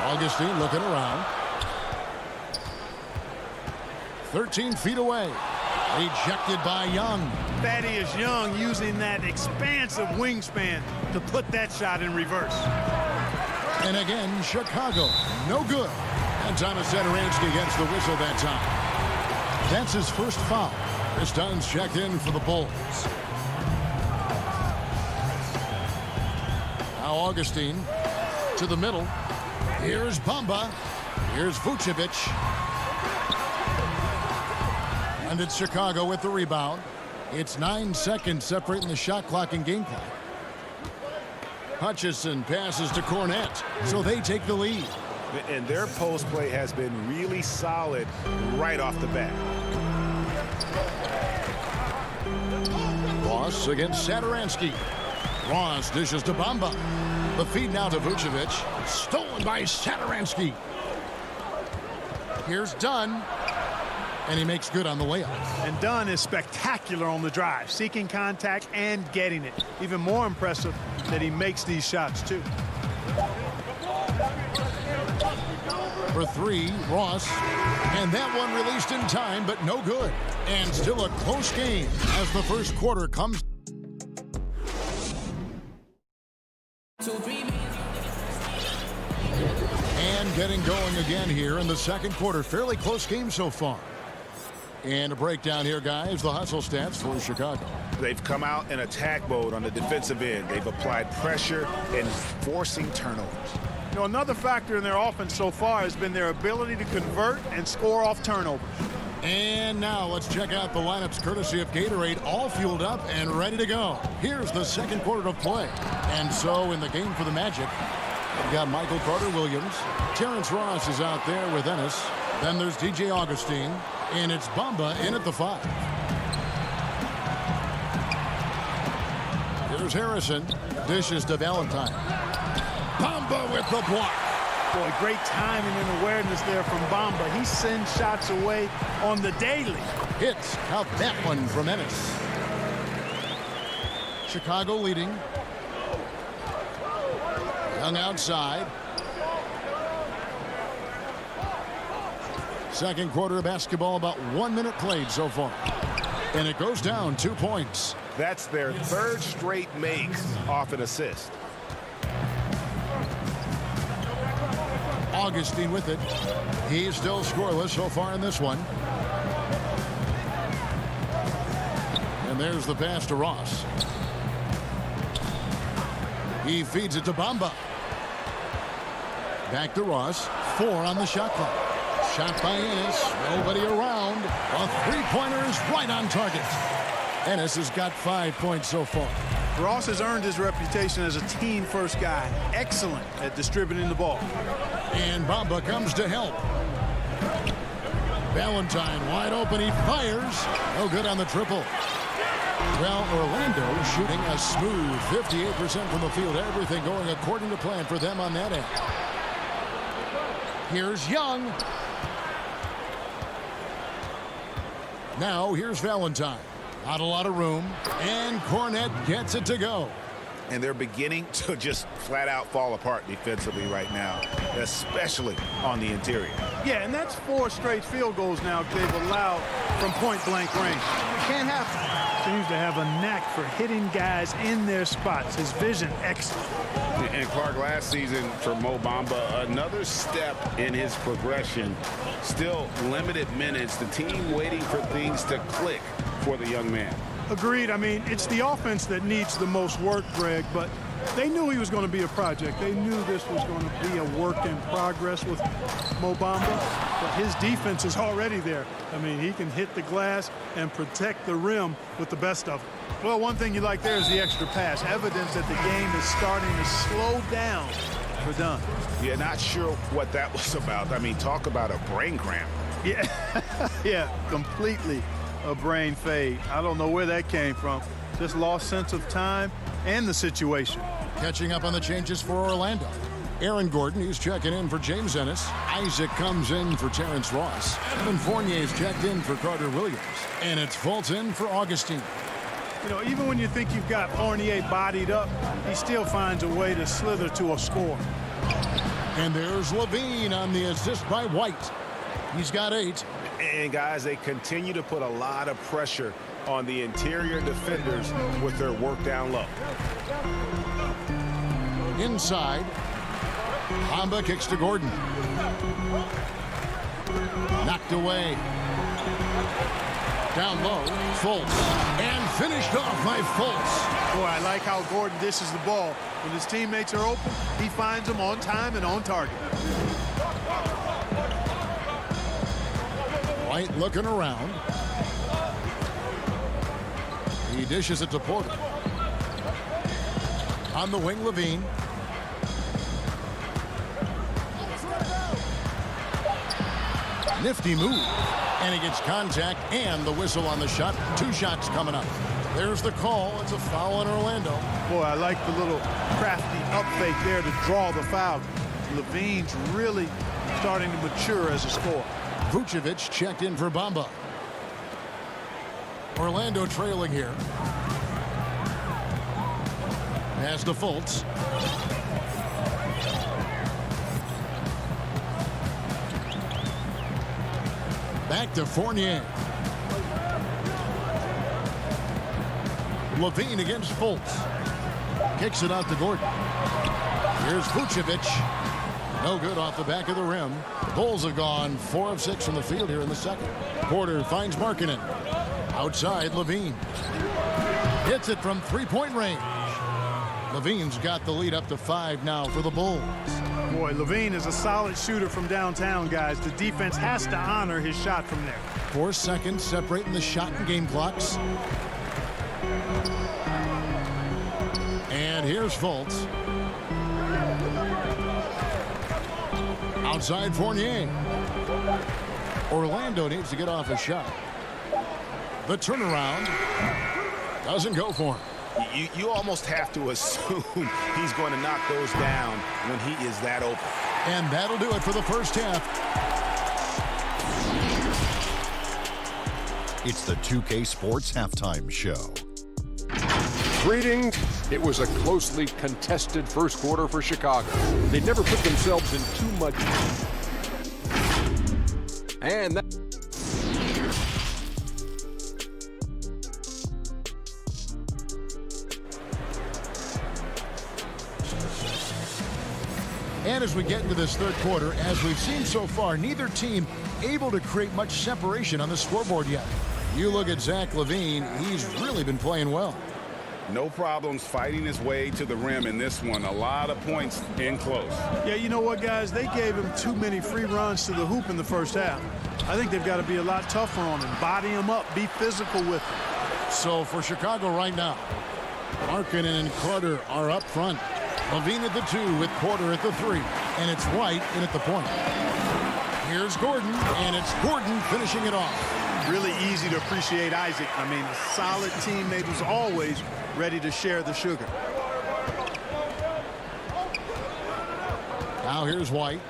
Augustine looking around. 13 feet away. Rejected by Young. Thaddeus Young using that expansive wingspan to put that shot in reverse. And again, Chicago, no good. And Thomas Sadaransky gets the whistle that time. That's his first foul. Chris Dunn's checked in for the Bulls. Now Augustine to the middle. Here's Bamba. Here's Vucevic. And it's Chicago with the rebound. It's 9 seconds separating the shot clock and game clock. Hutchison passes to Cornette, so they take the lead. And their post play has been really solid right off the bat. Ross against Sadaransky. Ross dishes to Bamba. The feed now to Vucevic. Stolen by Sadaransky. Here's Dunn. And he makes good on the layup. And Dunn is spectacular on the drive, seeking contact and getting it. Even more impressive that he makes these shots, too. For three, Ross. And that one released in time, but no good. And still a close game as the first quarter comes. And getting going again here in the second quarter. Fairly close game so far. And a breakdown here, guys. The hustle stats for Chicago. They've come out in attack mode on the defensive end. They've applied pressure and forcing turnovers. You know, another factor in their offense so far has been their ability to convert and score off turnovers. And now let's check out the lineups courtesy of Gatorade, all fueled up and ready to go. Here's the second quarter of play. And so in the game for the Magic, we've got Michael Carter-Williams. Terrence Ross is out there with Ennis. Then there's DJ Augustine. And it's Bamba in at the 5. Here's Harrison. Dishes to Valentine. Bamba with the block. Boy, great timing and awareness there from Bamba. He sends shots away on the daily. Hits. Out that one from Ennis. Chicago leading. Young outside. Second quarter of basketball, about 1 minute played so far. And it goes down 2 points. That's their third straight make off an assist. Augustine with it. He's still scoreless so far in this one. And there's the pass to Ross. He feeds it to Bamba. Back to Ross. 4 on the shot clock. Shot by Ennis. Nobody around. A three-pointer is right on target. Ennis has got 5 points so far. Ross has earned his reputation as a team-first guy. Excellent at distributing the ball. And Bamba comes to help. Valentine wide open. He fires. No good on the triple. Well, Orlando shooting a smooth 58% from the field. Everything going according to plan for them on that end. Here's Young. Now here's Valentine. Not a lot of room. And Cornette gets it to go. And they're beginning to just flat out fall apart defensively right now, especially on the interior. Yeah, and that's 4 straight field goals now they've allowed from point-blank range. It can't happen. Seems to have a knack for hitting guys in their spots. His vision, excellent. And Clark, last season for Mo Bamba, another step in his progression. Still limited minutes. The team waiting for things to click for the young man. Agreed. I mean, it's the offense that needs the most work, Greg, but they knew he was going to be a project. They knew this was going to be a work in progress with Mo Bamba, but his defense is already there. I mean, he can hit the glass and protect the rim with the best of them. Well, one thing you like there is the extra pass. Evidence that the game is starting to slow down for Dunn. Yeah, not sure what that was about. I mean, talk about a brain cramp. Yeah, yeah, completely a brain fade. I don't know where that came from. Just lost sense of time and the situation. Catching up on the changes for Orlando. Aaron Gordon, he's checking in for James Ennis. Isaac comes in for Terrence Ross. Evan Fournier's checked in for Carter-Williams. And it's Fulton for Augustine. You know, even when you think you've got Fournier bodied up, he still finds a way to slither to a score. And there's Levine on the assist by White. He's got 8. And, guys, they continue to put a lot of pressure on the interior defenders with their work down low. Inside. Bamba kicks to Gordon. Knocked away. Down low, Fultz. And finished off by Fultz. Boy, I like how Gordon dishes the ball. When his teammates are open, he finds them on time and on target. White looking around. He dishes it to Porter. On the wing, Levine. Nifty move. And he gets contact and the whistle on the shot. 2 shots coming up. There's the call. It's a foul on Orlando. Boy, I like the little crafty up fake there to draw the foul. Levine's really starting to mature as a scorer. Vucevic checked in for Bamba. Orlando trailing here. Pass to Fultz. Back to Fournier. Levine against Fultz. Kicks it out to Gordon. Here's Vucevic. No good off the back of the rim. The Bulls have gone 4 of 6 from the field here in the second. Porter finds Markkanen. Outside, Levine. Hits it from 3-point range. Levine's got the lead up to 5 now for the Bulls. Boy, Levine is a solid shooter from downtown, guys. The defense has to honor his shot from there. 4 seconds separating the shot and game clocks. And here's Fultz. Outside Fournier. Orlando needs to get off a shot. The turnaround doesn't go for him. You almost have to assume he's going to knock those down when he is that open. And that'll do it for the first half. It's the 2K Sports Halftime Show. Greetings. It was a closely contested first quarter for Chicago. They never put themselves in too much. And that... And as we get into this third quarter, as we've seen so far, neither team able to create much separation on the scoreboard yet. You look at Zach LaVine, he's really been playing well. No problems fighting his way to the rim in this one. A lot of points in close. Yeah, you know what, guys? They gave him too many free runs to the hoop in the first half. I think they've got to be a lot tougher on him. Body him up. Be physical with him. So for Chicago right now, Markkanen and Carter are up front. LaVine at the 2 with Porter at the 3. And it's White in at the point. Here's Gordon, and it's Gordon finishing it off. Really easy to appreciate Isaac. I mean, a solid teammate who's always ready to share the sugar. Now here's White.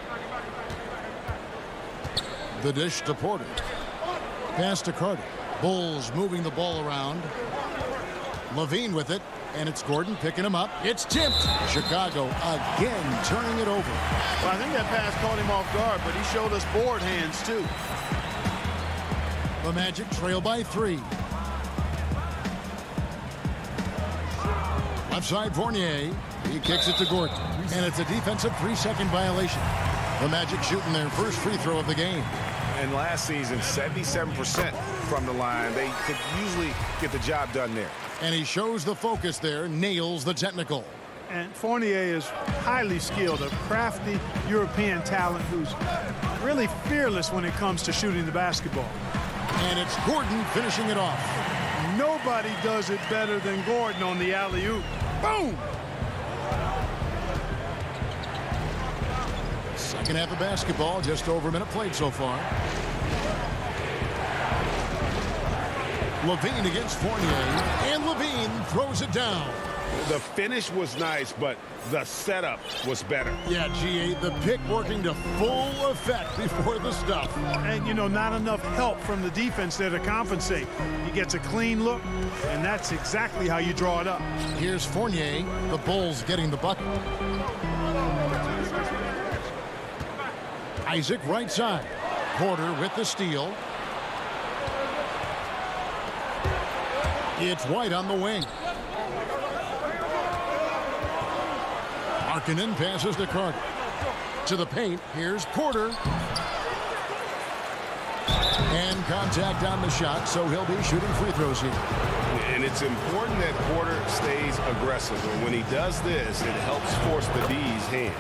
The dish to Porter. Pass to Carter. Bulls moving the ball around. LaVine with it, and it's Gordon picking him up. It's tipped. Chicago again turning it over. Well, I think that pass caught him off guard, but he showed us board hands too. The Magic trail by 3. Left side Fournier. He kicks it to Gordon. And it's a defensive 3-second violation. The Magic shooting their first free throw of the game. And last season, 77% from the line. They could usually get the job done there. And he shows the focus there, nails the technical. And Fournier is highly skilled, a crafty European talent who's really fearless when it comes to shooting the basketball. And it's Gordon finishing it off. Nobody does it better than Gordon on the alley-oop. Boom! Second half of basketball, just over a minute played so far. LaVine against Fournier, and LaVine throws it down. The finish was nice, but the setup was better. Yeah, G8, the pick working to full effect before the stuff. And, you know, not enough help from the defense there to compensate. He gets a clean look, and that's exactly how you draw it up. Here's Fournier, the Bulls getting the bucket. Isaac right side. Porter with the steal. It's White on the wing. Markkanen passes to Carter. To the paint, here's Porter. And contact on the shot, so he'll be shooting free throws here. And it's important that Porter stays aggressive. And when he does this, it helps force the D's hand.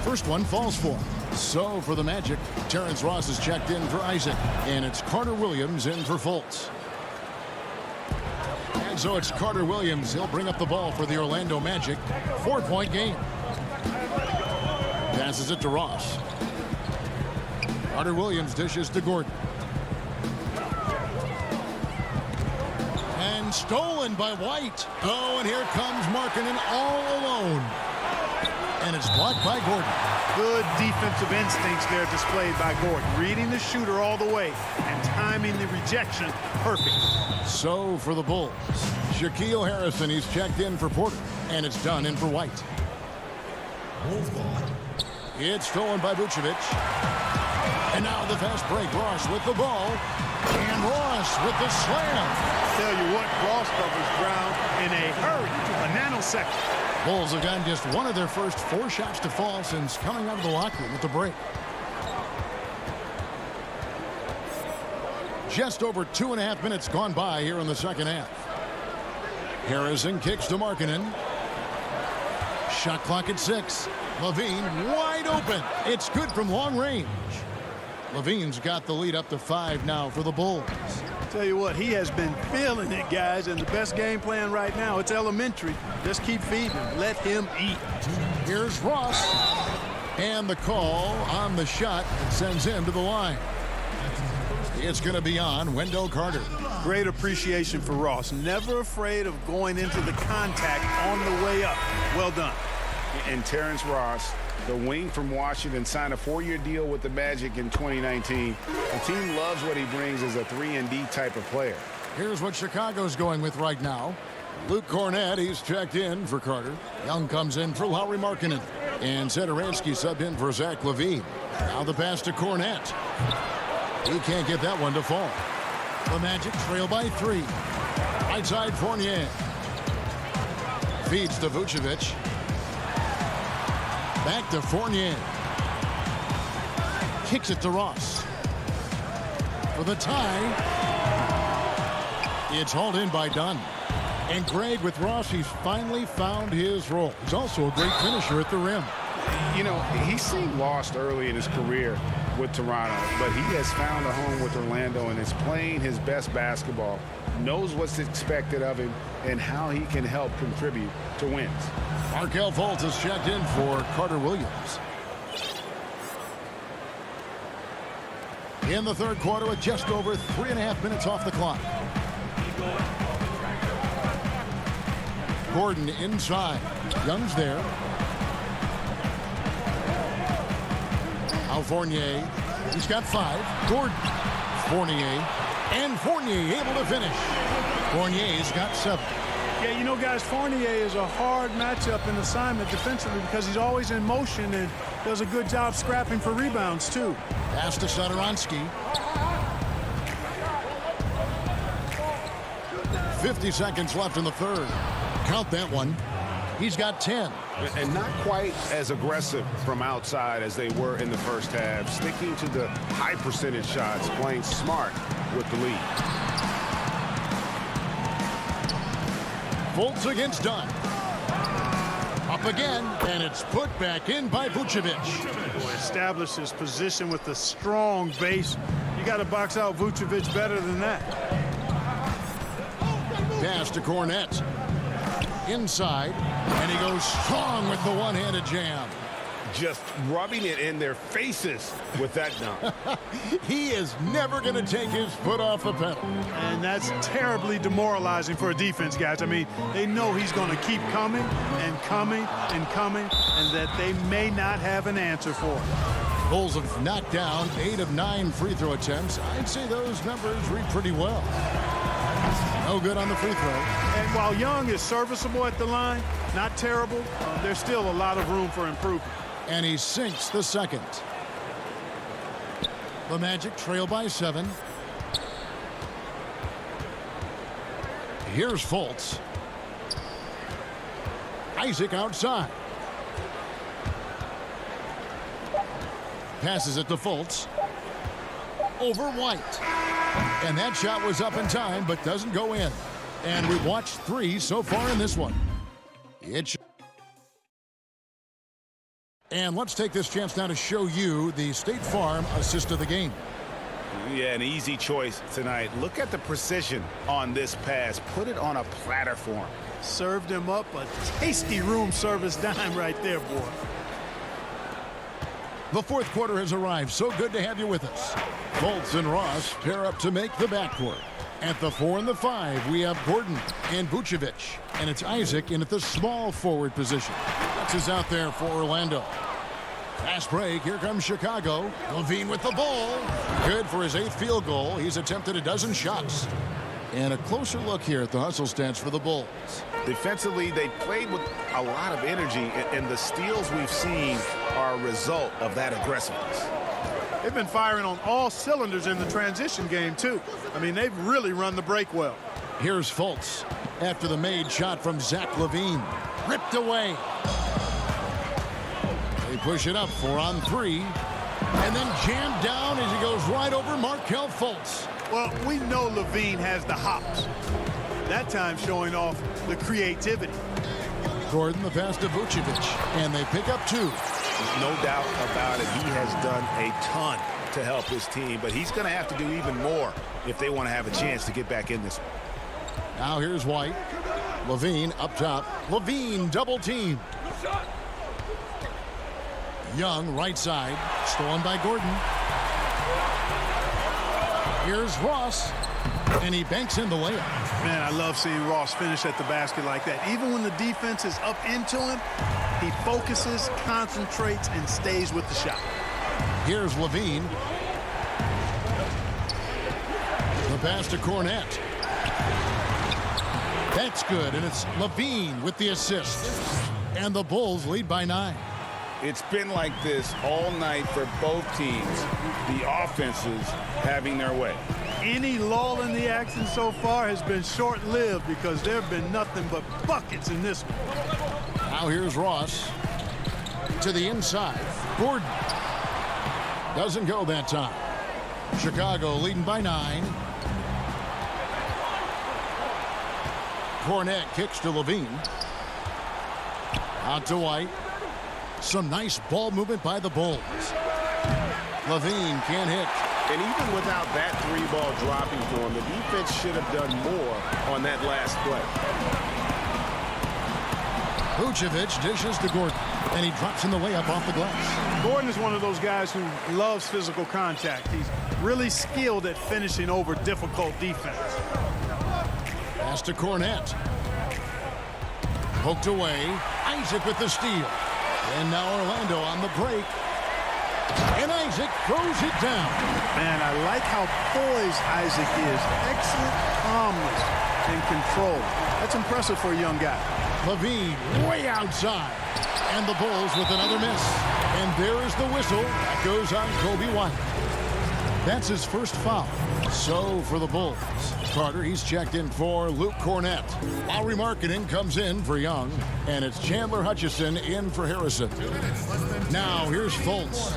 First one falls for him. So for the Magic, Terrence Ross is checked in for Isaac. And it's Carter Williams in for Fultz. And so it's Carter Williams. He'll bring up the ball for the Orlando Magic. 4-point game. Passes it to Ross. Carter Williams dishes to Gordon. And stolen by White. Oh, and here comes Markkanen all alone. And it's blocked by Gordon. Good defensive instincts there displayed by Gordon. Reading the shooter all the way and timing the rejection perfect. So for the Bulls, Shaquille Harrison, he's checked in for Porter. And it's done in for White. It's stolen by Vucevic. And now the fast break. Ross with the ball. And Ross with the slam. Tell you what, Ross covers ground in a hurry, a nanosecond. Bulls have gotten just one of their first 4 shots to fall since coming out of the locker room at the break. Just over 2.5 minutes gone by here in the second half. Harrison kicks to Markkanen. Shot clock at 6. Levine wide open. It's good from long range. Levine's got the lead up to 5 now for the Bulls. Tell you what, he has been feeling it, guys, and the best game plan right now, it's elementary. Just keep feeding him. Let him eat. Here's Ross. And the call on the shot that sends him to the line. It's going to be on Wendell Carter. Great appreciation for Ross. Never afraid of going into the contact on the way up. Well done. And Terrence Ross, the wing from Washington, signed a 4-year deal with the Magic in 2019. The team loves what he brings as a 3-and-D type of player. Here's what Chicago's going with right now. Luke Cornett, he's checked in for Carter. Young comes in for Lauri Markkanen. And Satoransky subbed in for Zach LaVine. Now the pass to Cornett. He can't get that one to fall. The Magic trail by 3. Right side Fournier. Feeds to Vucevic. Back to Fournier. Kicks it to Ross. For the tie. It's hauled in by Dunn. And Greg with Ross, he's finally found his role. He's also a great finisher at the rim. You know, he seemed lost early in his career with Toronto, but he has found a home with Orlando and is playing his best basketball, knows what's expected of him, and how he can help contribute to wins. Markelle Fultz is checked in for Carter Williams. In the third quarter with just over 3.5 minutes off the clock. Gordon inside. Young's there. Now Fournier. He's got 5. Gordon. Fournier. And Fournier able to finish. Fournier's got 7. Yeah, you know, guys, Fournier is a hard matchup in assignment defensively because he's always in motion and does a good job scrapping for rebounds, too. Pass to Satoransky. 50 seconds left in the third. Count that one. He's got 10. And not quite as aggressive from outside as they were in the first half. Sticking to the high percentage shots, playing smart with the lead. Fultz against Dunn. Up again, and it's put back in by Vucevic. Establish his position with a strong base. You got to box out Vucevic better than that. Pass to Cornett. Inside, and he goes strong with the one-handed jam. Just rubbing it in their faces with that dunk. He is never going to take his foot off the pedal. And that's terribly demoralizing for a defense, guys. I mean, they know he's going to keep coming and coming and coming, and that they may not have an answer for it. Bulls have knocked down 8 of 9 free throw attempts. I'd say those numbers read pretty well. No good on the free throw. And while Young is serviceable at the line, not terrible, there's still a lot of room for improvement. And he sinks the second. The Magic trail by 7. Here's Fultz. Isaac outside. Passes it to Fultz. Over White. And that shot was up in time, but doesn't go in. And we've watched 3 so far in this one. And let's take this chance now to show you the State Farm assist of the game. Yeah, an easy choice tonight. Look at the precision on this pass. Put it on a platter for him. Served him up a tasty room service dime right there, boy. The fourth quarter has arrived. So good to have you with us. Fultz and Ross pair up to make the backcourt. At the 4 and the 5, we have Gordon and Vucevic. And it's Isaac in at the small forward position. That's is out there for Orlando. Fast break. Here comes Chicago. Levine with the ball. Good for his 8th field goal. He's attempted a dozen shots. And a closer look here at the hustle stats for the Bulls. Defensively, they played with a lot of energy, and the steals we've seen are a result of that aggressiveness. They've been firing on all cylinders in the transition game, too. I mean, they've really run the break well. Here's Fultz after the made shot from Zach Levine. Ripped away. They push it up 4 on 3. And then jammed down as he goes right over Markelle Fultz. Well, we know Levine has the hops. That time showing off the creativity. Gordon the pass to Vucevic. And they pick up 2. No doubt about it. He has done a ton to help his team, but he's going to have to do even more if they want to have a chance to get back in this one. Now here's White. Levine up top. Levine double team. Young right side. Stolen by Gordon. Here's Ross. And he banks in the layup. Man, I love seeing Ross finish at the basket like that. Even when the defense is up into him, he focuses, concentrates, and stays with the shot. Here's Levine. The pass to Cornette. That's good, and it's Levine with the assist. And the Bulls lead by 9. It's been like this all night for both teams. The offenses having their way. Any lull in the action so far has been short-lived because there have been nothing but buckets in this one. Now here's Ross. To the inside. Gordon. Doesn't go that time. Chicago leading by 9. Cornette kicks to Levine. Out to White. Some nice ball movement by the Bulls. Levine can't hit. And even without that 3-ball dropping for him, the defense should have done more on that last play. Vucevic dishes to Gordon, and he drops in the layup off the glass. Gordon is one of those guys who loves physical contact. He's really skilled at finishing over difficult defense. Pass to Cornette. Poked away. Isaac with the steal. And now Orlando on the break. And Isaac throws it down. Man, I like how poised Isaac is. Excellent calmness and control. That's impressive for a young guy. Levine way outside. And the Bulls with another miss. And there is the whistle. That goes on Kobe White. That's his first foul. So for the Bulls. Carter, he's checked in for Luke Cornette. Lowry Markkanen comes in for Young. And it's Chandler Hutchison in for Harrison. Now here's Fultz.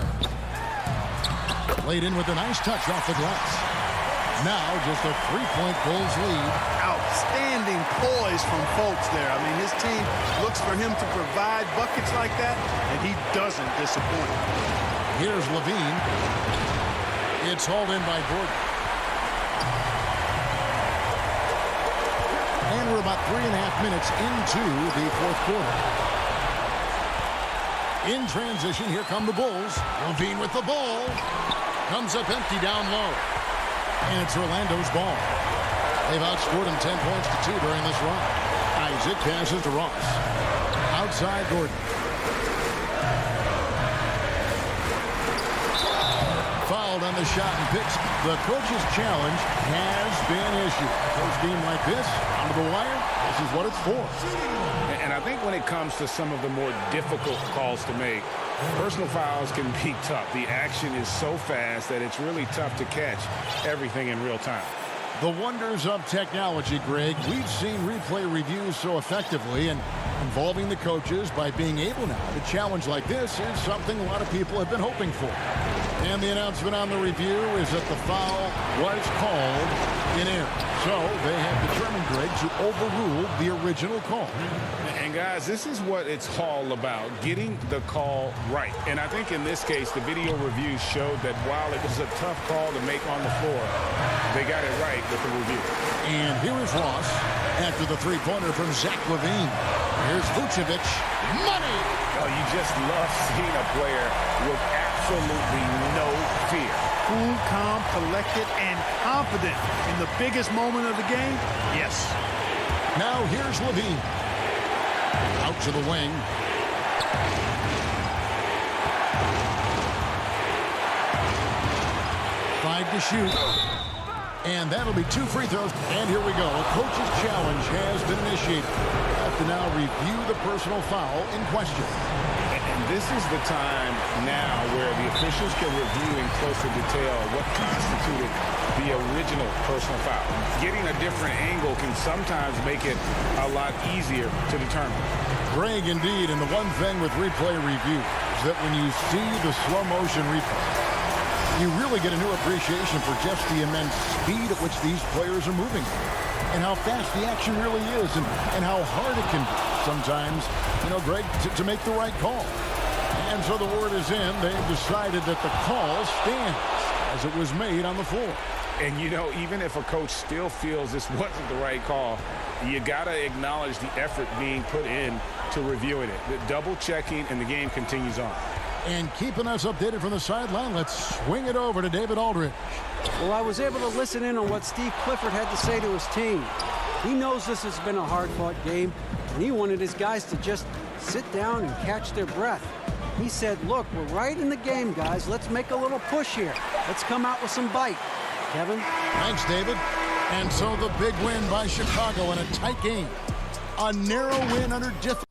Laid in with a nice touch off the glass. Now just a 3-point Bulls lead. Outstanding poise from Fultz there. I mean, his team looks for him to provide buckets like that, and he doesn't disappoint. Here's Levine. It's hauled in by Gordon. And we're about 3.5 minutes into the fourth quarter. In transition, here come the Bulls. Levine with the ball. Comes up empty down low. And it's Orlando's ball. They've outscored him 10 points to 2 during this run. Isaac passes to Ross. Outside Gordon. Fouled on the shot and picks. The coach's challenge has been issued. First game like this, onto the wire, this is what it's for. And I think when it comes to some of the more difficult calls to make, personal fouls can be tough. The action is so fast that it's really tough to catch everything in real time. The wonders of technology, Greg. We've seen replay reviews so effectively, and involving the coaches by being able now to challenge like this is something a lot of people have been hoping for. And the announcement on the review is that the foul was called in error. So they have determined, Greg, to overrule the original call. And guys, this is what it's all about, getting the call right. And I think in this case, the video review showed that while it was a tough call to make on the floor, they got it right with the review. And here is Ross after the three-pointer from Zach LaVine. Here's Vucevic. Money! Oh, you just love seeing a player with absolutely no fear. Cool, calm, collected, and confident in the biggest moment of the game? Yes. Now here's LaVine. Out to the wing. Five to shoot. And that'll be 2 free throws. And here we go. A coach's challenge has been initiated. Have to now review the personal foul in question. And this is the time now where the officials can review in closer detail what constituted the original personal foul. Getting a different angle can sometimes make it a lot easier to determine. Greg, indeed, and the one thing with replay review is that when you see the slow motion replay, you really get a new appreciation for just the immense speed at which these players are moving and how fast the action really is and how hard it can be sometimes, Greg, to make the right call. And so the word is in. They've decided that the call stands as it was made on the floor. And, even if a coach still feels this wasn't the right call, you got to acknowledge the effort being put in to reviewing it. The double checking, and the game continues on. And keeping us updated from the sideline, let's swing it over to David Aldridge. Well, I was able to listen in on what Steve Clifford had to say to his team. He knows this has been a hard-fought game, and he wanted his guys to just sit down and catch their breath. He said, look, we're right in the game, guys. Let's make a little push here. Let's come out with some bite. Kevin? Thanks, David. And so the big win by Chicago in a tight game. A narrow win under difficulty.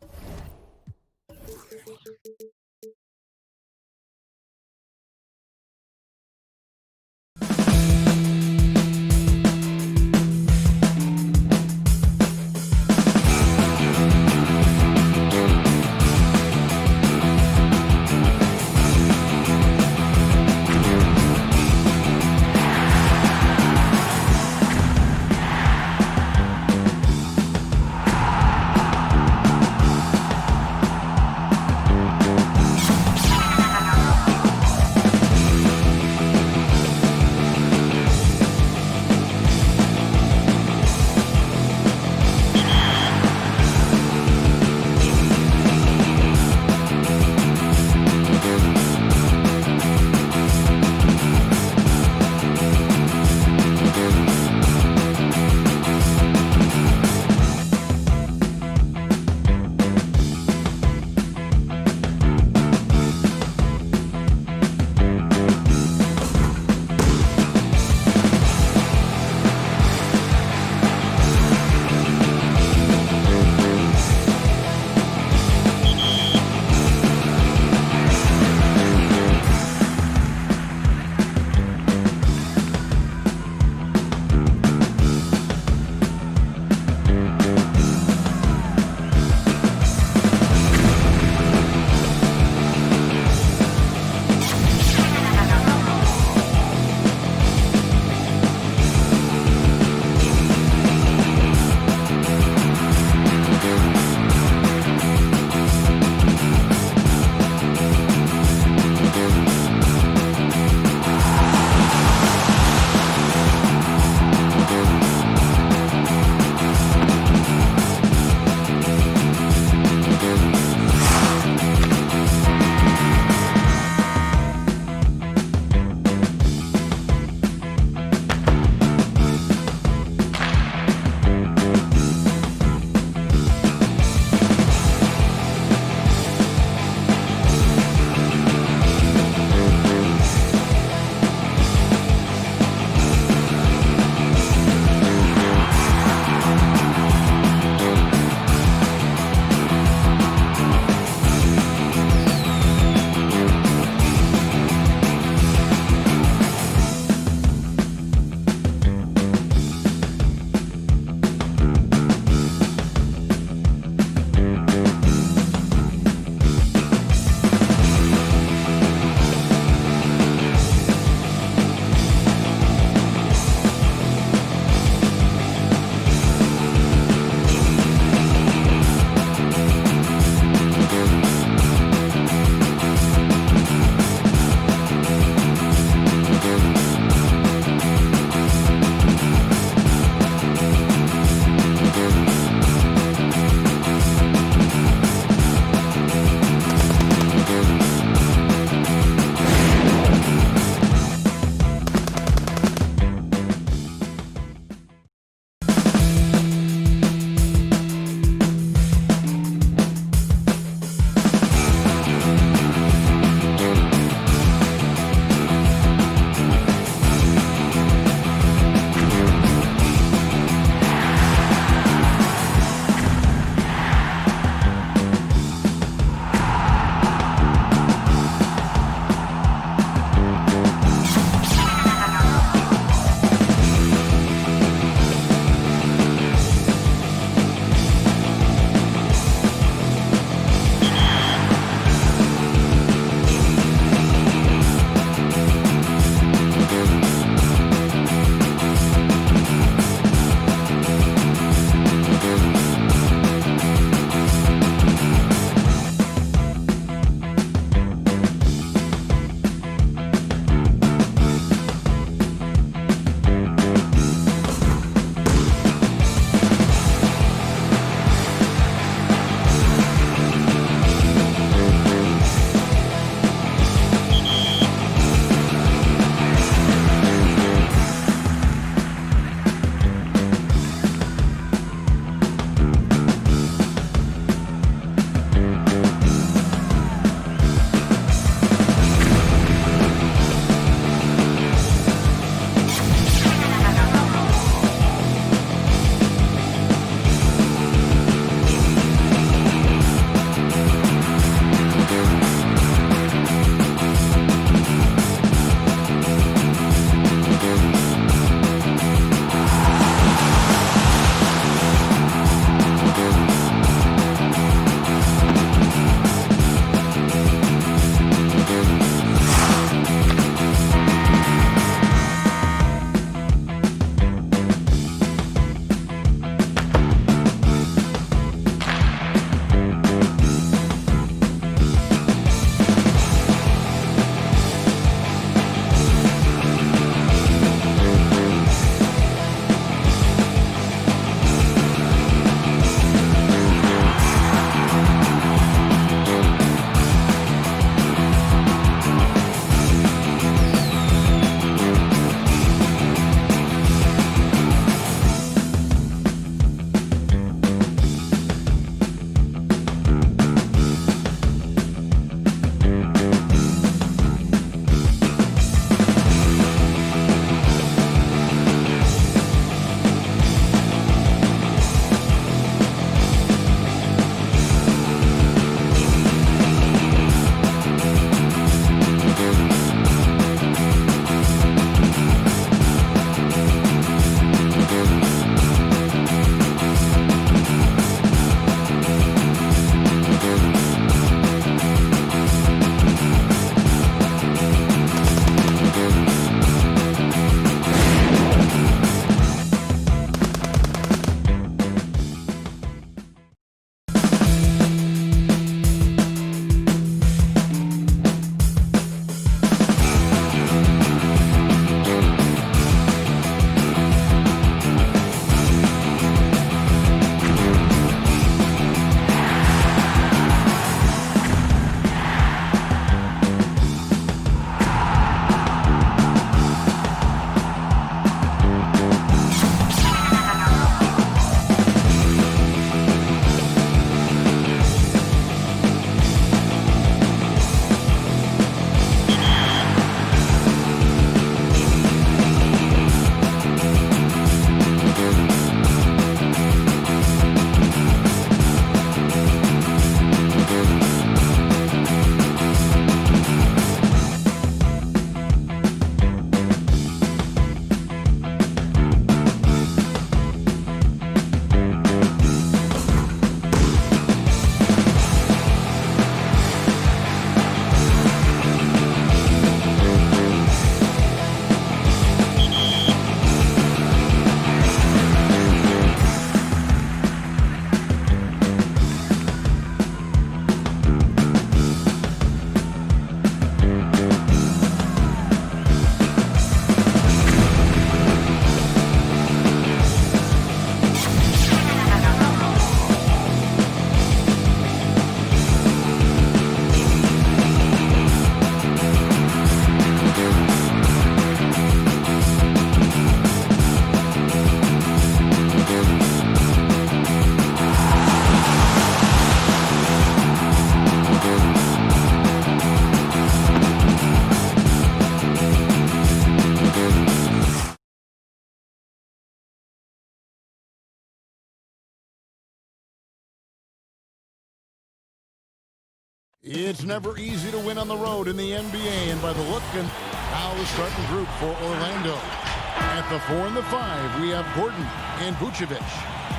It's never easy to win on the road in the NBA, and by the look, and now the starting group for Orlando. At the 4 and the 5, we have Gordon and Vucevic.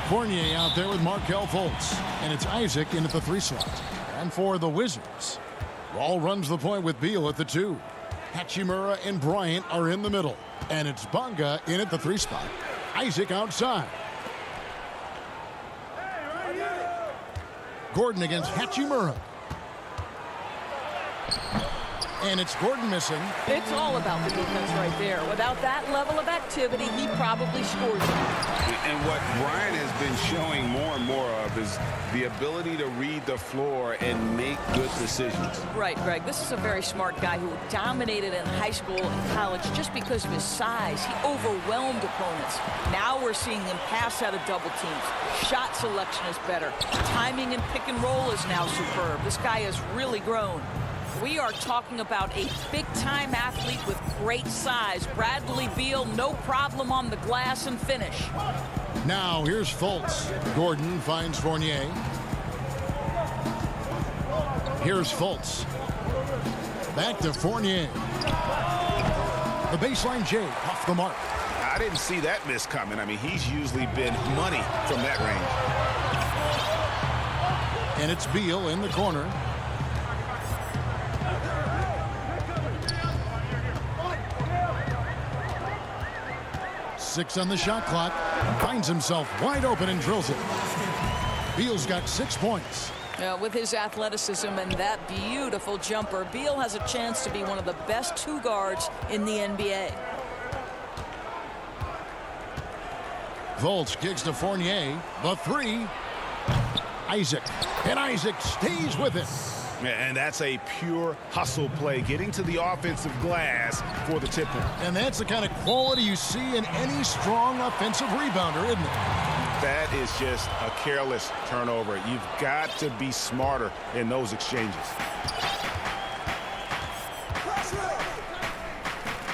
Fournier out there with Markelle Fultz, and it's Isaac in at the 3 slot. And for the Wizards, Ball runs the point with Beal at the 2. Hachimura and Bryant are in the middle, and it's Bonga in at the 3 spot. Isaac outside. Gordon against Hachimura. And it's Gordon missing. It's all about the defense right there. Without that level of activity, he probably scores. And what Bryant has been showing more and more of is the ability to read the floor and make good decisions. Right, Greg. This is a very smart guy who dominated in high school and college just because of his size. He overwhelmed opponents. Now we're seeing him pass out of double teams. Shot selection is better. Timing and pick and roll is now superb. This guy has really grown. We are talking about a big-time athlete with great size. Bradley Beal, no problem on the glass and finish. Now here's Fultz. Gordon finds Fournier. Here's Fultz. Back to Fournier. The baseline J off the mark. I didn't see that miss coming. I mean, he's usually been money from that range. And it's Beal in the corner. Six on the shot clock. Finds himself wide open and drills it. Beal's got 6 points. With his athleticism and that beautiful jumper, Beal has a chance to be one of the best 2 guards in the NBA. Fultz kicks to Fournier. The 3. Isaac. And Isaac stays with it. And that's a pure hustle play, getting to the offensive glass for the tip point. And that's the kind of quality you see in any strong offensive rebounder, isn't it? That is just a careless turnover. You've got to be smarter in those exchanges.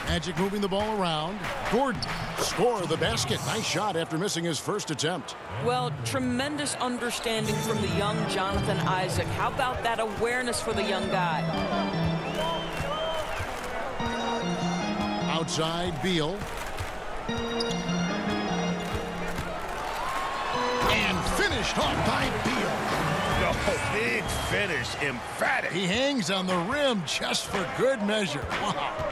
Magic moving the ball around. Gordon score the basket. Nice shot after missing his first attempt. Well, tremendous understanding from the young Jonathan Isaac. How about that awareness for the young guy? Outside, Beal. And finished off by Beal. Oh, big finish, emphatic. He hangs on the rim just for good measure. Wow.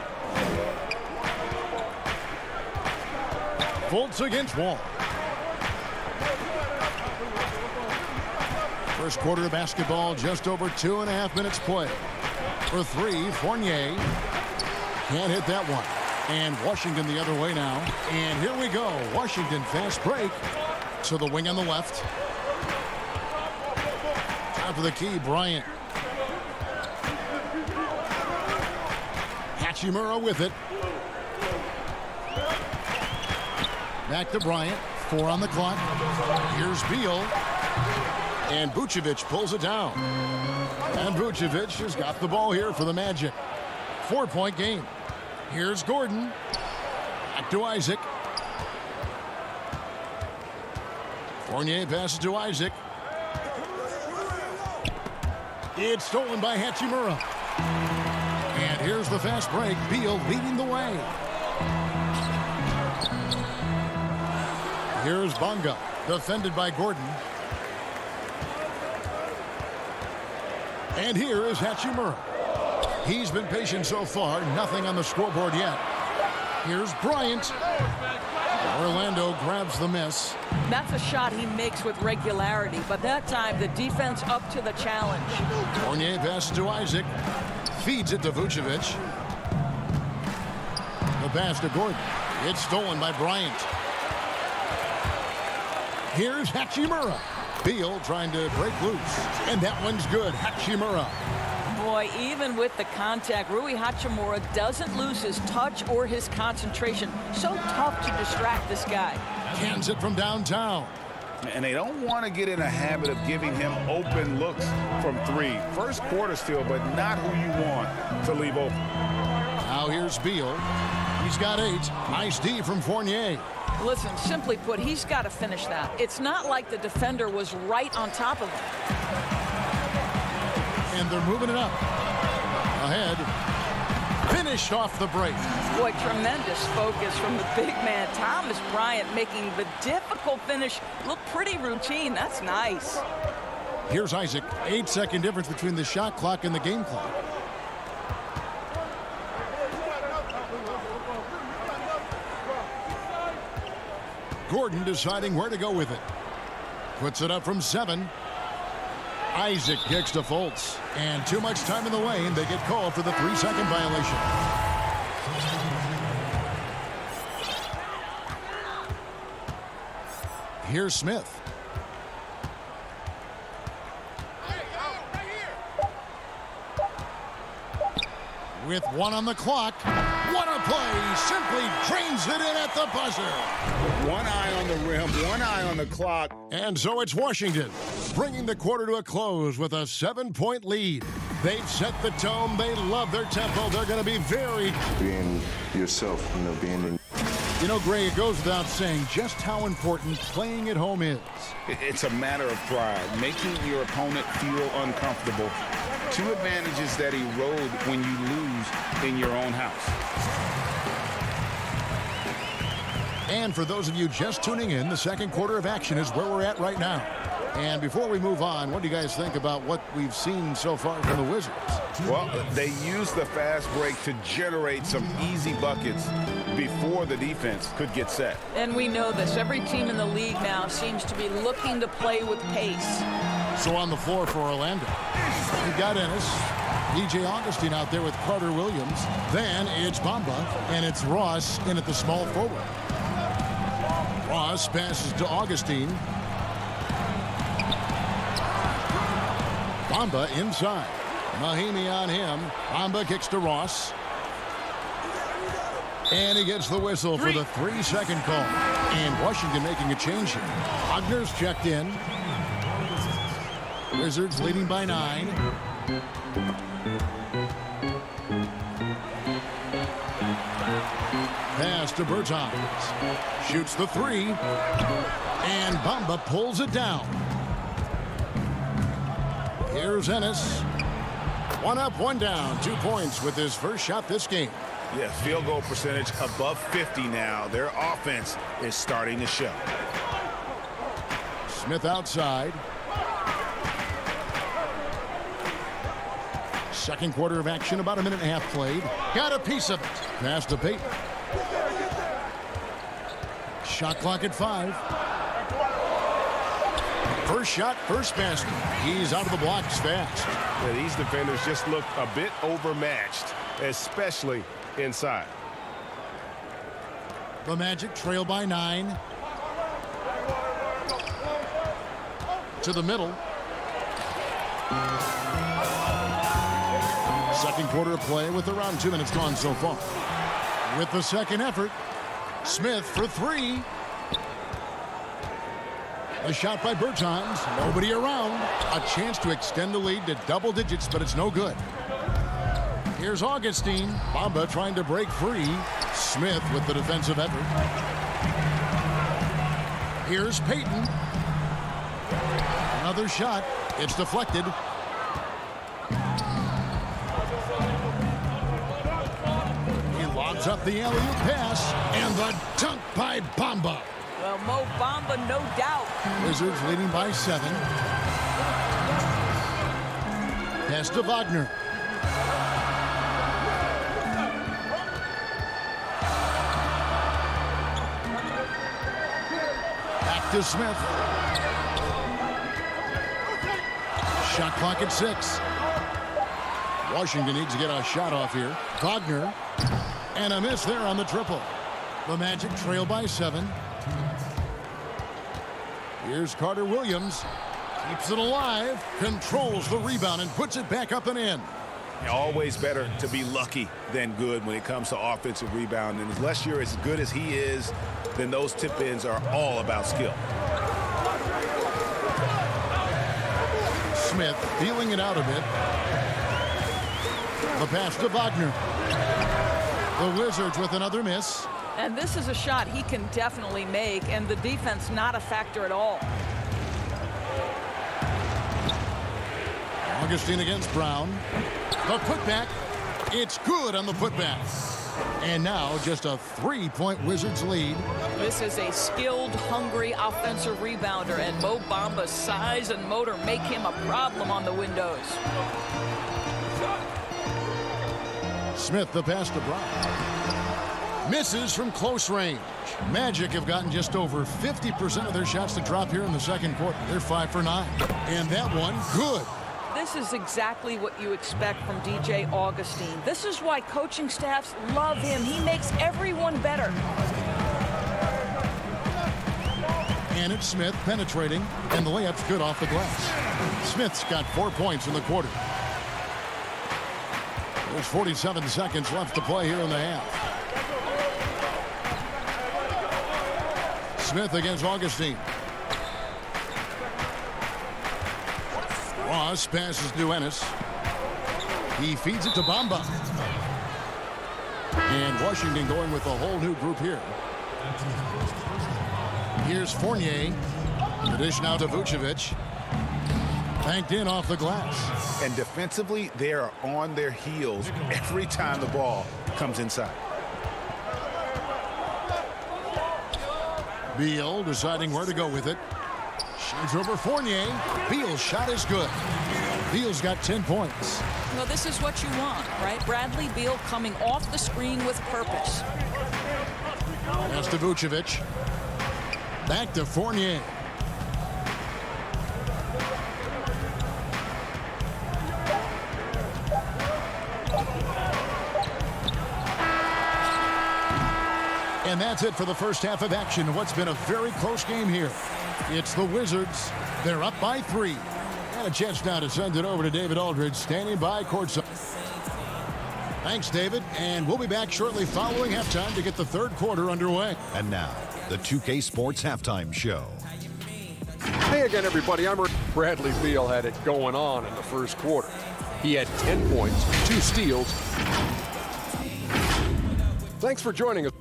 Fultz against Wall. First quarter of basketball, just over 2.5 minutes play. For 3, Fournier can't hit that one. And Washington the other way now. And here we go. Washington fast break to the wing on the left. Top of the key, Bryant. Hachimura with it. Back to Bryant. 4 on the clock. Here's Beal. And Vucevic pulls it down. And Vucevic has got the ball here for the Magic. 4-point game. Here's Gordon. Back to Isaac. Fournier passes to Isaac. It's stolen by Hachimura. And here's the fast break. Beal leading the way. Here's Bonga, defended by Gordon. And here is Hachimura. He's been patient so far, nothing on the scoreboard yet. Here's Bryant. Orlando grabs the miss. That's a shot he makes with regularity, but that time the defense up to the challenge. Fournier passes to Isaac. Feeds it to Vucevic. The pass to Gordon. It's stolen by Bryant. Here's Hachimura. Beal trying to break loose. And that one's good. Hachimura. Boy, even with the contact, Rui Hachimura doesn't lose his touch or his concentration. So tough to distract this guy. Cans it from downtown. And they don't want to get in a habit of giving him open looks from 3. First quarter still, but not who you want to leave open. Now here's Beal. He's got 8. Nice D from Fournier. Listen, simply put, he's got to finish that. It's not like the defender was right on top of him. and they're moving it up. Ahead. Finished off the break. Boy, tremendous focus from the big man. Thomas Bryant making the difficult finish look pretty routine. That's nice. Here's Isaac. 8-second difference between the shot clock and the game clock. Gordon deciding where to go with it. Puts it up from 7. Isaac kicks to Fultz. And too much time in the lane. They get called for the 3-second violation. Here's Smith. With 1 on the clock. What a play! Simply drains it in at the buzzer. One eye on the rim, one eye on the clock. And so it's Washington, bringing the quarter to a close with a 7-point lead. They've set the tone. They love their tempo. They're going to be very... Being yourself, being in... You know, Gray, it goes without saying just how important playing at home is. It's a matter of pride, making your opponent feel uncomfortable. 2 advantages that erode when you lose in your own house. And for those of you just tuning in, the second quarter of action is where we're at right now. And before we move on, what do you guys think about what we've seen so far from the Wizards? Well, they used the fast break to generate some easy buckets before the defense could get set. And we know this. Every team in the league now seems to be looking to play with pace. So on the floor for Orlando, you've got Ennis, DJ Augustine out there with Carter Williams. Then it's Bamba, and it's Ross in at the small forward. Ross passes to Augustine. Bamba inside. Mahimi on him. Bamba kicks to Ross. And he gets the whistle for the 3-second call. And Washington making a change here. Wagner's checked in. Wizards leading by 9. Pass to Bertans. Shoots the 3. And Bamba pulls it down. Here's Ennis. 1 up, 1 down. 2 points with his first shot this game. Yeah, field goal percentage above 50 now. Their offense is starting to show. Smith outside. Second quarter of action, about a minute and a half played. Got a piece of it. Pass to Payton. Shot clock at 5. First shot, first basket. He's out of the blocks fast. Yeah, these defenders just look a bit overmatched, especially inside. The Magic trail by 9. To the middle. Second quarter of play with around 2 minutes gone so far. With the second effort, Smith for 3. A shot by Bertans. Nobody around. A chance to extend the lead to double digits, but it's no good. Here's Augustine. Bamba trying to break free. Smith with the defensive effort. Here's Payton. Another shot. It's deflected. He lobs up the alley-oop pass. And the dunk by Bamba. Well, Mo Bamba, no doubt. Wizards leading by 7. Pass to Wagner. Back to Smith. Shot clock at 6. Washington needs to get a shot off here. Wagner. And a miss there on the triple. The Magic trail by 7. Here's Carter Williams. Keeps it alive. Controls the rebound and puts it back up and in. Always better to be lucky than good when it comes to offensive rebound. And unless you're as good as he is, then those tip-ins are all about skill. Smith feeling it out a bit. The pass to Wagner. The Wizards with another miss. And this is a shot he can definitely make, and the defense not a factor at all. Augustine against Brown. The putback. It's good on the putback. And now just a 3-point Wizards lead. This is a skilled, hungry offensive rebounder, and Mo Bamba's size and motor make him a problem on the windows. Smith, the pass to Brown. Misses from close range. Magic have gotten just over 50% of their shots to drop here in the second quarter. They're 5 for 9. And that one, good. This is exactly what you expect from DJ Augustine. This is why coaching staffs love him. He makes everyone better. And it's Smith penetrating, and the layup's good off the glass. Smith's got 4 points in the quarter. There's 47 seconds left to play here in the half. Smith against Augustine. Ross passes to Ennis. He feeds it to Bamba. And Washington going with a whole new group here. Here's Fournier. The dish now to Vucevic. Banked in off the glass. And defensively, they are on their heels every time the ball comes inside. Beal deciding where to go with it. Shades over Fournier. Beal's shot is good. Beal's got 10 points. Well, this is what you want, right? Bradley Beal coming off the screen with purpose. Pass to Vucevic. Back to Fournier. And that's it for the first half of action. What's been a very close game here. It's the Wizards. They're up by 3. And a chance now to send it over to David Aldridge, standing by courtside. Thanks, David. And we'll be back shortly following halftime to get the third quarter underway. And now, the 2K Sports Halftime Show. Hey again, everybody. Bradley Beal had it going on in the first quarter. He had 10 points, 2 steals. Thanks for joining us.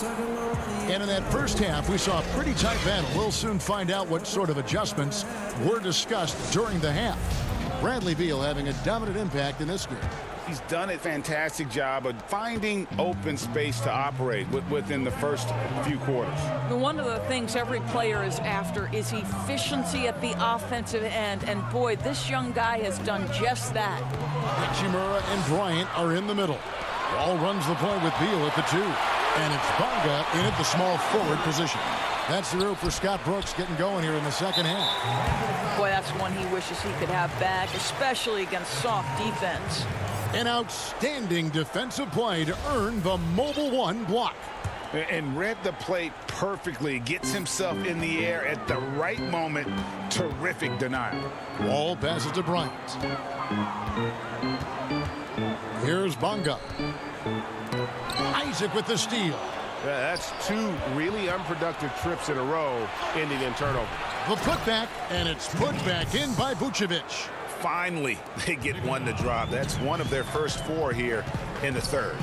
And in that first half, we saw a pretty tight battle. We'll soon find out what sort of adjustments were discussed during the half. Bradley Beal having a dominant impact in this game. He's done a fantastic job of finding open space to operate within the first few quarters. One of the things every player is after is efficiency at the offensive end. And boy, this young guy has done just that. Hachimura and Bryant are in the middle. Ball runs the play with Beal at the 2. And it's Bonga in at the small forward position. That's the route for Scott Brooks getting going here in the second half. Boy, that's one he wishes he could have back, especially against soft defense. An outstanding defensive play to earn the Mobile One block. And read the play perfectly. Gets himself in the air at the right moment. Terrific denial. Wall passes to Bryant. Here's Bonga. Isaac with the steal. That's 2 really unproductive trips in a row, ending in turnover. The putback, and it's put back in by Vucevic. Finally, they get one to drop. That's one of their first 4 here in the third.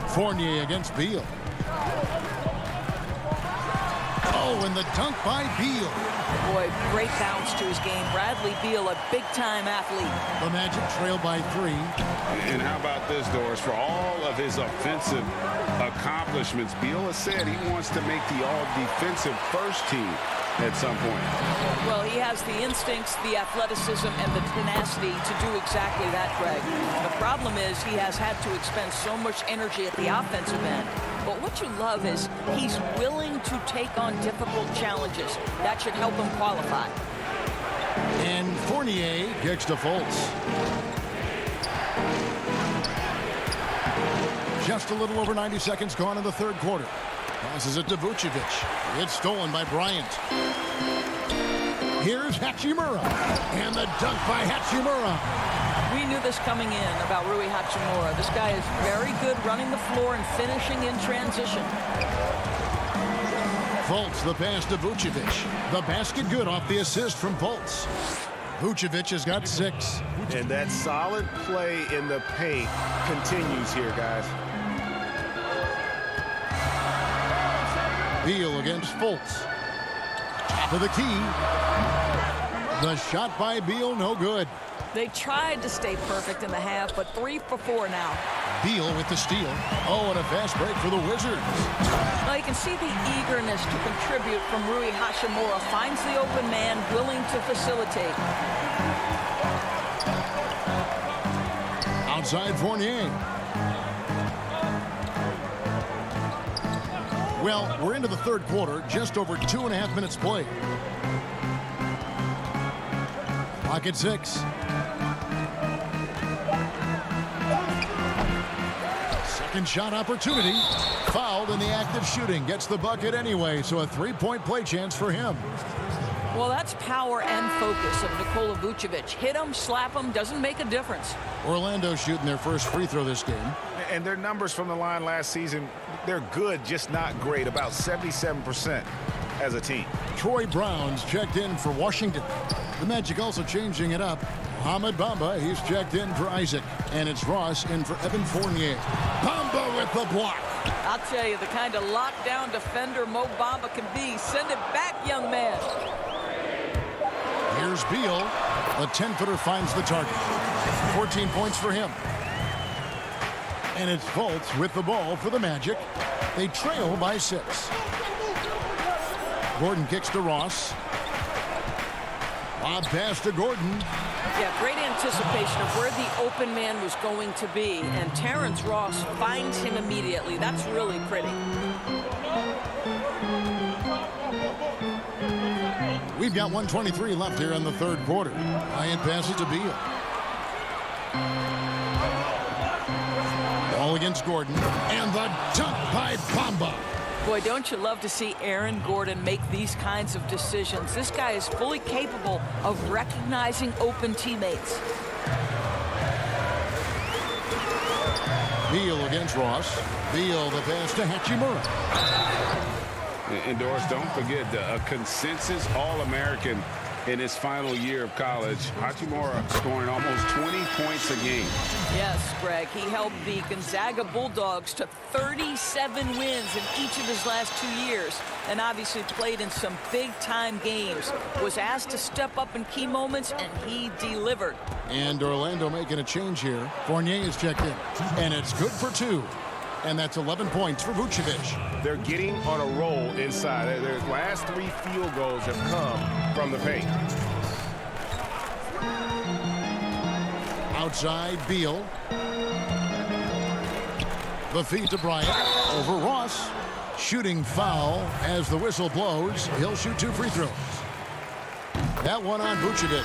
Fournier against Beal. Oh, and the dunk by Beal. Boy, great bounce to his game. Bradley Beal, a big-time athlete. The Magic trail by 3. And how about this, Doris? For all of his offensive accomplishments, Beal has said he wants to make the all-defensive first team at some point. Well, he has the instincts, the athleticism, and the tenacity to do exactly that, Greg. The problem is he has had to expend so much energy at the offensive end. But what you love is he's willing to take on difficult challenges. That should help him qualify. And Fournier kicks to Fultz. Just a little over 90 seconds gone in the third quarter. Passes it to Vucevic. It's stolen by Bryant. Here's Hachimura. And the dunk by Hachimura. We knew this coming in about Rui Hachimura. This guy is very good running the floor and finishing in transition. Fultz, the pass to Vucevic. The basket good off the assist from Fultz. Vucevic has got 6. And that solid play in the paint continues here, guys. Beal against Fultz. Top of the key. The shot by Beal, no good. They tried to stay perfect in the half, but 3 for 4 now. Beal with the steal. Oh, and a fast break for the Wizards. Now you can see the eagerness to contribute from Rui Hachimura. Finds the open man, willing to facilitate. Outside Fournier. Well, we're into the third quarter, just over 2.5 minutes played. Clock at 6. Second shot opportunity. Fouled in the act of shooting. Gets the bucket anyway, so a 3-point play chance for him. Well, that's power and focus of Nikola Vucevic. Hit him, slap him, doesn't make a difference. Orlando shooting their first free throw this game. And their numbers from the line last season, they're good, just not great. About 77% as a team. Troy Brown's checked in for Washington. The Magic also changing it up. Mohamed Bamba, he's checked in for Isaac. And it's Ross in for Evan Fournier. Bamba with the block. I'll tell you, the kind of lockdown defender Mo Bamba can be. Send it back, young man. Here's Beal. The 10-footer finds the target. 14 points for him. And it's Fultz with the ball for the Magic. They trail by 6. Gordon kicks to Ross. Lob pass to Gordon. Yeah, great anticipation of where the open man was going to be. And Terrence Ross finds him immediately. That's really pretty. We've got 1:23 left here in the third quarter. Bryant passes to Beal. Ball against Gordon. And the dunk by Bamba. Boy, don't you love to see Aaron Gordon make these kinds of decisions. This guy is fully capable of recognizing open teammates. Beal against Ross. Beal the pass to Hachimura. And Doris, don't forget a consensus All-American in his final year of college. Hachimura scoring almost 20 points a game. Yes, Greg. He helped the Gonzaga Bulldogs to 37 wins in each of his last 2 years, and obviously played in some big-time games. Was asked to step up in key moments, and he delivered. And Orlando making a change here. Fournier is checked in, and it's good for 2. And that's 11 points for Vucevic. They're getting on a roll inside. Their last 3 field goals have come from the paint. Outside, Beal. The feed to Bryant. Over Ross. Shooting foul as the whistle blows. He'll shoot 2 free throws. That one on Vucevic.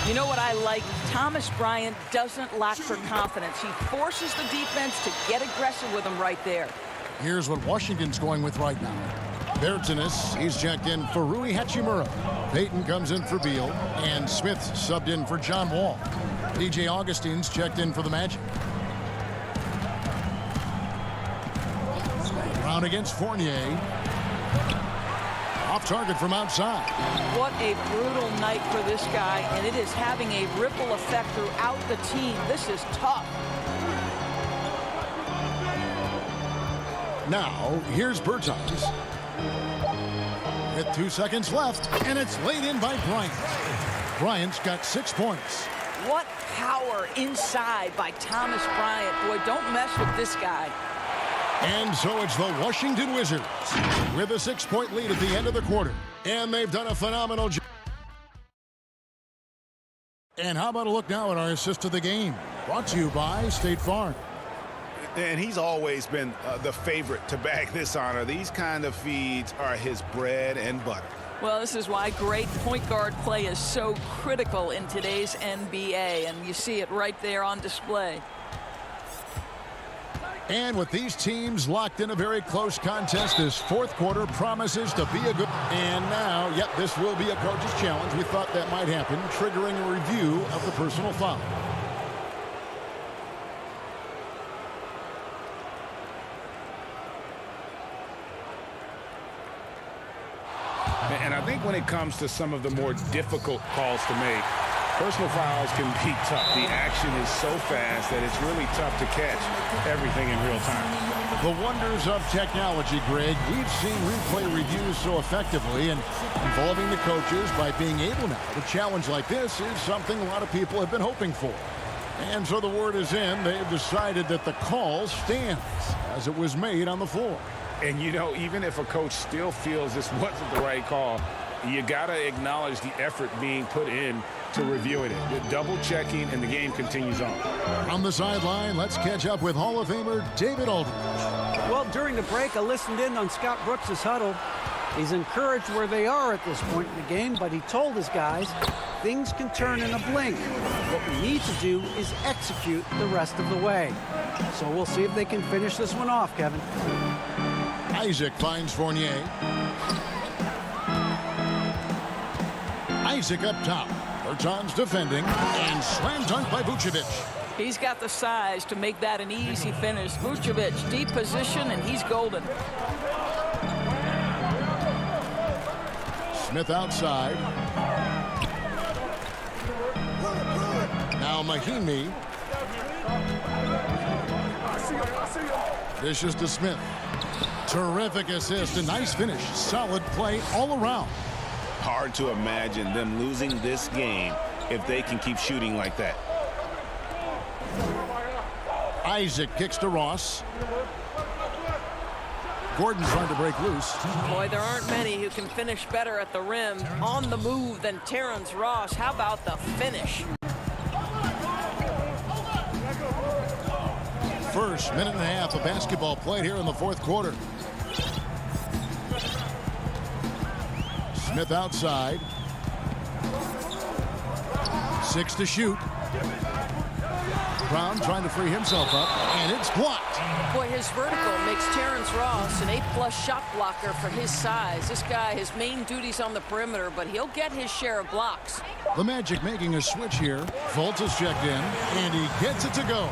You know what I like? Thomas Bryant doesn't lack for confidence. He forces the defense to get aggressive with him right there. Here's what Washington's going with right now. Bertanis, he's checked in for Rui Hachimura. Payton comes in for Beal. And Smith subbed in for John Wall. DJ Augustine's checked in for the Magic. Brown against Fournier. Off target from outside. What a brutal night for this guy, and it is having a ripple effect throughout the team. This is tough. Now, here's Bertans. With 2 seconds left, and it's laid in by Bryant. Bryant's got 6 points. What power inside by Thomas Bryant. Boy, don't mess with this guy. And so it's the Washington Wizards with a 6-point lead at the end of the quarter. And they've done a phenomenal job. And how about a look now at our assist of the game? Brought to you by State Farm. And he's always been the favorite to bag this honor. These kind of feeds are his bread and butter. Well, this is why great point guard play is so critical in today's NBA. And you see it right there on display. And with these teams locked in a very close contest, this fourth quarter promises to be a good... And now, yep, this will be a coach's challenge. We thought that might happen, triggering a review of the personal foul. And I think when it comes to some of the more difficult calls to make, Personal fouls can be tough. The action is so fast that it's really tough to catch everything in real time. The wonders of technology, Greg. We've seen replay reviews so effectively, and involving the coaches by being able now to challenge like this is something a lot of people have been hoping for. And so the word is in. They've decided that the call stands as it was made on the floor. And, you know, even if a coach still feels this wasn't the right call, you got to acknowledge the effort being put in to reviewing it. With double checking, and the game continues on. On the sideline, let's catch up with Hall of Famer David Aldridge. Well, during the break, I listened in on Scott Brooks' huddle. He's encouraged where they are at this point in the game, but he told his guys things can turn in a blink. What we need to do is execute the rest of the way. So we'll see if they can finish this one off, Kevin. Isaac finds Fournier. Isaac up top. Bertans defending, and slam dunk by Vucevic. He's got the size to make that an easy finish. Vucevic, deep position, and he's golden. Smith outside. Now Mahimi. Dishes to Smith. Terrific assist, a nice finish. Solid play all around. Hard to imagine them losing this game if they can keep shooting like that. Isaac kicks to Ross. Gordon trying to break loose. Boy, there aren't many who can finish better at the rim on the move than Terrence Ross. How about the finish? First minute and a half of basketball played here in the fourth quarter. Smith outside. 6 to shoot. Brown trying to free himself up, and it's blocked. Boy, his vertical makes Terrence Ross an A+ shot blocker for his size. This guy, his main duty's on the perimeter, but he'll get his share of blocks. The Magic making a switch here. Fultz is checked in, and he gets it to go.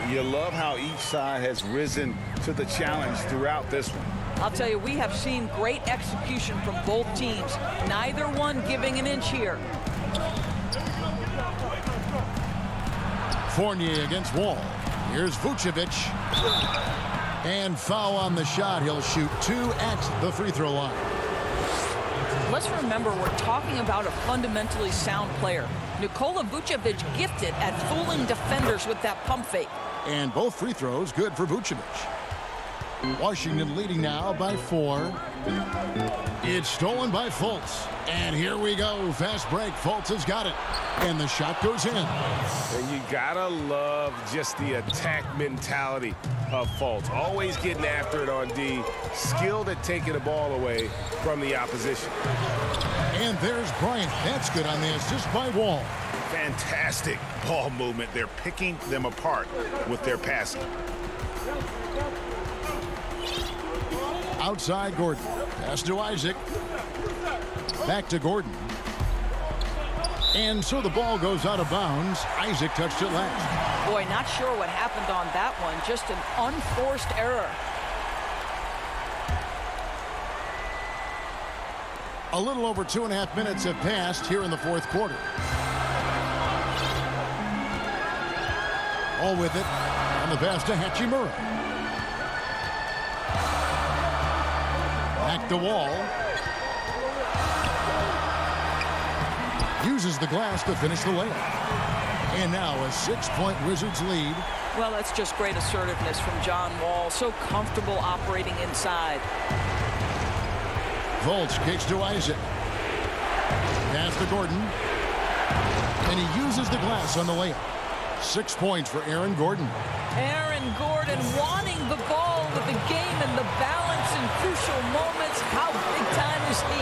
You love how each side has risen to the challenge throughout this one. I'll tell you, we have seen great execution from both teams. Neither one giving an inch here. Fournier against Wall. Here's Vucevic. And foul on the shot. He'll shoot 2 at the free throw line. Let's remember, we're talking about a fundamentally sound player. Nikola Vucevic gifted at fooling defenders with that pump fake. And both free throws good for Vucevic. Washington leading now by 4. It's stolen by Fultz. And here we go. Fast break. Fultz has got it. And the shot goes in. And you gotta love just the attack mentality of Fultz. Always getting after it on D. Skilled at taking the ball away from the opposition. And there's Bryant. That's good on the assist by Wall. Fantastic ball movement. They're picking them apart with their passing. Outside Gordon. Pass to Isaac. Back to Gordon. And so the ball goes out of bounds. Isaac touched it last. Boy, not sure what happened on that one. Just an unforced error. A little over 2.5 minutes have passed here in the fourth quarter. All with it on the pass to Hachimura. Back to Wall. Uses the glass to finish the layup. And now a 6-point Wizards lead. Well, that's just great assertiveness from John Wall. So comfortable operating inside. Fultz kicks to Isaac. Pass to Gordon. And he uses the glass on the layup. 6 points for Aaron Gordon. Aaron Gordon wanting the ball with the game and the balance in crucial moments. How big time is he?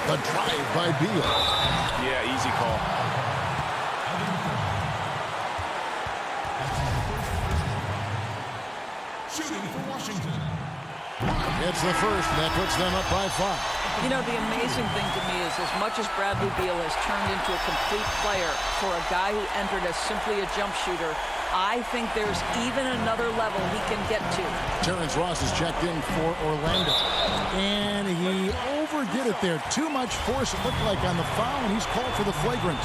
The drive by Beal. Yeah, easy call. Shooting for Washington. It's the first, and that puts them up by 5. You know, the amazing thing to me is as much as Bradley Beal has turned into a complete player, for a guy who entered as simply a jump shooter, I think there's even another level he can get to. Terrence Ross is checked in for Orlando. And he overdid it there. Too much force, it looked like, on the foul, and he's called for the flagrant.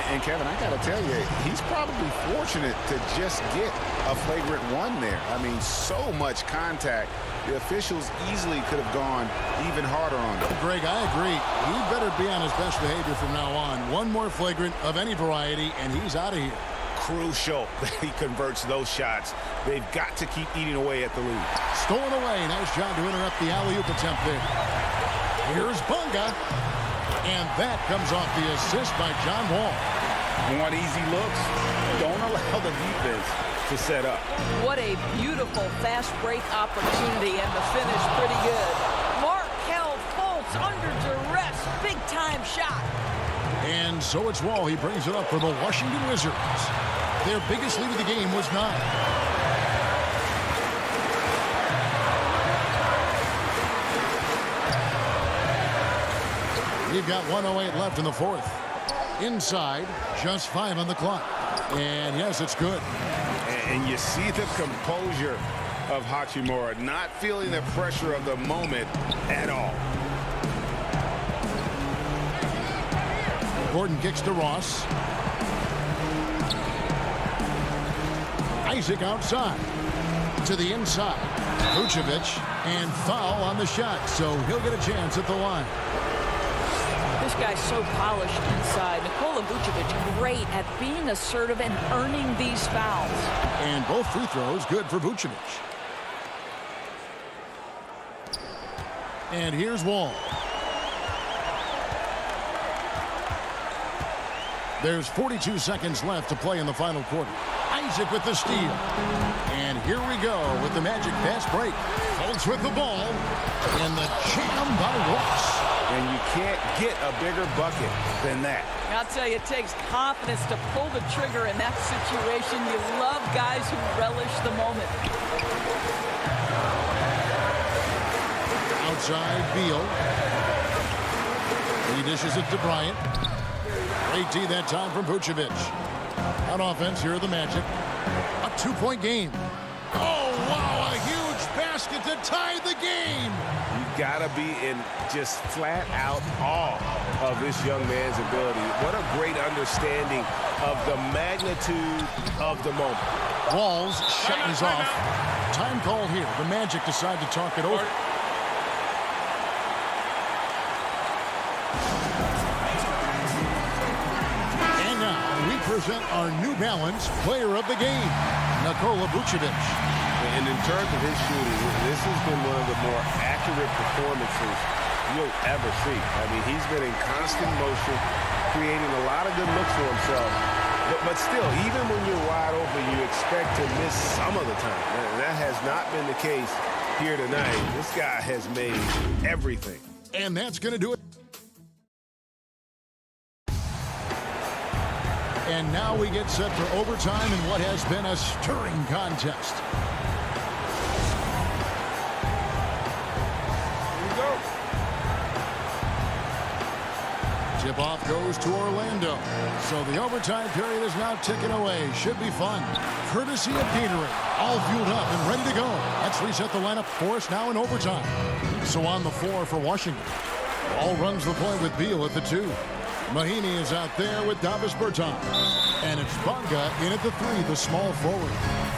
And Kevin, I got to tell you, he's probably fortunate to just get a flagrant one there. I mean, so much contact. The officials easily could have gone even harder on him. Greg, I agree. He better be on his best behavior from now on. One more flagrant of any variety, and he's out of here. Crucial that he converts those shots. They've got to keep eating away at the lead. Stolen away. Nice job to interrupt the alley-oop attempt there. Here's Bunga. And that comes off the assist by John Wall. Want easy looks? Don't allow the defense to set up. What a beautiful fast break opportunity, and the finish pretty good. Markelle Fultz under duress. Big-time shot. And so it's Wall. He brings it up for the Washington Wizards. Their biggest lead of the game was 9. We've got 1:08 left in the fourth. Inside, just 5 on the clock. And yes, it's good. And you see the composure of Hachimura, not feeling the pressure of the moment at all. Gordon kicks to Ross. Isaac outside. To the inside. Vucevic, and foul on the shot, so he'll get a chance at the line. This guy's so polished inside. Nikola Vucevic, great at being assertive and earning these fouls. And both free throws good for Vucevic. And here's Wall. There's 42 seconds left to play in the final quarter. Isaac with the steal. And here we go with the Magic fast break. Fultz with the ball. And the jam by Ross. And you can't get a bigger bucket than that. I'll tell you, it takes confidence to pull the trigger in that situation. You love guys who relish the moment. Outside, Beal. He dishes it to Bryant. Great D that time from Vucevic. On offense, here are the Magic. A 2-point game. Oh, wow, a huge basket to tie the game. You gotta be in just flat out awe of this young man's ability. What a great understanding of the magnitude of the moment. Wall's shot is off. Time called here. The Magic decide to talk it over. And now we present our New Balance player of the game, Nikola Vucevic. And in terms of his shooting, this has been one of the more accurate performances you'll ever see. I mean, he's been in constant motion, creating a lot of good looks for himself. But still, even when you're wide open, you expect to miss some of the time. And that has not been the case here tonight. This guy has made everything. And that's going to do it. And now we get set for overtime in what has been a stirring contest. Tip-off goes to Orlando. So the overtime period is now ticking away. Should be fun. Courtesy of Gatorade. All fueled up and ready to go. Let's reset the lineup for us now in overtime. So on the floor for Washington. Ball runs the point with Beal at the 2. Mahinmi is out there with Davis Bertans. And it's Bunga in at the 3, the small forward.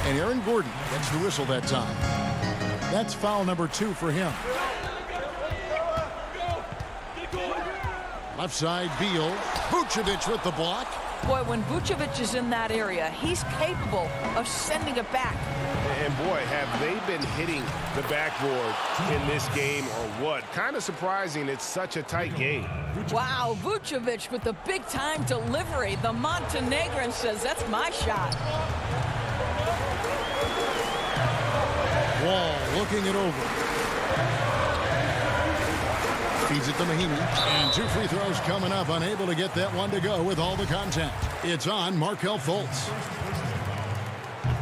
And Aaron Gordon gets the whistle that time. That's foul number 2 for him. Left side, Beal. Vucevic with the block. Boy, when Vucevic is in that area, he's capable of sending it back. And boy, have they been hitting the backboard in this game or what? Kind of surprising it's such a tight game. Wow, Vucevic with the big-time delivery. The Montenegrin says, that's my shot. Wall looking it over. Feeds it to Mahinmi. And 2 free throws coming up. Unable to get that one to go with all the contact. It's on Markelle Fultz.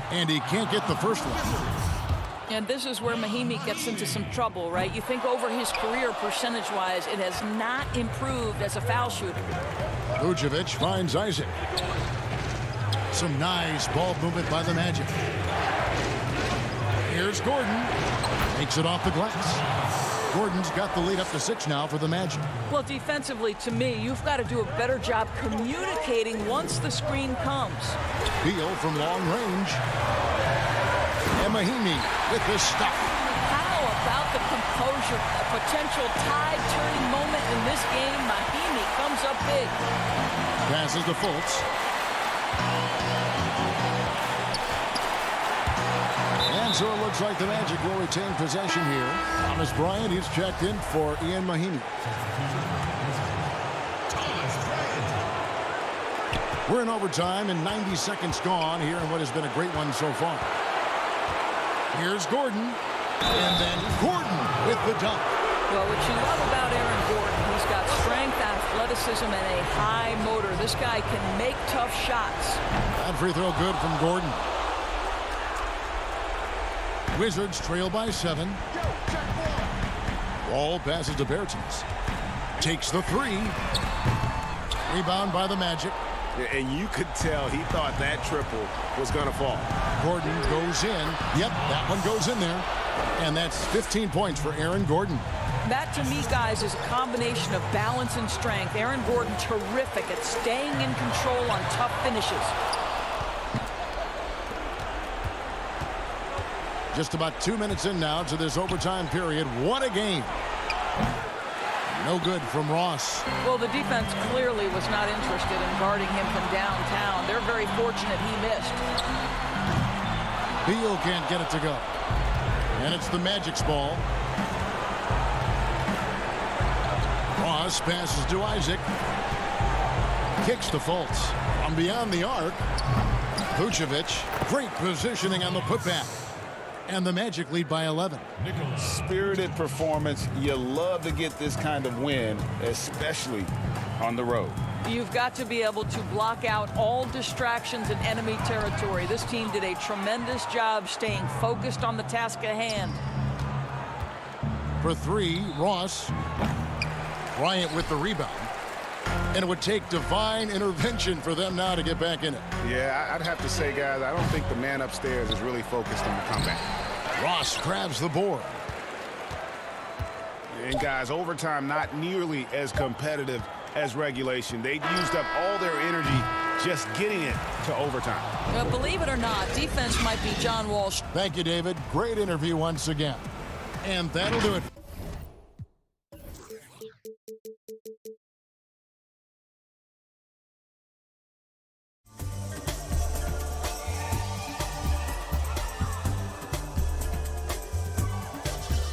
And he can't get the first one. And this is where Mahinmi gets into some trouble, right? You think over his career, percentage-wise, it has not improved as a foul shooter. Vucevic finds Isaac. Some nice ball movement by the Magic. Here's Gordon. Takes it off the glass. Gordon's got the lead up to 6 now for the Magic. Well, defensively, to me, you've got to do a better job communicating once the screen comes. Beal from long range. And Mahimi with the stuff. How about the composure? A potential tide-turning moment in this game. Mahimi comes up big. Passes to Fultz. And so it looks like the Magic will retain possession here. Thomas Bryant, he's checked in for Ian Mahimi. We're in overtime and 90 seconds gone here in what has been a great one so far. Here's Gordon. And then Gordon with the dunk. Well, what you love about Aaron Gordon, he's got strength, athleticism, and a high motor. This guy can make tough shots. That free throw good from Gordon. Wizards trail by 7. Ball passes to Bertens. Takes the 3. Rebound by the Magic. And you could tell he thought that triple was going to fall. Gordon goes in. Yep, that one goes in there. And that's 15 points for Aaron Gordon. That, to me, guys, is a combination of balance and strength. Aaron Gordon, terrific at staying in control on tough finishes. Just about 2 minutes in now to this overtime period. What a game. No good from Ross. Well, the defense clearly was not interested in guarding him from downtown. They're very fortunate he missed. Beal can't get it to go. And it's the Magic's ball. Ross passes to Isaac. Kicks to Fultz. From beyond the arc. Vucevic. Great positioning on the putback. And the Magic lead by 11. Spirited performance. You love to get this kind of win, especially on the road. You've got to be able to block out all distractions in enemy territory. This team did a tremendous job staying focused on the task at hand. For 3, Ross. Bryant with the rebound. And it would take divine intervention for them now to get back in it. Yeah, I'd have to say, guys, I don't think the man upstairs is really focused on the comeback. Ross grabs the board. And, guys, overtime not nearly as competitive as regulation. They used up all their energy just getting it to overtime. Well, believe it or not, defense might be John Wall's. Thank you, David. Great interview once again. And that'll do it.